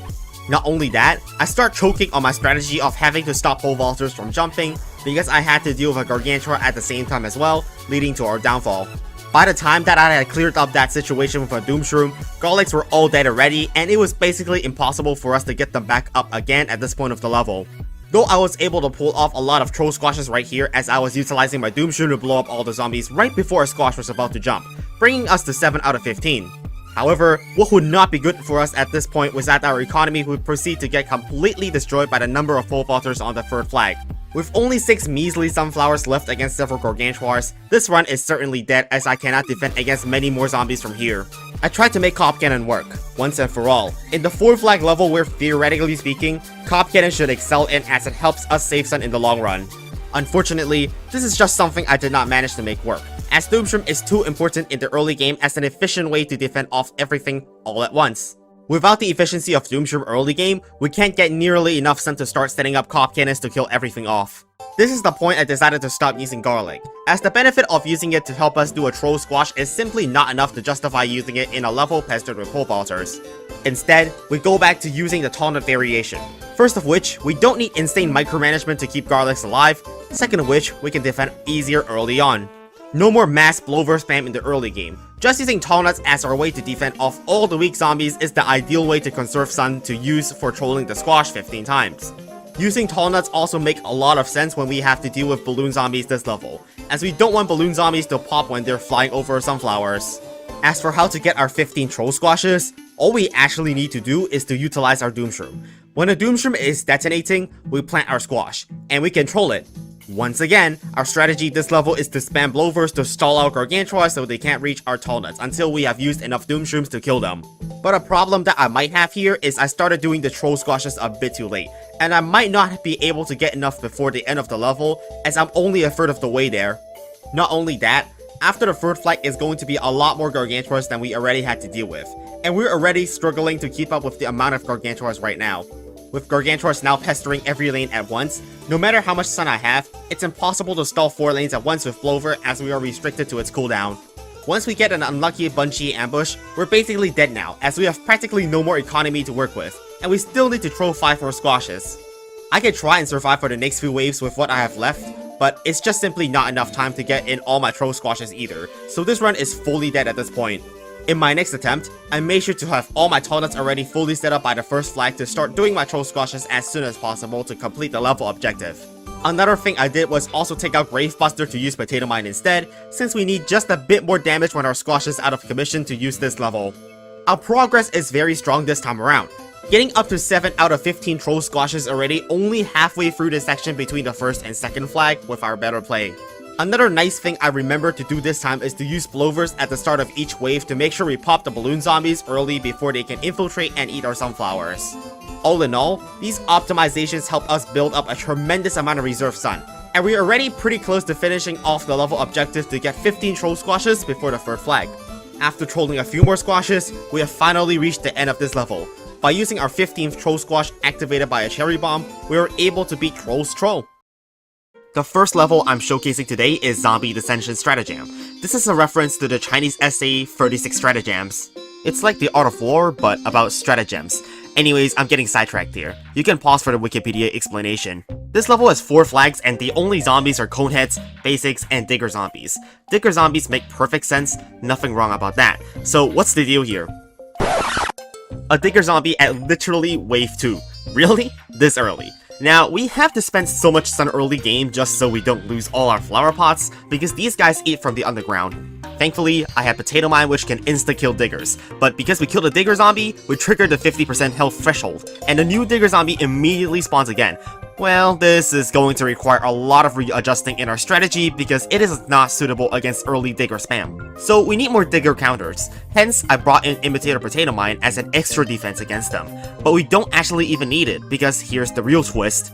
Not only that, I start choking on my strategy of having to stop pole vaulters from jumping because I had to deal with a Gargantua at the same time as well, leading to our downfall. By the time that I had cleared up that situation with a Doomshroom, garlics were all dead already and it was basically impossible for us to get them back up again at this point of the level. Though I was able to pull off a lot of troll squashes right here as I was utilizing my Doomshroom to blow up all the zombies right before a squash was about to jump, bringing us to 7 out of 15. However, what would not be good for us at this point was that our economy would proceed to get completely destroyed by the number of pole vaulters on the 3rd flag. With only 6 measly sunflowers left against several Gargantuars, this run is certainly dead as I cannot defend against many more zombies from here. I tried to make Cop Cannon work, once and for all. In the 4th flag level where theoretically speaking, Cop Cannon should excel in as it helps us save sun in the long run. Unfortunately, this is just something I did not manage to make work, as Doomshroom is too important in the early game as an efficient way to defend off everything all at once. Without the efficiency of Doomshroom early game, we can't get nearly enough sun to start setting up Cop Cannons to kill everything off. This is the point I decided to stop using garlic, as the benefit of using it to help us do a troll squash is simply not enough to justify using it in a level pestered with pole vaulters. Instead, we go back to using the tall nut variation. First of which, we don't need insane micromanagement to keep garlics alive, second of which, we can defend easier early on. No more mass blower spam in the early game. Just using tall nuts as our way to defend off all the weak zombies is the ideal way to conserve sun to use for trolling the squash 15 times. Using tall nuts also make a lot of sense when we have to deal with balloon zombies this level, as we don't want balloon zombies to pop when they're flying over sunflowers. As for how to get our 15 troll squashes, all we actually need to do is to utilize our Doomshroom. When a Doomshroom is detonating, we plant our squash, and we can troll it. Once again, our strategy this level is to spam blowers to stall out Gargantua so they can't reach our tall nuts until we have used enough Doom Shrooms to kill them. But a problem that I might have here is I started doing the troll squashes a bit too late, and I might not be able to get enough before the end of the level as I'm only a third of the way there. Not only that, after the third flag is going to be a lot more Gargantuars than we already had to deal with, and we're already struggling to keep up with the amount of Gargantuars right now. With Gargantuars now pestering every lane at once, no matter how much sun I have, it's impossible to stall 4 lanes at once with Blover as we are restricted to its cooldown. Once we get an unlucky Bunchy ambush, we're basically dead now as we have practically no more economy to work with, and we still need to throw 5 more squashes. I can try and survive for the next few waves with what I have left, but it's just simply not enough time to get in all my troll squashes either, so this run is fully dead at this point. In my next attempt, I made sure to have all my tall nuts already fully set up by the first flag to start doing my troll squashes as soon as possible to complete the level objective. Another thing I did was also take out Gravebuster to use Potato Mine instead, since we need just a bit more damage when our squash is out of commission to use this level. Our progress is very strong this time around, getting up to 7 out of 15 troll squashes already only halfway through the section between the first and second flag with our better play. Another nice thing I remember to do this time is to use blowers at the start of each wave to make sure we pop the balloon zombies early before they can infiltrate and eat our sunflowers. All in all, these optimizations help us build up a tremendous amount of reserve sun, and we're already pretty close to finishing off the level objective to get 15 troll squashes before the third flag. After trolling a few more squashes, we have finally reached the end of this level. By using our 15th troll squash activated by a cherry bomb, we were able to beat Troll's Troll. The first level I'm showcasing today is Zombie Dissension Stratagem. This is a reference to the Chinese essay 36 Stratagems. It's like the Art of War, but about stratagems. Anyways, I'm getting sidetracked here. You can pause for the Wikipedia explanation. This level has 4 flags, and the only zombies are Coneheads, Basics, and Digger Zombies. Digger Zombies make perfect sense, nothing wrong about that. So what's the deal here? A Digger Zombie at literally wave 2. Really? This early. Now, we have to spend so much sun early game just so we don't lose all our flower pots, because these guys eat from the underground. Thankfully, I had Potato Mine which can insta-kill diggers, but because we killed a digger zombie, we triggered the 50% health threshold, and the new digger zombie immediately spawns again. Well, this is going to require a lot of readjusting in our strategy because it is not suitable against early digger spam. So we need more digger counters, hence I brought in Imitator Potato Mine as an extra defense against them. But we don't actually even need it, because here's the real twist.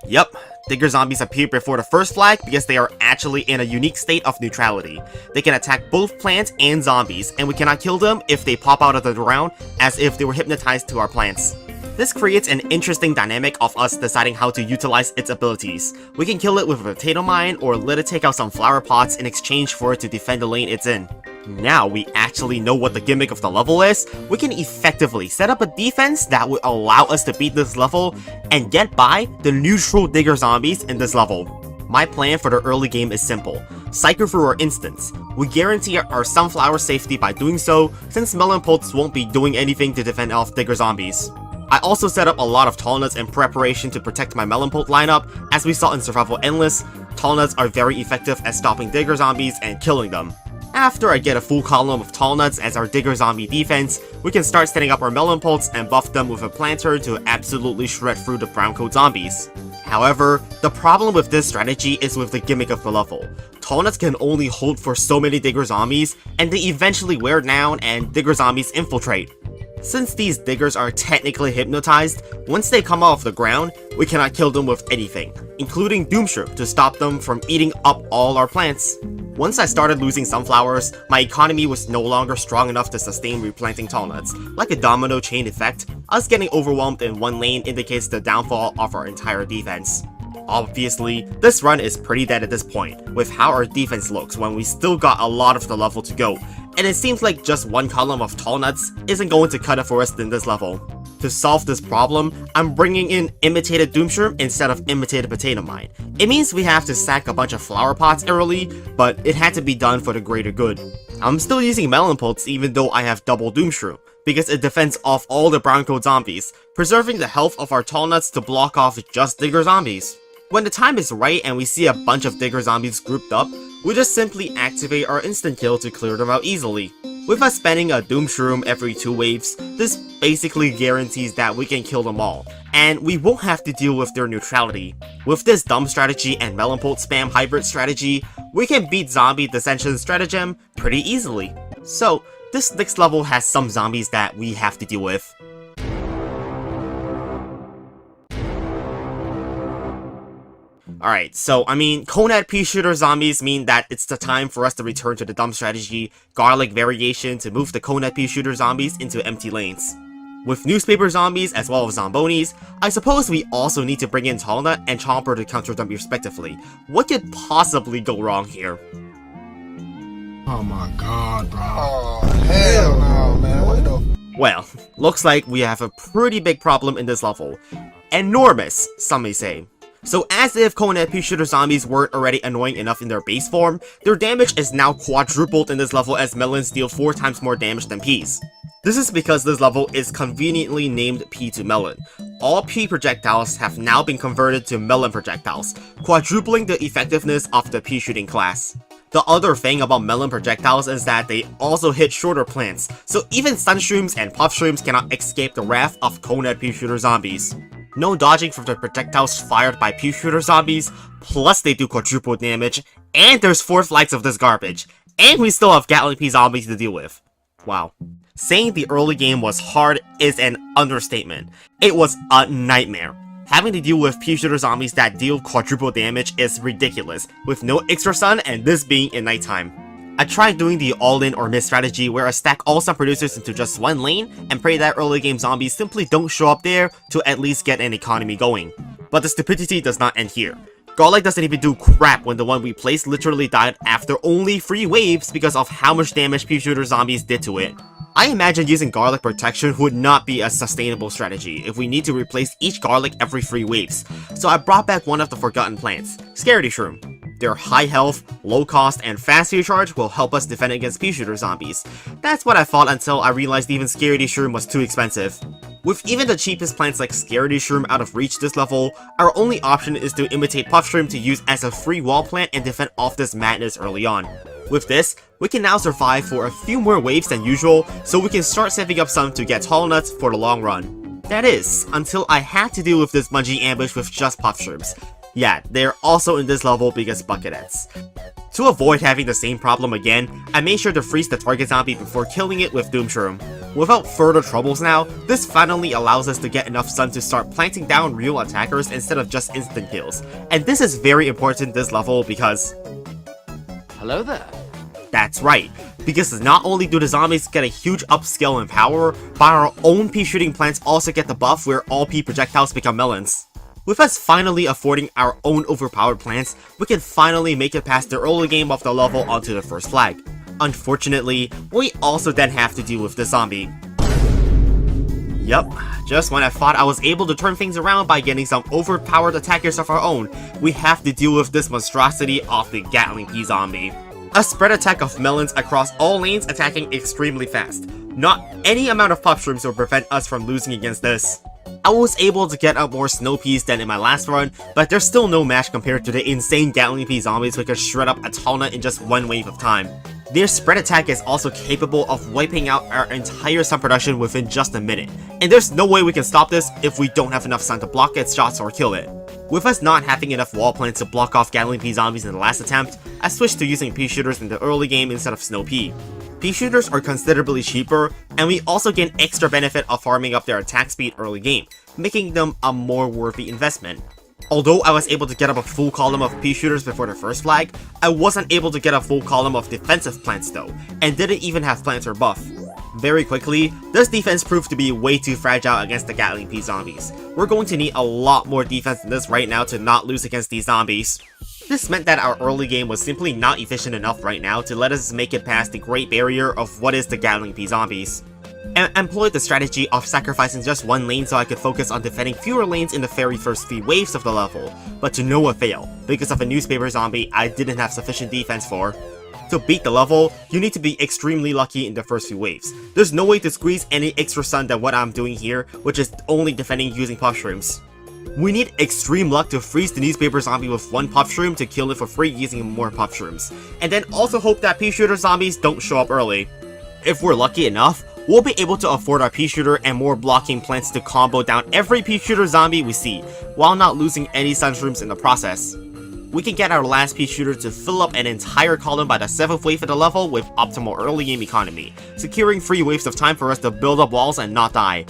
Yup, digger zombies appear before the first flag because they are actually in a unique state of neutrality. They can attack both plants and zombies, and we cannot kill them if they pop out of the ground as if they were hypnotized to our plants. This creates an interesting dynamic of us deciding how to utilize its abilities. We can kill it with a potato mine or let it take out some flower pots in exchange for it to defend the lane it's in. Now we actually know what the gimmick of the level is, we can effectively set up a defense that would allow us to beat this level and get by the neutral digger zombies in this level. My plan for the early game is simple. Cycle through our instants. We guarantee our sunflower safety by doing so, since Melon Pulse won't be doing anything to defend off digger zombies. I also set up a lot of tall nuts in preparation to protect my Melon Pult lineup. As we saw in Survival Endless, tall nuts are very effective at stopping digger zombies and killing them. After I get a full column of tall nuts as our digger zombie defense, we can start setting up our Melon Pults and buff them with a planter to absolutely shred through the brown coat zombies. However, the problem with this strategy is with the gimmick of the level. Tall nuts can only hold for so many digger zombies, and they eventually wear down and digger zombies infiltrate. Since these diggers are technically hypnotized, once they come off the ground, we cannot kill them with anything, including Doomshroom to stop them from eating up all our plants. Once I started losing sunflowers, my economy was no longer strong enough to sustain replanting tall nuts. Like a domino chain effect, us getting overwhelmed in one lane indicates the downfall of our entire defense. Obviously, this run is pretty dead at this point, with how our defense looks when we still got a lot of the level to go, and it seems like just one column of tall nuts isn't going to cut it for us in this level. To solve this problem, I'm bringing in Imitated Doomshroom instead of Imitated Potato Mine. It means we have to sack a bunch of flower pots early, but it had to be done for the greater good. I'm still using Melon Pults even though I have double Doomshroom, because it defends off all the brown coat zombies, preserving the health of our tall nuts to block off just digger zombies. When the time is right and we see a bunch of digger zombies grouped up, we just simply activate our instant kill to clear them out easily. With us spending a Doomshroom every 2 waves, this basically guarantees that we can kill them all, and we won't have to deal with their neutrality. With this dumb strategy and Melon Bolt spam hybrid strategy, we can beat zombie dissension stratagem pretty easily. So, this next level has some zombies that we have to deal with. Alright, so I mean, Conad pea shooter zombies mean that it's the time for us to return to the dumb strategy, garlic variation to move the Conad pea shooter zombies into empty lanes. With newspaper zombies as well as zombonis, I suppose we also need to bring in Tallnut and Chomper to counter them respectively. What could possibly go wrong here? Oh my god, bro. Oh, hell no, man. What the... Well, looks like we have a pretty big problem in this level. Enormous, some may say. So as if Conad pea shooter zombies weren't already annoying enough in their base form, their damage is now quadrupled in this level as melons deal 4 times more damage than peas. This is because this level is conveniently named Pea to Melon. All pea projectiles have now been converted to melon projectiles, quadrupling the effectiveness of the pea shooting class. The other thing about melon projectiles is that they also hit shorter plants, so even sunshrooms and puffshrooms cannot escape the wrath of Conad pea shooter zombies. No dodging from the projectiles fired by pea shooter zombies, plus they do quadruple damage, and there's 4 flights of this garbage, and we still have Gatling pea zombies to deal with. Wow. Saying the early game was hard is an understatement. It was a nightmare. Having to deal with pea shooter zombies that deal quadruple damage is ridiculous, with no extra sun and this being in nighttime. I tried doing the all-in or miss strategy where I stack all sun producers into just one lane and pray that early game zombies simply don't show up there to at least get an economy going. But the stupidity does not end here. Garlic doesn't even do crap when the one we placed literally died after only 3 waves because of how much damage pea shooter zombies did to it. I imagine using garlic protection would not be a sustainable strategy if we need to replace each garlic every 3 waves, so I brought back one of the forgotten plants, Scaredy Shroom. Their high health, low cost, and fast recharge will help us defend against pea shooter zombies. That's what I thought until I realized even Scaredy Shroom was too expensive. With even the cheapest plants like Scaredy Shroom out of reach this level, our only option is to imitate Puffshroom to use as a free wall plant and defend off this madness early on. With this, we can now survive for a few more waves than usual, so we can start saving up some to get tall nuts for the long run. That is, until I had to deal with this Mungie ambush with just Puffshrooms. Yeah, they're also in this level because Bucketheads. To avoid having the same problem again, I made sure to freeze the target zombie before killing it with Doomshroom. Without further troubles now, this finally allows us to get enough sun to start planting down real attackers instead of just instant kills. And this is very important this level because... Hello there. That's right, because not only do the zombies get a huge upscale in power, but our own pea shooting plants also get the buff where all pea projectiles become melons. With us finally affording our own overpowered plants, we can finally make it past the early game of the level onto the first flag. Unfortunately, we also then have to deal with the zombie. Yup, just when I thought I was able to turn things around by getting some overpowered attackers of our own, we have to deal with this monstrosity of the Gatling pea zombie. A spread attack of melons across all lanes attacking extremely fast. Not any amount of Puffshrooms will prevent us from losing against this. I was able to get up more snow peas than in my last run, but there's still no match compared to the insane Gatling pea zombies who can shred up a Tallnut in just 1 wave of time. Their spread attack is also capable of wiping out our entire sun production within just a minute, and there's no way we can stop this if we don't have enough sun to block its shots or kill it. With us not having enough wall plants to block off Gatling pea zombies in the last attempt, I switched to using pea shooters in the early game instead of snow pea. Pea shooters are considerably cheaper, and we also gain extra benefit of farming up their attack speed early game, making them a more worthy investment. Although I was able to get up a full column of pea shooters before the first flag, I wasn't able to get a full column of defensive plants though, and didn't even have Planter buff. Very quickly, this defense proved to be way too fragile against the Gatling pea zombies. We're going to need a lot more defense than this right now to not lose against these zombies. This meant that our early game was simply not efficient enough right now to let us make it past the great barrier of what is the Gatling pea zombies. I employed the strategy of sacrificing just 1 lane so I could focus on defending fewer lanes in the very first 3 waves of the level, but to no avail, because of a newspaper zombie I didn't have sufficient defense for. To beat the level, you need to be extremely lucky in the first few waves. There's no way to squeeze any extra sun than what I'm doing here, which is only defending using Puffshrooms. We need extreme luck to freeze the newspaper zombie with 1 Puffshroom to kill it for free using more Puffshrooms, and then also hope that pea shooter zombies don't show up early. If we're lucky enough, we'll be able to afford our pea shooter and more blocking plants to combo down every pea shooter zombie we see, while not losing any sunshrooms in the process. We can get our last pea shooter to fill up an entire column by the 7th wave of the level with optimal early game economy, securing 3 waves of time for us to build up walls and not die.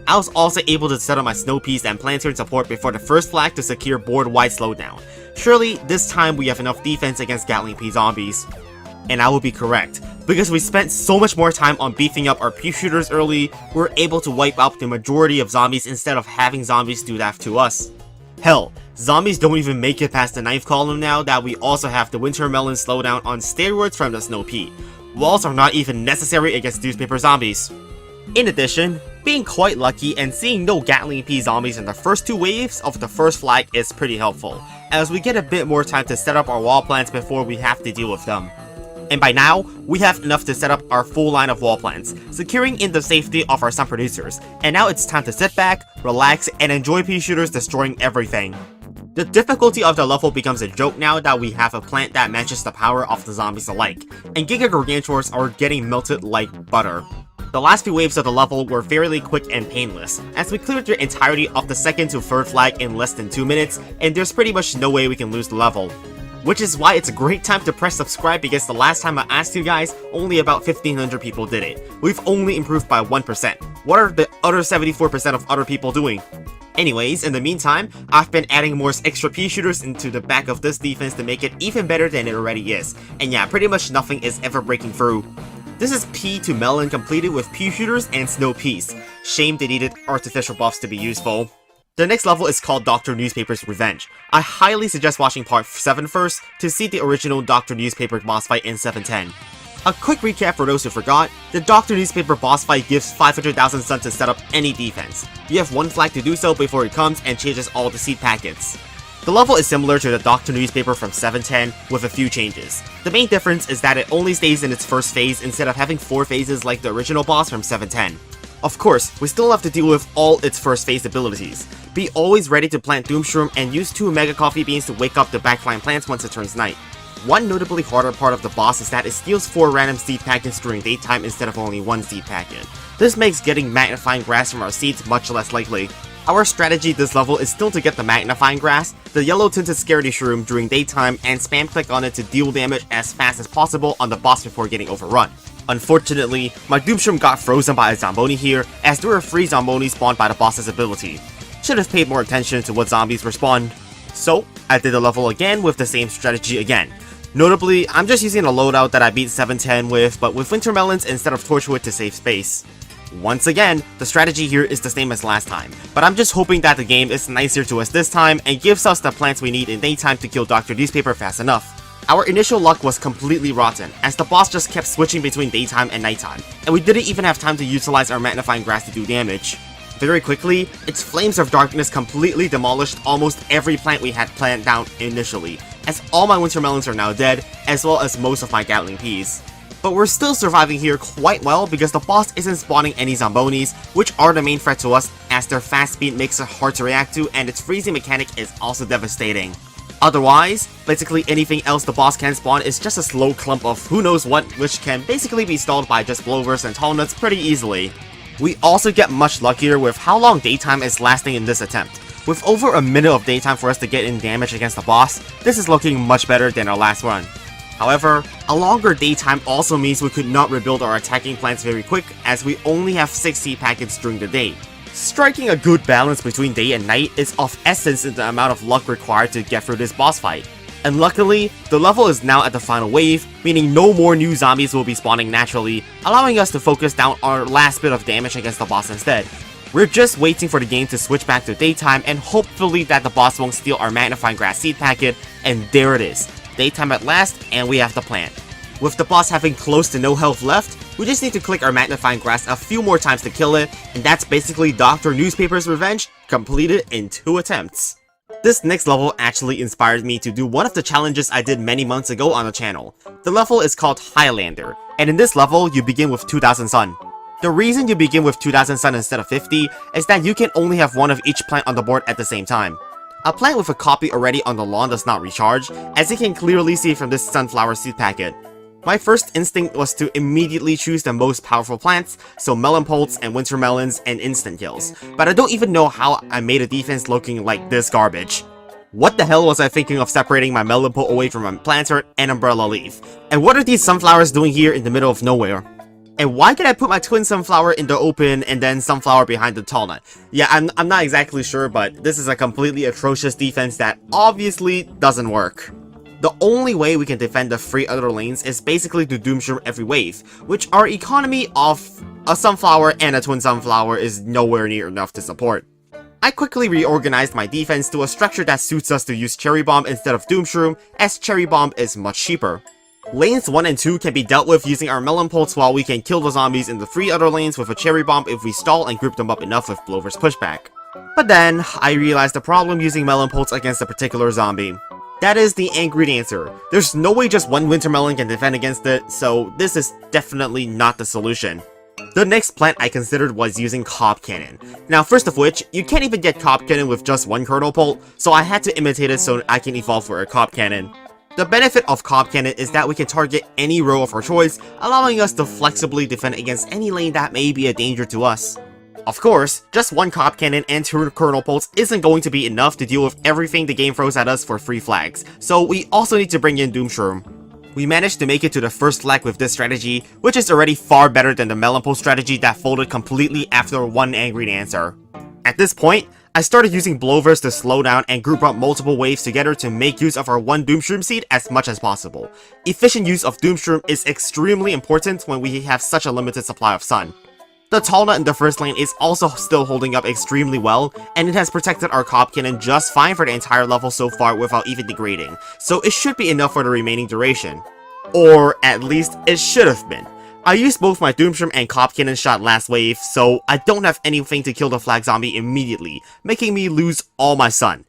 I was also able to set up my snow peas and plantain support before the first flag to secure board-wide slowdown. Surely, this time we have enough defense against Gatling pea zombies. And I will be correct, because we spent so much more time on beefing up our pea shooters early, we're able to wipe out the majority of zombies instead of having zombies do that to us. Hell, zombies don't even make it past the 9th column now that we also have the winter melon slowdown on steroids from the snow pea. Walls are not even necessary against newspaper zombies. In addition, being quite lucky and seeing no Gatling pea zombies in the first 2 waves of the first flag is pretty helpful, as we get a bit more time to set up our wall plants before we have to deal with them. And by now, we have enough to set up our full line of wall plants, securing in the safety of our sun producers, and now it's time to sit back, relax, and enjoy pea shooters destroying everything. The difficulty of the level becomes a joke now that we have a plant that matches the power of the zombies alike, and Giga Gargantuars are getting melted like butter. The last few waves of the level were fairly quick and painless, as we cleared the entirety of the 2nd to 3rd flag in less than 2 minutes, and there's pretty much no way we can lose the level. Which is why it's a great time to press subscribe, because the last time I asked you guys, only about 1,500 people did it. We've only improved by 1%. What are the other 74% of other people doing? Anyways, in the meantime, I've been adding more extra pea shooters into the back of this defense to make it even better than it already is. And yeah, pretty much nothing is ever breaking through. This is pea to melon completed with pea shooters and snow peas. Shame they needed artificial buffs to be useful. The next level is called Dr. Newspaper's Revenge. I highly suggest watching part 7 first to see the original Dr. Newspaper boss fight in 710. A quick recap for those who forgot, the Dr. Newspaper boss fight gives 500,000 sun to set up any defense. You have 1 flag to do so before it comes and changes all the seed packets. The level is similar to the Dr. Newspaper from 710 with a few changes. The main difference is that it only stays in its first phase instead of having 4 phases like the original boss from 710. Of course, we still have to deal with all its first phase abilities. Be always ready to plant Doomshroom and use 2 Mega Coffee Beans to wake up the backflying plants once it turns night. One notably harder part of the boss is that it steals 4 random seed packets during daytime instead of only 1 seed packet. This makes getting magnifying grass from our seeds much less likely. Our strategy this level is still to get the magnifying grass, the yellow tinted scaredy shroom during daytime, and spam click on it to deal damage as fast as possible on the boss before getting overrun. Unfortunately, my Doomshroom got frozen by a Zomboni here, as there were 3 Zomboni spawned by the boss's ability. Should have paid more attention to what zombies respawn. So, I did the level again with the same strategy again. Notably, I'm just using a loadout that I beat 710 with, but with Winter Melons instead of Torchwood to save space. Once again, the strategy here is the same as last time, but I'm just hoping that the game is nicer to us this time and gives us the plants we need in daytime to kill Dr. Newspaper fast enough. Our initial luck was completely rotten, as the boss just kept switching between daytime and nighttime, and we didn't even have time to utilize our magnifying grass to do damage. Very quickly, its Flames of Darkness completely demolished almost every plant we had planned down initially, as all my Winter Melons are now dead, as well as most of my Gatling peas. But we're still surviving here quite well because the boss isn't spawning any Zombonis, which are the main threat to us, as their fast speed makes it hard to react to, and its freezing mechanic is also devastating. Otherwise, basically anything else the boss can spawn is just a slow clump of who knows what, which can basically be stalled by just blowers and tall nuts pretty easily. We also get much luckier with how long daytime is lasting in this attempt. With over a minute of daytime for us to get in damage against the boss, this is looking much better than our last run. However, a longer daytime also means we could not rebuild our attacking plants very quick, as we only have 6 seed packets during the day. Striking a good balance between day and night is of essence in the amount of luck required to get through this boss fight. And luckily, the level is now at the final wave, meaning no more new zombies will be spawning naturally, allowing us to focus down our last bit of damage against the boss instead. We're just waiting for the game to switch back to daytime and hopefully that the boss won't steal our magnifying grass seed packet, and there it is. Daytime at last, and we have the plant. With the boss having close to no health left, we just need to click our magnifying grass a few more times to kill it, and that's basically Dr. Newspaper's Revenge, completed in 2 attempts. This next level actually inspired me to do one of the challenges I did many months ago on the channel. The level is called Highlander, and in this level, you begin with 2000 sun. The reason you begin with 2000 sun instead of 50 is that you can only have 1 of each plant on the board at the same time. A plant with a copy already on the lawn does not recharge, as you can clearly see from this sunflower seed packet. My first instinct was to immediately choose the most powerful plants, so melon pulse and winter melons and instant kills, but I don't even know how I made a defense looking like this garbage. What the hell was I thinking of separating my melon pulse away from my planter and umbrella leaf? And what are these sunflowers doing here in the middle of nowhere? And why did I put my twin sunflower in the open and then sunflower behind the tall nut? Yeah, I'm not exactly sure, but this is a completely atrocious defense that obviously doesn't work. The only way we can defend the 3 other lanes is basically to Doomshroom every wave, which our economy of a sunflower and a twin sunflower is nowhere near enough to support. I quickly reorganized my defense to a structure that suits us to use Cherry Bomb instead of Doomshroom, as Cherry Bomb is much cheaper. Lanes 1 and 2 can be dealt with using our Melon Pulse, while we can kill the zombies in the 3 other lanes with a Cherry Bomb if we stall and group them up enough with Blover's Pushback. But then, I realized the problem using Melon Pulse against a particular zombie. That is the Angry Dancer. There's no way just one Winter Melon can defend against it, so this is definitely not the solution. The next plant I considered was using Cob Cannon. Now, first of which, you can't even get Cob Cannon with just one Kernel Bolt, so I had to imitate it so I can evolve for a Cob Cannon. The benefit of Cob Cannon is that we can target any row of our choice, allowing us to flexibly defend against any lane that may be a danger to us. Of course, just one Cob Cannon and 2 Kernel Bolts isn't going to be enough to deal with everything the game throws at us for 3 flags, so we also need to bring in Doomshroom. We managed to make it to the first flag with this strategy, which is already far better than the Melon Pulse strategy that folded completely after one Angry Dancer. At this point, I started using Blowers to slow down and group up multiple waves together to make use of our one Doomshroom seed as much as possible. Efficient use of Doomshroom is extremely important when we have such a limited supply of sun. The Tall Nut in the first lane is also still holding up extremely well, and it has protected our Cob Cannon just fine for the entire level so far without even degrading, so it should be enough for the remaining duration. Or at least it should have been. I used both my Doomshroom and Cob Cannon shot last wave, so I don't have anything to kill the flag zombie immediately, making me lose all my sun.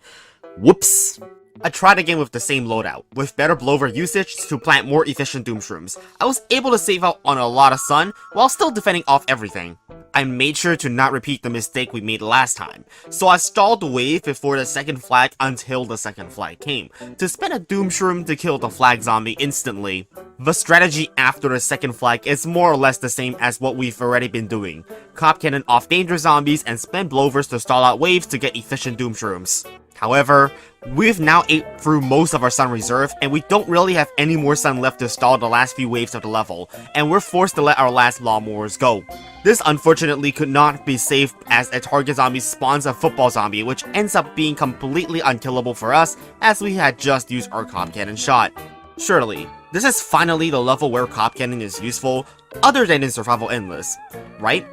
Whoops. I tried again with the same loadout, with better blower usage to plant more efficient Doomshrooms. I was able to save out on a lot of sun, while still defending off everything. I made sure to not repeat the mistake we made last time, so I stalled the wave before the second flag until the second flag came, to spend a Doomshroom to kill the flag zombie instantly. The strategy after the second flag is more or less the same as what we've already been doing. Cob Cannon off danger zombies and spend blowers to stall out waves to get efficient Doomshrooms. However, we've now ate through most of our sun reserve, and we don't really have any more sun left to stall the last few waves of the level, and we're forced to let our last lawnmowers go. This unfortunately could not be saved as a target zombie spawns a football zombie, which ends up being completely unkillable for us as we had just used our Cob Cannon shot. Surely, this is finally the level where Cob Cannon is useful, other than in Survival Endless, right?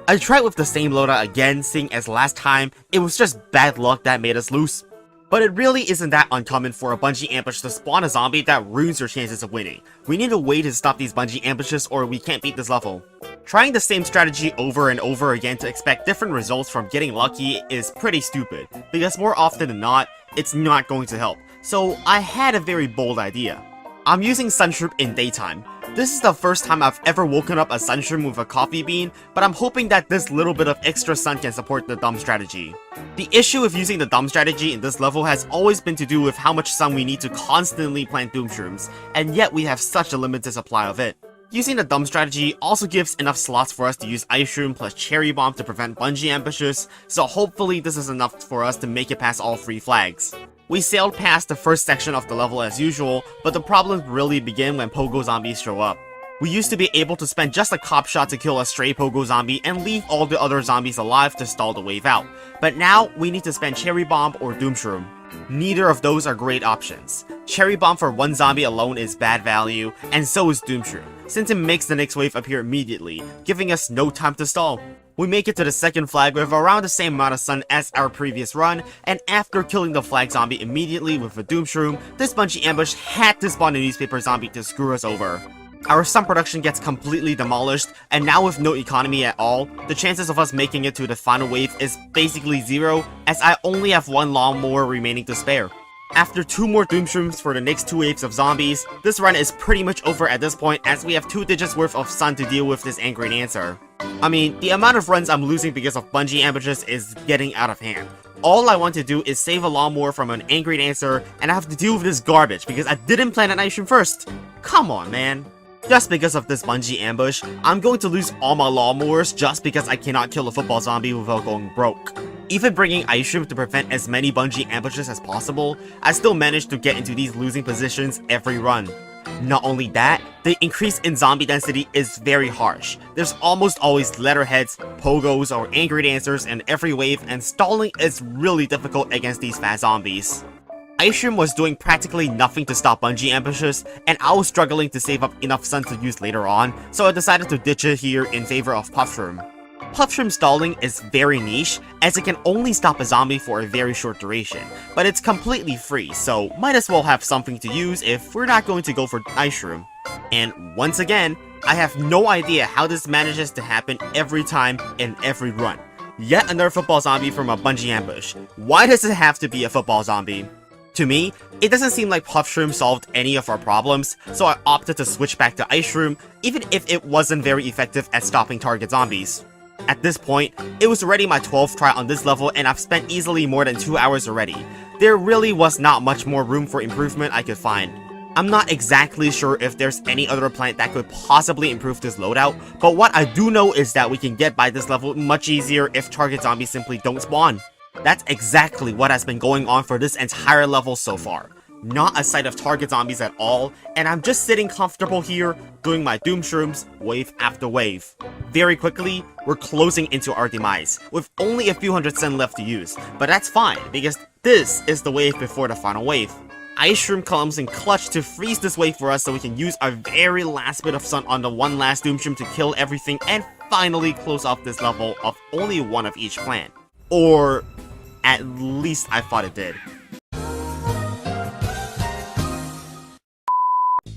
I tried with the same loadout again, seeing as last time, it was just bad luck that made us lose. But it really isn't that uncommon for a bungee ambush to spawn a zombie that ruins your chances of winning. We need a way to stop these bungee ambushes or we can't beat this level. Trying the same strategy over and over again to expect different results from getting lucky is pretty stupid, because more often than not, it's not going to help. So I had a very bold idea. I'm using Sunshroom in daytime. This is the first time I've ever woken up a Sunshroom with a coffee bean, but I'm hoping that this little bit of extra sun can support the dumb strategy. The issue with using the dumb strategy in this level has always been to do with how much sun we need to constantly plant Doomshrooms, and yet we have such a limited supply of it. Using the dumb strategy also gives enough slots for us to use Ice Shroom plus Cherry Bomb to prevent bungee ambushes, so hopefully this is enough for us to make it past all 3 flags. We sailed past the first section of the level as usual, but the problems really begin when Pogo Zombies show up. We used to be able to spend just a cop shot to kill a stray Pogo Zombie and leave all the other zombies alive to stall the wave out, but now we need to spend Cherry Bomb or Doomshroom. Neither of those are great options. Cherry Bomb for one zombie alone is bad value, and so is Doomshroom, since it makes the next wave appear immediately, giving us no time to stall. We make it to the second flag with around the same amount of sun as our previous run, and after killing the flag zombie immediately with a Doomshroom, this bungee ambush had to spawn a newspaper zombie to screw us over. Our sun production gets completely demolished, and now with no economy at all, the chances of us making it to the final wave is basically 0, as I only have 1 lawnmower remaining to spare. After 2 more Doomshrooms for the next 2 waves of zombies, this run is pretty much over at this point as we have 2 digits worth of sun to deal with this Angry Dancer. I mean, the amount of runs I'm losing because of bungee ambushes is getting out of hand. All I want to do is save a lawnmower from an Angry Dancer, and I have to deal with this garbage because I didn't plant an Ice Shroom first. Come on, man. Just because of this bungee ambush, I'm going to lose all my lawnmowers just because I cannot kill a football zombie without going broke. Even bringing Ice Shroom to prevent as many bungee ambushes as possible, I still managed to get into these losing positions every run. Not only that, the increase in zombie density is very harsh. There's almost always letterheads, pogos, or angry dancers in every wave, and stalling is really difficult against these fast zombies. Ice Shroom was doing practically nothing to stop bungee ambushes, and I was struggling to save up enough sun to use later on, so I decided to ditch it here in favor of Puff Shroom. Puff Shroom stalling is very niche, as it can only stop a zombie for a very short duration, but it's completely free, so might as well have something to use if we're not going to go for Ice Shroom. And once again, I have no idea how this manages to happen every time in every run. Yet another football zombie from a bungee ambush. Why does it have to be a football zombie? To me, it doesn't seem like Puff Shroom solved any of our problems, so I opted to switch back to Ice Shroom, even if it wasn't very effective at stopping target zombies. At this point, it was already my 12th try on this level and I've spent easily more than 2 hours already. There really was not much more room for improvement I could find. I'm not exactly sure if there's any other plant that could possibly improve this loadout, but what I do know is that we can get by this level much easier if target zombies simply don't spawn. That's exactly what has been going on for this entire level so far. Not a sight of target zombies at all, and I'm just sitting comfortable here, doing my Doom Shrooms wave after wave. Very quickly, we're closing into our demise, with only a few hundred sun left to use, but that's fine, because this is the wave before the final wave. Ice Shroom comes in clutch to freeze this wave for us so we can use our very last bit of sun on the one last Doom Shroom to kill everything and finally close off this level of only one of each plant. Or at least I thought it did.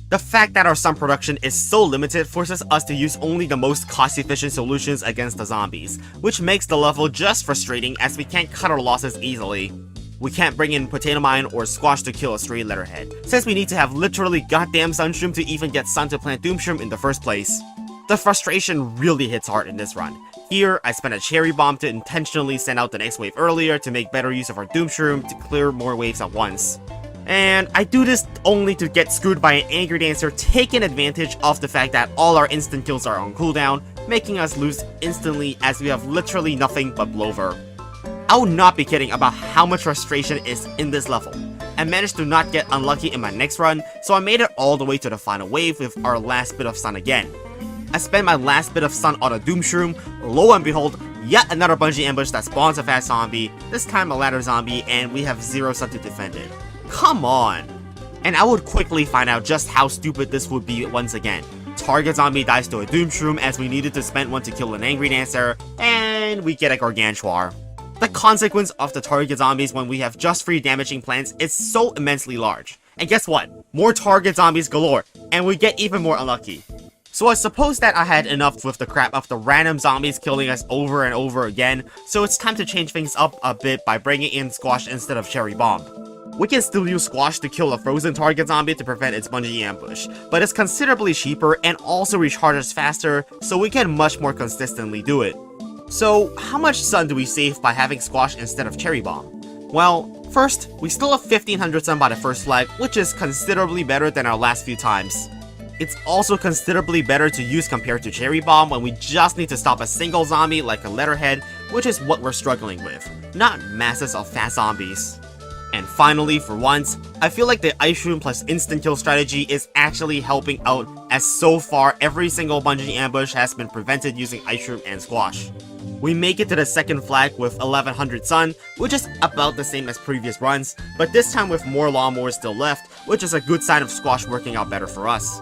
The fact that our sun production is so limited forces us to use only the most cost-efficient solutions against the zombies, which makes the level just frustrating as we can't cut our losses easily. We can't bring in Potato Mine or Squash to kill a stray letterhead, since we need to have literally goddamn Sunshroom to even get Sun to plant Doomshroom in the first place. The frustration really hits hard in this run. Here, I spent a Cherry Bomb to intentionally send out the next wave earlier to make better use of our Doomshroom to clear more waves at once. And I do this only to get screwed by an Angry Dancer taking advantage of the fact that all our instant kills are on cooldown, making us lose instantly as we have literally nothing but Blover. I will not be kidding about how much frustration is in this level. I managed to not get unlucky in my next run, so I made it all the way to the final wave with our last bit of sun again. I spent my last bit of sun on a Doom Shroom, lo and behold, yet another bungee ambush that spawns a fast zombie, this time a ladder zombie, and we have 0 sun to defend it. Come on! And I would quickly find out just how stupid this would be once again. Target zombie dies to a Doom Shroom as we needed to spend one to kill an Angry Dancer, and we get a Gargantuar. The consequence of the target zombies when we have just 3 damaging plants is so immensely large. And guess what? More target zombies galore, and we get even more unlucky. So I suppose that I had enough with the crap of the random zombies killing us over and over again, so it's time to change things up a bit by bringing in Squash instead of Cherry Bomb. We can still use Squash to kill a frozen target zombie to prevent its bungee ambush, but it's considerably cheaper and also recharges faster, so we can much more consistently do it. So how much sun do we save by having Squash instead of Cherry Bomb? Well, first, we still have 1500 sun by the first flag, which is considerably better than our last few times. It's also considerably better to use compared to Cherry Bomb when we just need to stop a single zombie like a letterhead, which is what we're struggling with, not masses of fast zombies. And finally, for once, I feel like the Ice Shroom plus instant kill strategy is actually helping out, as so far every single bungee ambush has been prevented using Ice Shroom and Squash. We make it to the second flag with 1100 sun, which is about the same as previous runs, but this time with more lawnmowers still left, which is a good sign of Squash working out better for us.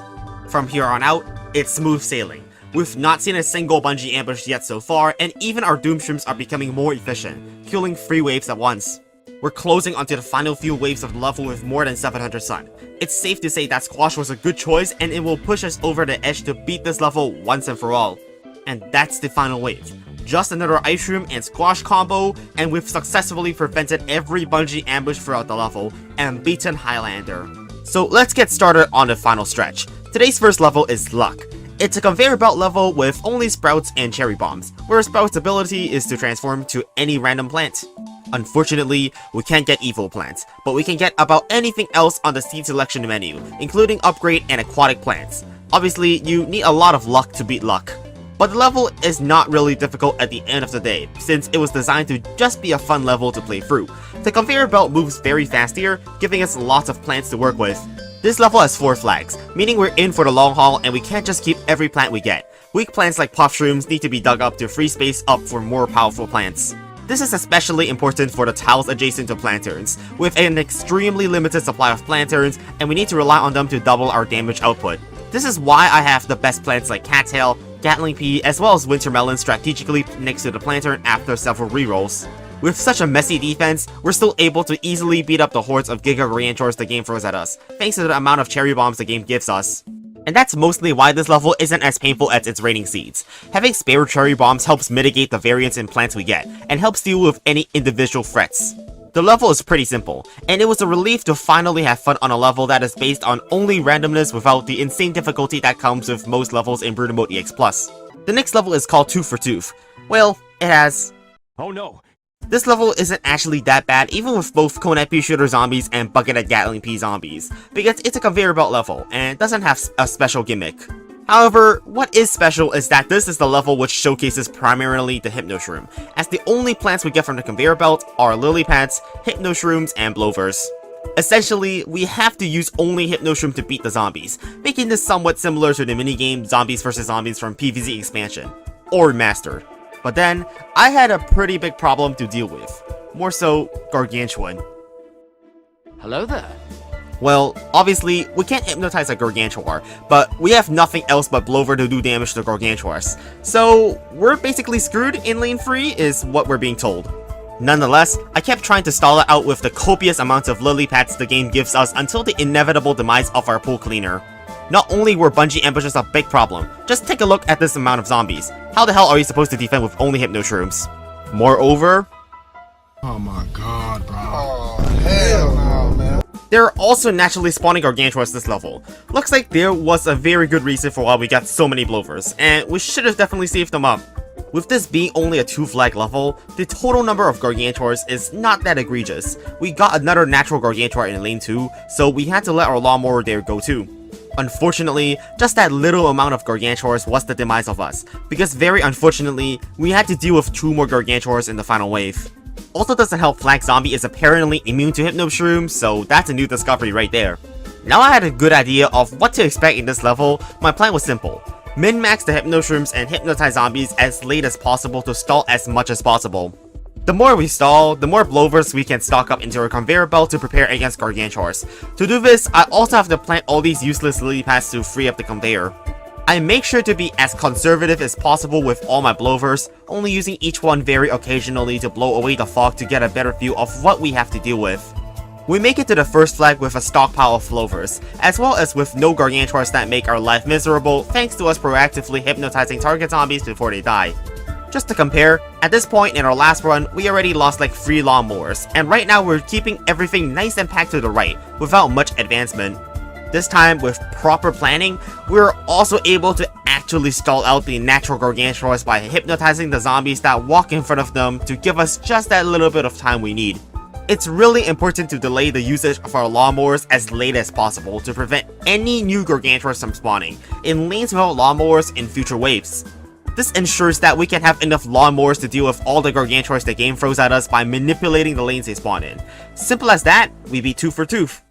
From here on out, it's smooth sailing. We've not seen a single bungee ambush yet so far, and even our Doom Shrooms are becoming more efficient, killing 3 waves at once. We're closing onto the final few waves of the level with more than 700 sun. It's safe to say that Squash was a good choice, and it will push us over the edge to beat this level once and for all. And that's the final wave. Just another Ice Shroom and Squash combo, and we've successfully prevented every bungee ambush throughout the level, and beaten Highlander. So let's get started on the final stretch. Today's first level is Luck. It's a conveyor belt level with only Sprouts and Cherry Bombs, where Sprout's ability is to transform to any random plant. Unfortunately, we can't get evil plants, but we can get about anything else on the seed selection menu, including upgrade and aquatic plants. Obviously, you need a lot of luck to beat luck. But the level is not really difficult at the end of the day, since it was designed to just be a fun level to play through. The conveyor belt moves very fast here, giving us lots of plants to work with. This level has 4 flags, meaning we're in for the long haul and we can't just keep every plant we get. Weak plants like puff shrooms need to be dug up to free space up for more powerful plants. This is especially important for the tiles adjacent to planterns, with an extremely limited supply of planterns, and we need to rely on them to double our damage output. This is why I have the best plants like cattail, Gatling Pea, as well as wintermelon strategically next to the plantern after several rerolls. With such a messy defense, we're still able to easily beat up the hordes of Giga Gargantuars the game throws at us, thanks to the amount of cherry bombs the game gives us. And that's mostly why this level isn't as painful as its raining seeds. Having spare cherry bombs helps mitigate the variance in plants we get, and helps deal with any individual threats. The level is pretty simple, and it was a relief to finally have fun on a level that is based on only randomness without the insane difficulty that comes with most levels in Brutal Mode EX+. The next level is called Tooth for Tooth. Well, it has... Oh no! This level isn't actually that bad even with both Conet Pea Shooter zombies and Buckethead Gatling Pea zombies, because it's a conveyor belt level and doesn't have a special gimmick. However, what is special is that this is the level which showcases primarily the Hypno Shroom, as the only plants we get from the conveyor belt are lily pads, Hypno Shrooms, and Blovers. Essentially, we have to use only Hypno Shroom to beat the zombies, making this somewhat similar to the minigame Zombies vs Zombies from PvZ expansion, or Remastered. But then, I had a pretty big problem to deal with. More so, Gargantuan. Hello there. Well, obviously, we can't hypnotize a Gargantuar, but we have nothing else but Blover to do damage to Gargantuars. So, we're basically screwed in lane 3 is what we're being told. Nonetheless, I kept trying to stall it out with the copious amounts of lily pads the game gives us until the inevitable demise of our pool cleaner. Not only were bungee ambushes a big problem, just take a look at this amount of zombies. How the hell are you supposed to defend with only Hypno Shrooms? Moreover... Oh my god, bro. Oh, hell no, man. There are also naturally spawning Gargantuars this level. Looks like there was a very good reason for why we got so many Blovers, and we should have definitely saved them up. With this being only a 2-flag level, the total number of Gargantuars is not that egregious. We got another natural Gargantuar in lane 2, so we had to let our Lawnmower there go too. Unfortunately, just that little amount of Gargantuars was the demise of us, because very unfortunately, we had to deal with 2 more Gargantuars in the final wave. Also doesn't help Flag Zombie is apparently immune to Hypno Shroom, so that's a new discovery right there. Now I had a good idea of what to expect in this level, my plan was simple. Min-max the Hypno Shrooms and hypnotize zombies as late as possible to stall as much as possible. The more we stall, the more Blovers we can stock up into our conveyor belt to prepare against Gargantuars. To do this, I also have to plant all these useless lily pads to free up the conveyor. I make sure to be as conservative as possible with all my Blovers, only using each one very occasionally to blow away the fog to get a better view of what we have to deal with. We make it to the first flag with a stockpile of Blovers, as well as with no Gargantuars that make our life miserable thanks to us proactively hypnotizing target zombies before they die. Just to compare, at this point in our last run, we already lost like 3 lawnmowers, and right now we're keeping everything nice and packed to the right, without much advancement. This time, with proper planning, we're also able to actually stall out the natural Gargantuars by hypnotizing the zombies that walk in front of them to give us just that little bit of time we need. It's really important to delay the usage of our lawnmowers as late as possible to prevent any new Gargantuars from spawning in lanes without lawnmowers in future waves. This ensures that we can have enough lawnmowers to deal with all the Gargantuars the game throws at us by manipulating the lanes they spawn in. Simple as that, we beat Tooth for Tooth.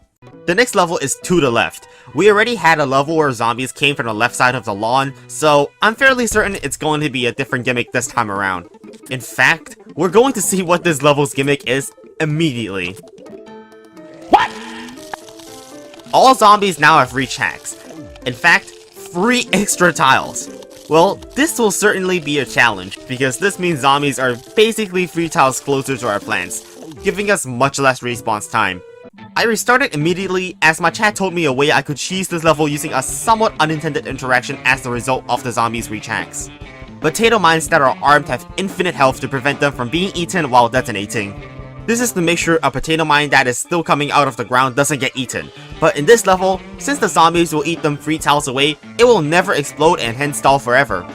The next level is To the Left. We already had a level where zombies came from the left side of the lawn, so I'm fairly certain it's going to be a different gimmick this time around. In fact, we're going to see what this level's gimmick is immediately. What? All zombies now have reach hacks. In fact, 3 extra tiles. Well, this will certainly be a challenge, because this means zombies are basically 3 tiles closer to our plants, giving us much less response time. I restarted immediately as my chat told me a way I could cheese this level using a somewhat unintended interaction as the result of the zombies' reach hacks. Potato mines that are armed have infinite health to prevent them from being eaten while detonating. This is to make sure a potato mine that is still coming out of the ground doesn't get eaten, but in this level, since the zombies will eat them 3 tiles away, it will never explode and hence stall forever.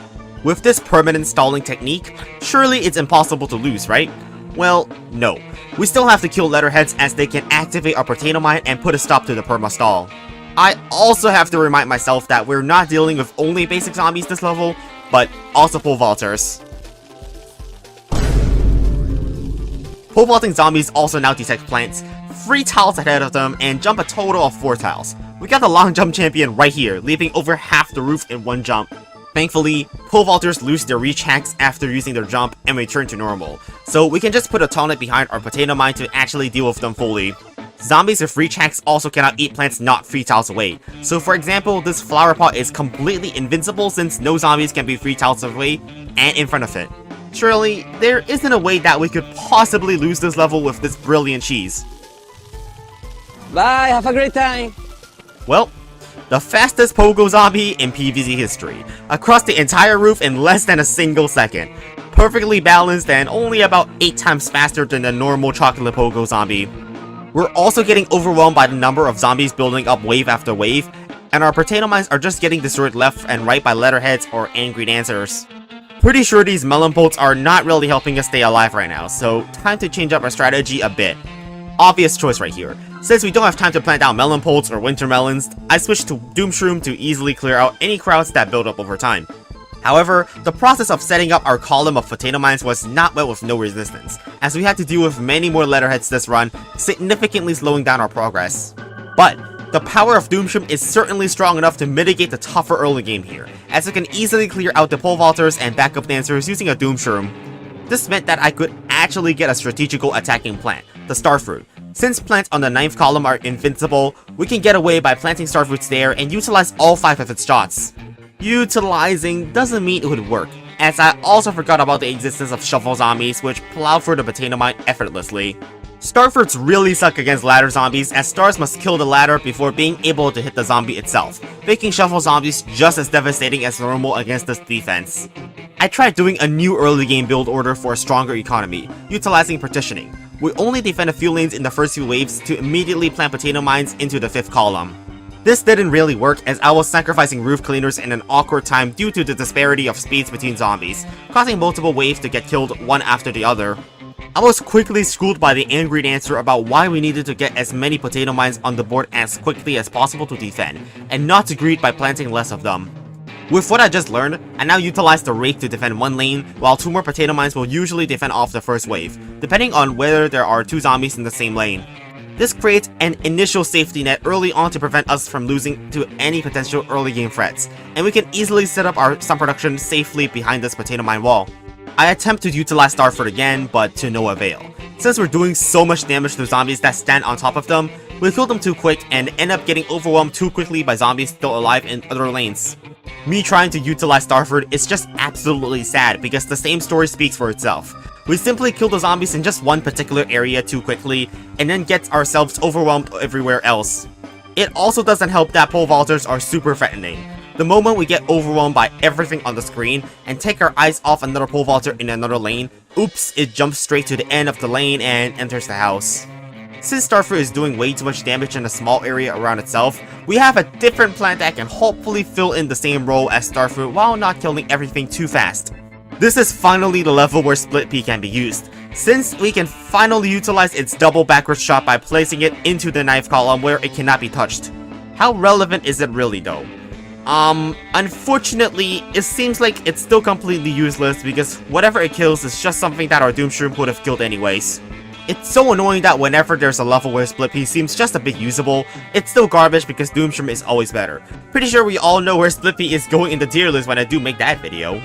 With this permanent stalling technique, surely it's impossible to lose, right? Well, no. We still have to kill letterheads as they can activate our potato mine and put a stop to the perma-stall. I also have to remind myself that we're not dealing with only basic zombies this level, but also pole vaulters. Pole vaulting zombies also now detect plants 3 tiles ahead of them and jump a total of 4 tiles. We got the long jump champion right here, leaping over half the roof in one jump. Thankfully, pole vaulters lose their reach hacks after using their jump and return to normal, so we can just put a tonic behind our potato mine to actually deal with them fully. Zombies with reach hacks also cannot eat plants not 3 tiles away, so for example, this flower pot is completely invincible since no zombies can be 3 tiles away and in front of it. Surely, there isn't a way that we could possibly lose this level with this brilliant cheese. Bye, have a great time. Well, the fastest pogo zombie in PvZ history, across the entire roof in less than a single second. Perfectly balanced and only about 8 times faster than the normal chocolate pogo zombie. We're also getting overwhelmed by the number of zombies building up wave after wave, and our potato mines are just getting destroyed left and right by letterheads or angry dancers. Pretty sure these melon bolts are not really helping us stay alive right now, so time to change up our strategy a bit. Obvious choice right here. Since we don't have time to plant down melon bolts or winter melons, I switched to Doomshroom to easily clear out any crowds that build up over time. However, the process of setting up our column of potato mines was not met with no resistance, as we had to deal with many more letterheads this run, significantly slowing down our progress. But the power of Doomshroom is certainly strong enough to mitigate the tougher early game here, as it can easily clear out the pole vaulters and backup dancers using a Doomshroom. This meant that I could actually get a strategical attacking plant, the Starfruit. Since plants on the 9th column are invincible, we can get away by planting Starfruits there and utilize all 5 of its shots. Utilizing doesn't mean it would work, as I also forgot about the existence of Shuffle Zombies which plow through the potato mine effortlessly. Starfruits really suck against ladder zombies, as stars must kill the ladder before being able to hit the zombie itself, making Shuffle Zombies just as devastating as normal against this defense. I tried doing a new early game build order for a stronger economy, utilizing partitioning. We only defend a few lanes in the first few waves to immediately plant potato mines into the 5th column. This didn't really work, as I was sacrificing roof cleaners in an awkward time due to the disparity of speeds between zombies, causing multiple waves to get killed one after the other. I was quickly schooled by the angry dancer about why we needed to get as many potato mines on the board as quickly as possible to defend, and not to greed by planting less of them. With what I just learned, I now utilize the rake to defend one lane, while 2 more potato mines will usually defend off the first wave, depending on whether there are 2 zombies in the same lane. This creates an initial safety net early on to prevent us from losing to any potential early game threats, and we can easily set up our sun production safely behind this potato mine wall. I attempt to utilize Starfruit again, but to no avail. Since we're doing so much damage to zombies that stand on top of them, we kill them too quick and end up getting overwhelmed too quickly by zombies still alive in other lanes. Me trying to utilize Starfruit is just absolutely sad because the same story speaks for itself. We simply kill the zombies in just one particular area too quickly, and then get ourselves overwhelmed everywhere else. It also doesn't help that pole vaulters are super threatening. The moment we get overwhelmed by everything on the screen and take our eyes off another pole vaulter in another lane, oops, it jumps straight to the end of the lane and enters the house. Since Starfruit is doing way too much damage in a small area around itself, we have a different plant that can hopefully fill in the same role as Starfruit while not killing everything too fast. This is finally the level where Split Pea can be used, since we can finally utilize its double backward shot by placing it into the 9th column where it cannot be touched. How relevant is it really though? Unfortunately, it seems like it's still completely useless because whatever it kills is just something that our Doomshroom would have killed anyways. It's so annoying that whenever there's a level where Split Pea seems just a bit usable, it's still garbage because Doomshroom is always better. Pretty sure we all know where Split Pea is going in the tier list when I do make that video.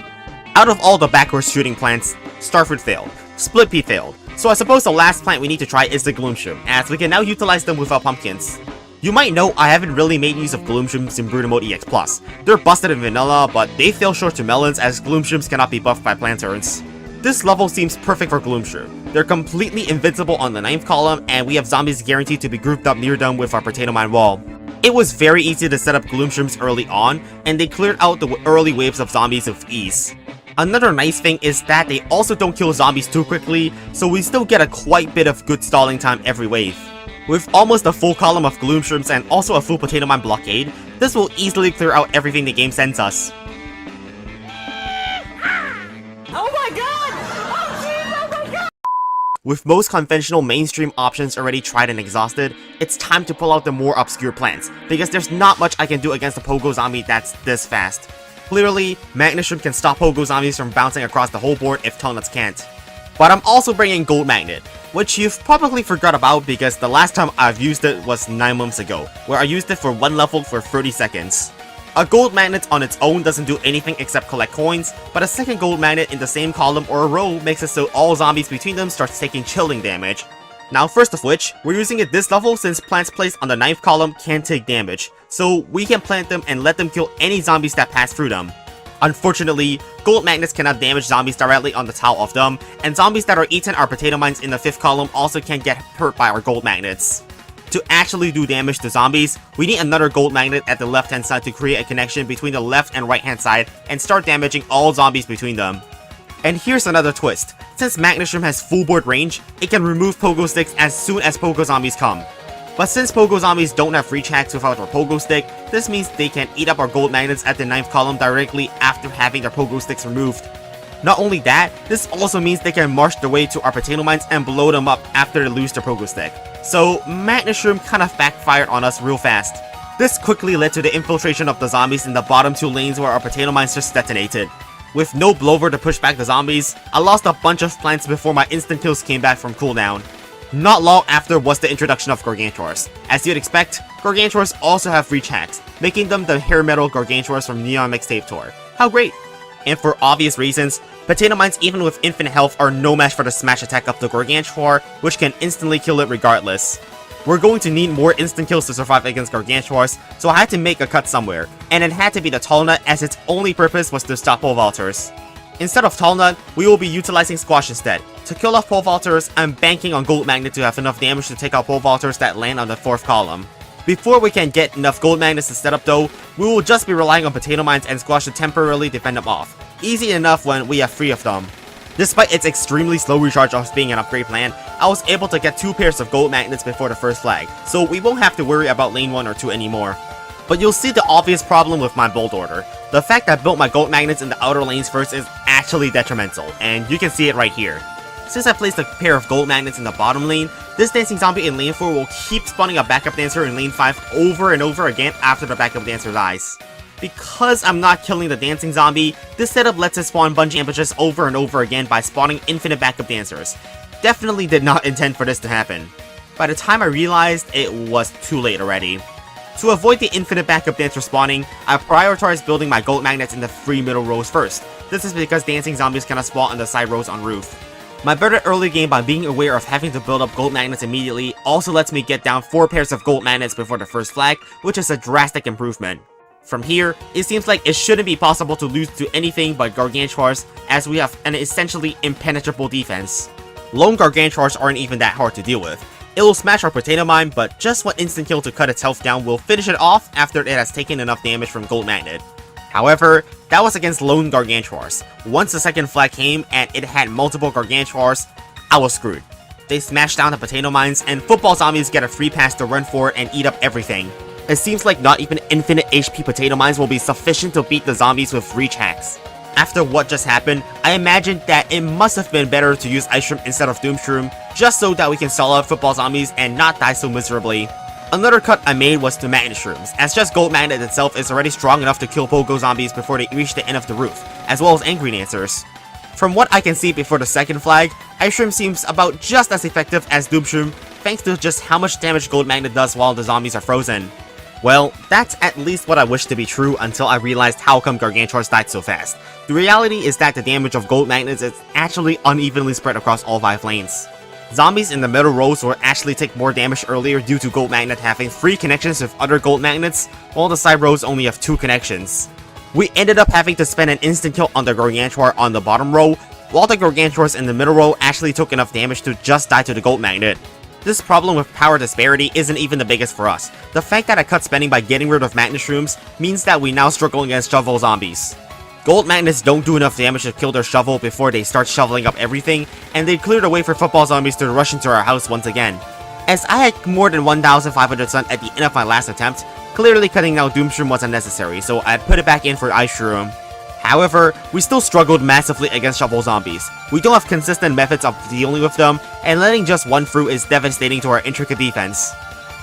Out of all the backwards shooting plants, Starfruit failed, Split Pea failed, so I suppose the last plant we need to try is the Gloomshroom, as we can now utilize them without pumpkins. You might know I haven't really made use of Gloomshrooms in Brute Mode EX+. They're busted in vanilla, but they fail short to melons as Gloomshrooms cannot be buffed by planterns. This level seems perfect for Gloomshroom. They're completely invincible on the 9th column, and we have zombies guaranteed to be grouped up near them with our potato mine wall. It was very easy to set up Gloomshrooms early on, and they cleared out the early waves of zombies with ease. Another nice thing is that they also don't kill zombies too quickly, so we still get a quite bit of good stalling time every wave. With almost a full column of Gloomshrooms and also a full potato mine blockade, this will easily clear out everything the game sends us. Oh my god! Oh jeez, oh my god! With most conventional mainstream options already tried and exhausted, it's time to pull out the more obscure plans, because there's not much I can do against a Pogo Zombie that's this fast. Clearly, Magnesium can stop Pogo Zombies from bouncing across the whole board if Tonnuts can't. But I'm also bringing Gold Magnet, which you've probably forgot about because the last time I've used it was 9 months ago, where I used it for one level for 30 seconds. A gold magnet on its own doesn't do anything except collect coins, but a second gold magnet in the same column or a row makes it so all zombies between them starts taking chilling damage. Now first of which, we're using it this level since plants placed on the 9th column can't take damage, so we can plant them and let them kill any zombies that pass through them. Unfortunately, gold magnets cannot damage zombies directly on the top of them, and zombies that are eaten our potato mines in the 5th column also can't get hurt by our gold magnets. To actually do damage to zombies, we need another gold magnet at the left hand side to create a connection between the left and right hand side and start damaging all zombies between them. And here's another twist. Since Magnesium has full board range, it can remove Pogo Sticks as soon as Pogo Zombies come. But since Pogo Zombies don't have reach hacks without their Pogo Stick, this means they can eat up our gold magnets at the 9th column directly after having their Pogo Sticks removed. Not only that, this also means they can march their way to our potato mines and blow them up after they lose their Pogo Stick. So Magnesium kinda backfired on us real fast. This quickly led to the infiltration of the zombies in the bottom 2 lanes where our potato mines just detonated. With no blower to push back the zombies, I lost a bunch of plants before my instant kills came back from cooldown. Not long after was the introduction of Gargantuars. As you'd expect, Gargantuars also have reach hacks, making them the hair metal Gargantuars from Neon Mixtape Tour. How great! And for obvious reasons, potato mines even with infinite health are no match for the smash attack of the Gargantuar, which can instantly kill it regardless. We're going to need more instant kills to survive against Gargantuars, so I had to make a cut somewhere, and it had to be the Tall Nut as its only purpose was to stop pole vaulters. Instead of Tall Nut, we will be utilizing Squash instead. To kill off pole vaulters, I'm banking on Gold Magnet to have enough damage to take out pole vaulters that land on the 4th column. Before we can get enough gold magnets to set up though, we will just be relying on potato mines and Squash to temporarily defend them off. Easy enough when we have 3 of them. Despite its extremely slow recharge of being an upgrade plan, I was able to get 2 pairs of gold magnets before the first flag, so we won't have to worry about lane 1 or 2 anymore. But you'll see the obvious problem with my build order. The fact that I built my gold magnets in the outer lanes first is actually detrimental, and you can see it right here. Since I placed a pair of gold magnets in the bottom lane, this dancing zombie in lane 4 will keep spawning a backup dancer in lane 5 over and over again after the backup dancer dies. Because I'm not killing the dancing zombie, this setup lets it spawn bungee ambushes over and over again by spawning infinite backup dancers. Definitely did not intend for this to happen. By the time I realized, it was too late already. To avoid the infinite backup dancer spawning, I prioritized building my gold magnets in the 3 middle rows first. This is because dancing zombies cannot spawn on the side rows on roof. My better early game by being aware of having to build up gold magnets immediately also lets me get down 4 pairs of gold magnets before the first flag, which is a drastic improvement. From here, it seems like it shouldn't be possible to lose to anything but Gargantuars, as we have an essentially impenetrable defense. Lone Gargantuars aren't even that hard to deal with. It will smash our potato mine, but just one instant kill to cut its health down will finish it off after it has taken enough damage from gold magnet. However, that was against lone Gargantuars. Once the second flag came and it had multiple Gargantuars, I was screwed. They smashed down the potato mines, and football zombies get a free pass to run forward and eat up everything. It seems like not even infinite HP potato mines will be sufficient to beat the zombies with reach hacks. After what just happened, I imagined that it must have been better to use Ice Shroom instead of Doom Shroom, just so that we can stall out football zombies and not die so miserably. Another cut I made was to Magnet Shrooms, as just Gold Magnet itself is already strong enough to kill Pogo zombies before they reach the end of the roof, as well as Angry Dancers. From what I can see before the second flag, Ice Shroom seems about just as effective as Doom Shroom, thanks to just how much damage Gold Magnet does while the zombies are frozen. Well, that's at least what I wished to be true until I realized how come Gargantuars died so fast. The reality is that the damage of Gold Magnets is actually unevenly spread across all 5 lanes. Zombies in the middle rows will actually take more damage earlier due to Gold Magnet having 3 connections with other Gold Magnets, while the side rows only have 2 connections. We ended up having to spend an instant kill on the Gargantuar on the bottom row, while the Gargantuars in the middle row actually took enough damage to just die to the Gold Magnet. This problem with power disparity isn't even the biggest for us. The fact that I cut spending by getting rid of Magnet Shrooms means that we now struggle against shovel zombies. Gold Magnets don't do enough damage to kill their shovel before they start shoveling up everything, and they cleared the way for football zombies to rush into our house once again. As I had more than 1,500 sun at the end of my last attempt, clearly cutting out Doom Shroom was unnecessary, so I put it back in for Ice Shroom. However, we still struggled massively against shovel zombies. We don't have consistent methods of dealing with them, and letting just one through is devastating to our intricate defense.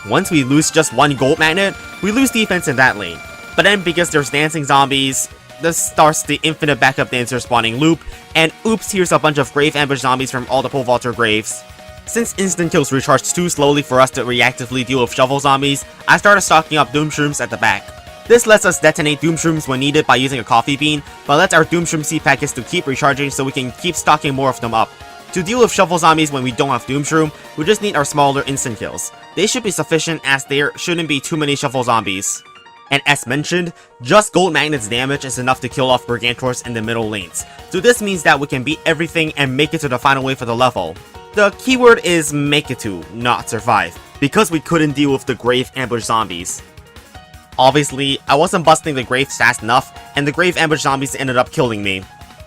Once we lose just one gold magnet, we lose defense in that lane. But then because there's dancing zombies, this starts the infinite backup dancer spawning loop, and oops, here's a bunch of grave ambush zombies from all the pole vaulter graves. Since instant kills recharge too slowly for us to reactively deal with shovel zombies, I started stocking up doom shrooms at the back. This lets us detonate doom shrooms when needed by using a coffee bean, but lets our doom shroom seed packets to keep recharging so we can keep stocking more of them up. To deal with shovel zombies when we don't have doom shroom, we just need our smaller instant kills. They should be sufficient as there shouldn't be too many shovel zombies. And as mentioned, just gold magnets damage is enough to kill off Gargantors in the middle lanes. So this means that we can beat everything and make it to the final wave of the level. The keyword is make it to, not survive, because we couldn't deal with the grave ambush zombies. Obviously, I wasn't busting the graves fast enough, and the grave ambush zombies ended up killing me.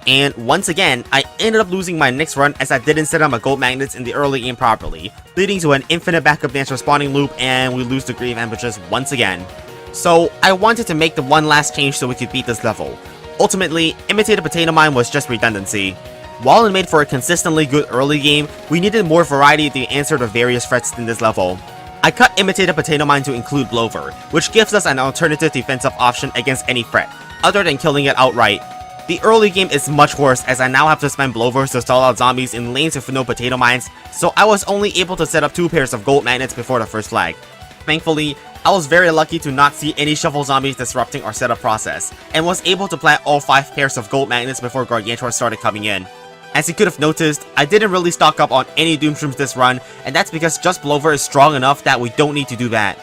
And once again, I ended up losing my next run as I didn't set up my gold magnets in the early game properly, leading to an infinite backup dancer spawning loop, and we lose the grave ambushes once again. So I wanted to make the one last change so we could beat this level. Ultimately, Imitated Potato Mine was just redundancy. While it made for a consistently good early game, we needed more variety to answer the various threats in this level. I cut Imitated Potato Mine to include Blover, which gives us an alternative defensive option against any threat, other than killing it outright. The early game is much worse as I now have to spend Blovers to stall out zombies in lanes with no potato mines, so I was only able to set up 2 pairs of gold magnets before the first flag. Thankfully, I was very lucky to not see any shovel zombies disrupting our setup process, and was able to plant all 5 pairs of gold magnets before Gargantors started coming in. As you could have noticed, I didn't really stock up on any doom shrooms this run, and that's because just Blover is strong enough that we don't need to do that.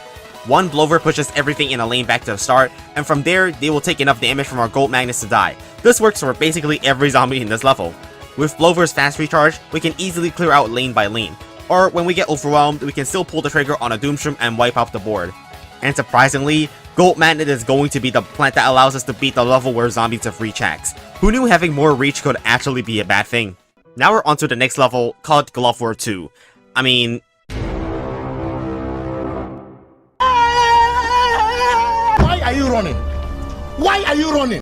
One Blover pushes everything in a lane back to the start, and from there, they will take enough damage from our gold magnets to die. This works for basically every zombie in this level. With Blover's fast recharge, we can easily clear out lane by lane, or when we get overwhelmed, we can still pull the trigger on a doom shroom and wipe out the board. And surprisingly, gold magnet is going to be the plant that allows us to beat the level where zombies have reach hacks. Who knew having more reach could actually be a bad thing? Now we're onto the next level, called Glove War 2. I mean... Why are you running? Why are you running?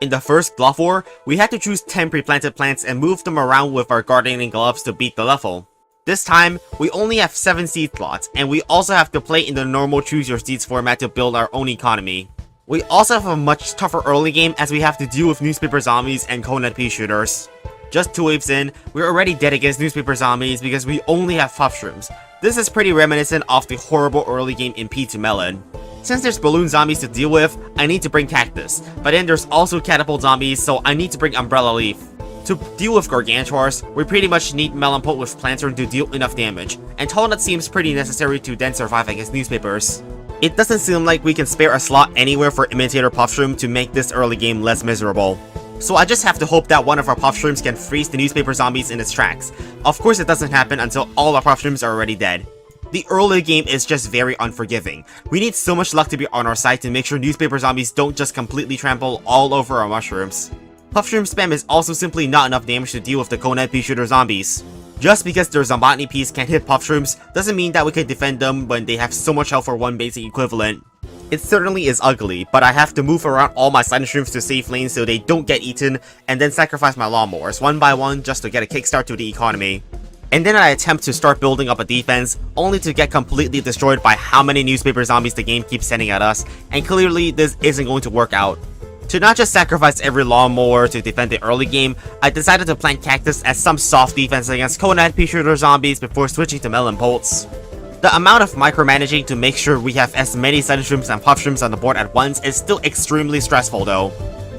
In the first Glove War, we had to choose 10 pre-planted plants and move them around with our gardening gloves to beat the level. This time, we only have 7 seed slots, and we also have to play in the normal choose your seeds format to build our own economy. We also have a much tougher early game as we have to deal with newspaper zombies and coconut pea shooters. Just 2 waves in, we're already dead against newspaper zombies because we only have puff shrooms. This is pretty reminiscent of the horrible early game in Pizza Melon. Since there's balloon zombies to deal with, I need to bring cactus, but then there's also catapult zombies, so I need to bring umbrella leaf. To deal with Gargantors, we pretty much need Melon Pot with Planturn to deal enough damage, and Tallnut seems pretty necessary to then survive against newspapers. It doesn't seem like we can spare a slot anywhere for Imitator Puffshroom to make this early game less miserable. So I just have to hope that one of our Puffshrooms can freeze the newspaper zombies in its tracks. Of course it doesn't happen until all our Puffshrooms are already dead. The early game is just very unforgiving. We need so much luck to be on our side to make sure newspaper zombies don't just completely trample all over our mushrooms. Puffshroom spam is also simply not enough damage to deal with the coconut pea shooter zombies. Just because their Zombotany piece can't hit Puffshrooms doesn't mean that we can defend them when they have so much health for one basic equivalent. It certainly is ugly, but I have to move around all my Sunshrooms to save lanes so they don't get eaten, and then sacrifice my lawnmowers one by one just to get a kickstart to the economy. And then I attempt to start building up a defense, only to get completely destroyed by how many newspaper zombies the game keeps sending at us, and clearly this isn't going to work out. To not just sacrifice every lawnmower to defend the early game, I decided to plant cactus as some soft defense against coconut pea shooter zombies before switching to melon bolts. The amount of micromanaging to make sure we have as many Sunshrooms and Puffshrooms on the board at once is still extremely stressful though.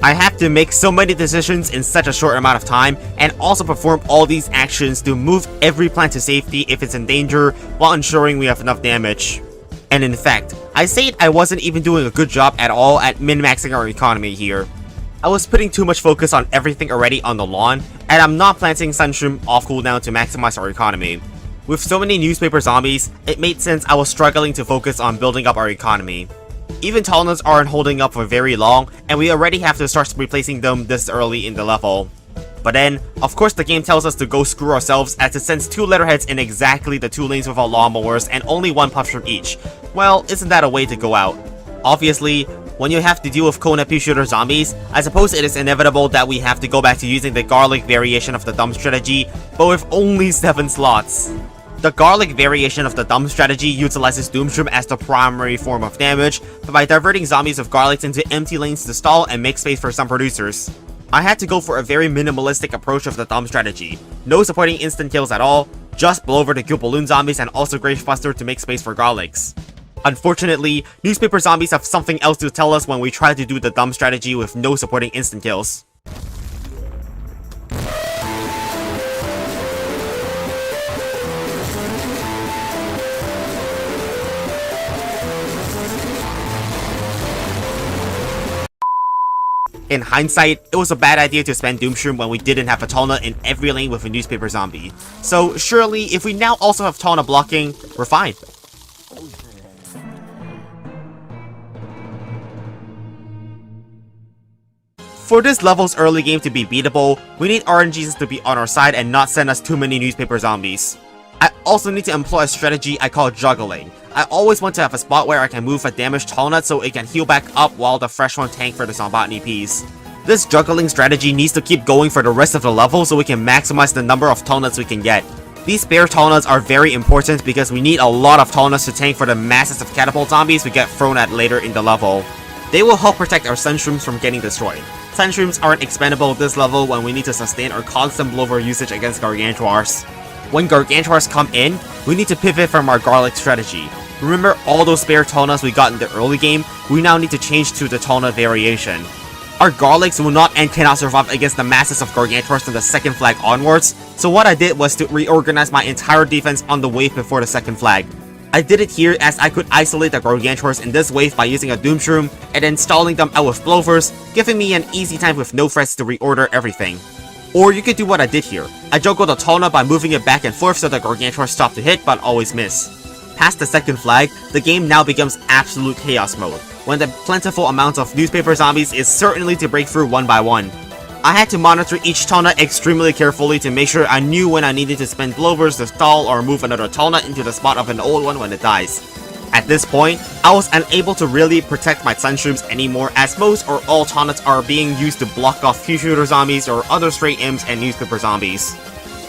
I have to make so many decisions in such a short amount of time, and also perform all these actions to move every plant to safety if it's in danger, while ensuring we have enough damage. And in fact, I said I wasn't even doing a good job at all at min-maxing our economy here. I was putting too much focus on everything already on the lawn, and I'm not planting Sunshroom off cooldown to maximize our economy. With so many newspaper zombies, it made sense I was struggling to focus on building up our economy. Even Tallnuts aren't holding up for very long, and we already have to start replacing them this early in the level. But then, of course the game tells us to go screw ourselves as it sends 2 letterheads in exactly the 2 lanes without lawnmowers and only 1 Puffshroom each. Well, isn't that a way to go out? Obviously, when you have to deal with Cone Pea Shooter zombies, I suppose it is inevitable that we have to go back to using the garlic variation of the dumb strategy, but with only 7 slots. The garlic variation of the dumb strategy utilizes Doomshroom as the primary form of damage, but by diverting zombies with garlics into empty lanes to stall and make space for some producers. I had to go for a very minimalistic approach of the dumb strategy. No supporting instant kills at all, just blowover to kill balloon zombies and also Gravebuster to make space for garlics. Unfortunately, newspaper zombies have something else to tell us when we try to do the dumb strategy with no supporting instant kills. In hindsight, it was a bad idea to spend Doomshroom when we didn't have a Talna in every lane with a newspaper zombie. So surely, if we now also have Talna blocking, we're fine. For this level's early game to be beatable, we need RNGs to be on our side and not send us too many newspaper zombies. I also need to employ a strategy I call juggling. I always want to have a spot where I can move a damaged Talnut so it can heal back up while the fresh one tank for the Zombotany piece. This juggling strategy needs to keep going for the rest of the level so we can maximize the number of Talnuts we can get. These spare Talnuts are very important because we need a lot of Talnuts to tank for the masses of catapult zombies we get thrown at later in the level. They will help protect our Sunshrooms from getting destroyed. Sunshrooms aren't expendable at this level when we need to sustain our constant blowover usage against Gargantuars. When Gargantuars come in, we need to pivot from our garlic strategy. Remember all those spare Talnas we got in the early game? We now need to change to the Talna variation. Our garlics will not and cannot survive against the masses of Gargantuars from the second flag onwards, so what I did was to reorganize my entire defense on the wave before the second flag. I did it here as I could isolate the Gargantuars in this wave by using a Doomshroom and then stalling them out with blowovers, giving me an easy time with no threats to reorder everything. Or you could do what I did here. I juggled the Talna by moving it back and forth so the Gargantuars stop to hit but always miss. Past the second flag, the game now becomes absolute chaos mode, when the plentiful amount of newspaper zombies is certainly to break through one by one. I had to monitor each Talna extremely carefully to make sure I knew when I needed to spend blowovers to stall or move another Talna into the spot of an old one when it dies. At this point, I was unable to really protect my Sunshrooms anymore as most or all Talnuts are being used to block off Pea Shooter zombies or other stray imps and newspaper zombies.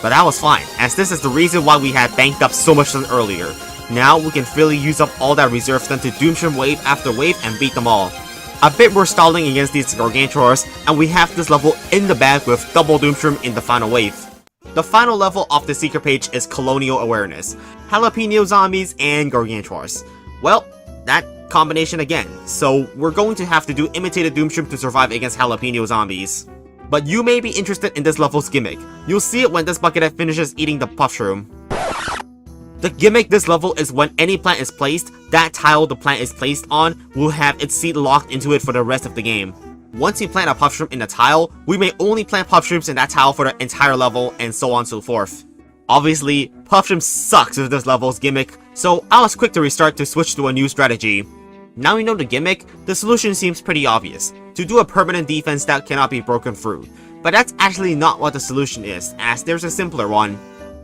But that was fine, as this is the reason why we had banked up so much stun earlier. Now we can freely use up all that reserve stun to Doomshroom wave after wave and beat them all. A bit more stalling against these Gargantuars, and we have this level in the bag with double Doomshroom in the final wave. The final level of the secret page is Colonial Awareness, Jalapeno Zombies, and Gargantuars. Well, that combination again, so we're going to have to do Imitated Doomshroom to survive against Jalapeno Zombies. But you may be interested in this level's gimmick. You'll see it when this Buckethead finishes eating the Puffshroom. The gimmick this level is when any plant is placed, that tile the plant is placed on will have its seed locked into it for the rest of the game. Once you plant a Puffshroom in a tile, we may only plant Puffshrooms in that tile for the entire level and so on and so forth. Obviously, Puffshroom sucks with this level's gimmick, so I was quick to restart to switch to a new strategy. Now we know the gimmick, the solution seems pretty obvious, to do a permanent defense that cannot be broken through. But that's actually not what the solution is, as there's a simpler one.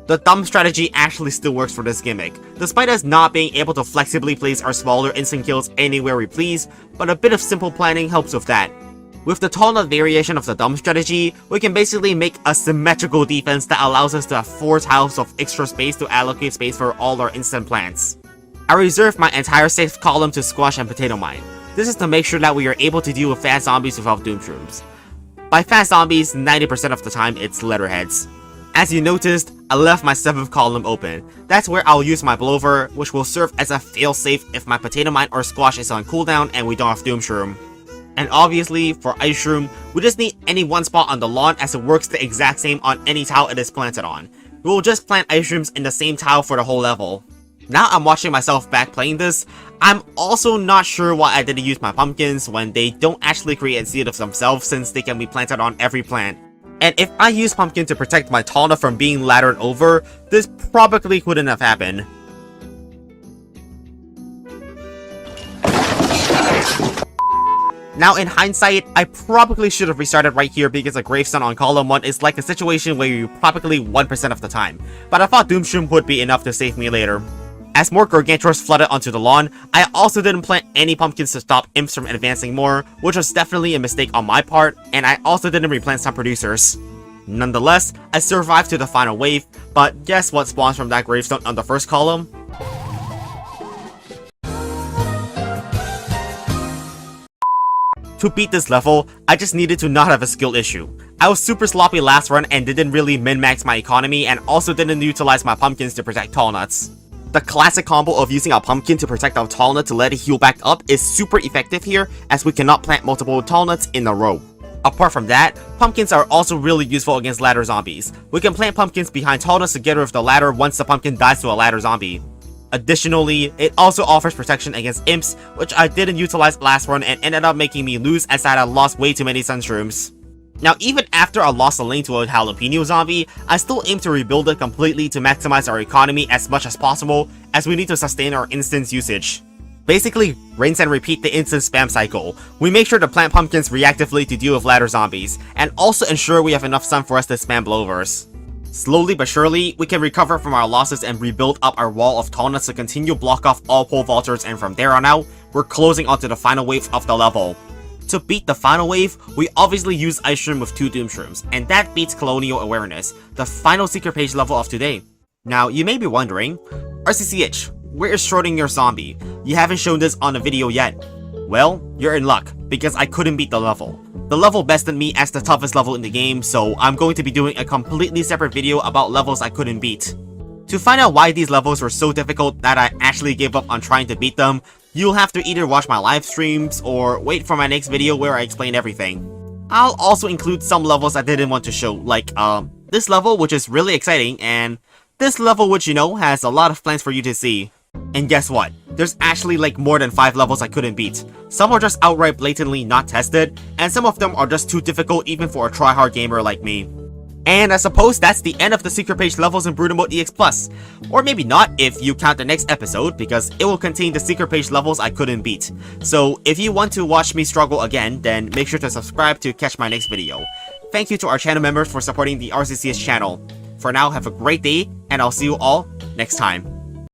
The dumb strategy actually still works for this gimmick, despite us not being able to flexibly place our smaller instant kills anywhere we please, but a bit of simple planning helps with that. With the Talnut variation of the dumb strategy, we can basically make a symmetrical defense that allows us to have 4 tiles of extra space to allocate space for all our instant plants. I reserved my entire 6th column to Squash and Potato Mine. This is to make sure that we are able to deal with fast zombies without Doomshrooms. By fast zombies, 90% of the time it's letterheads. As you noticed, I left my 7th column open. That's where I'll use my blowover, which will serve as a failsafe if my Potato Mine or Squash is on cooldown and we don't have Doomshroom. And obviously, for Ice Shroom, we just need any one spot on the lawn as it works the exact same on any tile it is planted on. We will just plant Ice Shrooms in the same tile for the whole level. Now I'm watching myself back playing this, I'm also not sure why I didn't use my pumpkins when they don't actually create seed of themselves since they can be planted on every plant. And if I use Pumpkin to protect my Talna from being laddered over, this probably couldn't have happened. Now in hindsight, I probably should have restarted right here because a Gravestone on column 1 is like a situation where you probably 1% of the time, but I thought Doomshroom would be enough to save me later. As more gargantuars flooded onto the lawn, I also didn't plant any pumpkins to stop imps from advancing more, which was definitely a mistake on my part, and I also didn't replant some producers. Nonetheless, I survived to the final wave, but guess what spawns from that gravestone on the first column? To beat this level, I just needed to not have a skill issue. I was super sloppy last run and didn't really min-max my economy, and also didn't utilize my pumpkins to protect tall nuts. The classic combo of using a pumpkin to protect our tall nut to let it heal back up is super effective here, as we cannot plant multiple tall nuts in a row. Apart from that, pumpkins are also really useful against ladder zombies. We can plant pumpkins behind tall nuts to get rid of the ladder once the pumpkin dies to a ladder zombie. Additionally, it also offers protection against imps, which I didn't utilize last run and ended up making me lose as I had lost way too many sunshrooms. Now, even after I lost a lane to a jalapeno zombie, I still aim to rebuild it completely to maximize our economy as much as possible, as we need to sustain our instance usage. Basically, rinse and repeat the instant spam cycle. We make sure to plant pumpkins reactively to deal with ladder zombies, and also ensure we have enough sun for us to spam blowovers. Slowly but surely, we can recover from our losses and rebuild up our wall of tall nuts to continue block off all pole vaulters, and from there on out, we're closing onto the final wave of the level. To beat the final wave, we obviously use Ice Shroom with 2 Doom Shrooms, and that beats Colonial Awareness, the final secret page level of today. Now, you may be wondering, RCCH, where is Schrödinger Zombie? You haven't shown this on a video yet. Well, you're in luck, because I couldn't beat the level. The level bested me as the toughest level in the game, so I'm going to be doing a completely separate video about levels I couldn't beat. To find out why these levels were so difficult that I actually gave up on trying to beat them, you'll have to either watch my live streams or wait for my next video where I explain everything. I'll also include some levels I didn't want to show, like this level, which is really exciting, and this level, which you know has a lot of plans for you to see. And guess what? There's actually like more than 5 levels I couldn't beat. Some are just outright blatantly not tested, and some of them are just too difficult even for a tryhard gamer like me. And I suppose that's the end of the secret page levels in Brutal Mode EX Plus. Or maybe not if you count the next episode, because it will contain the secret page levels I couldn't beat. So if you want to watch me struggle again, then make sure to subscribe to catch my next video. Thank you to our channel members for supporting the RCCH channel. For now, have a great day, and I'll see you all next time.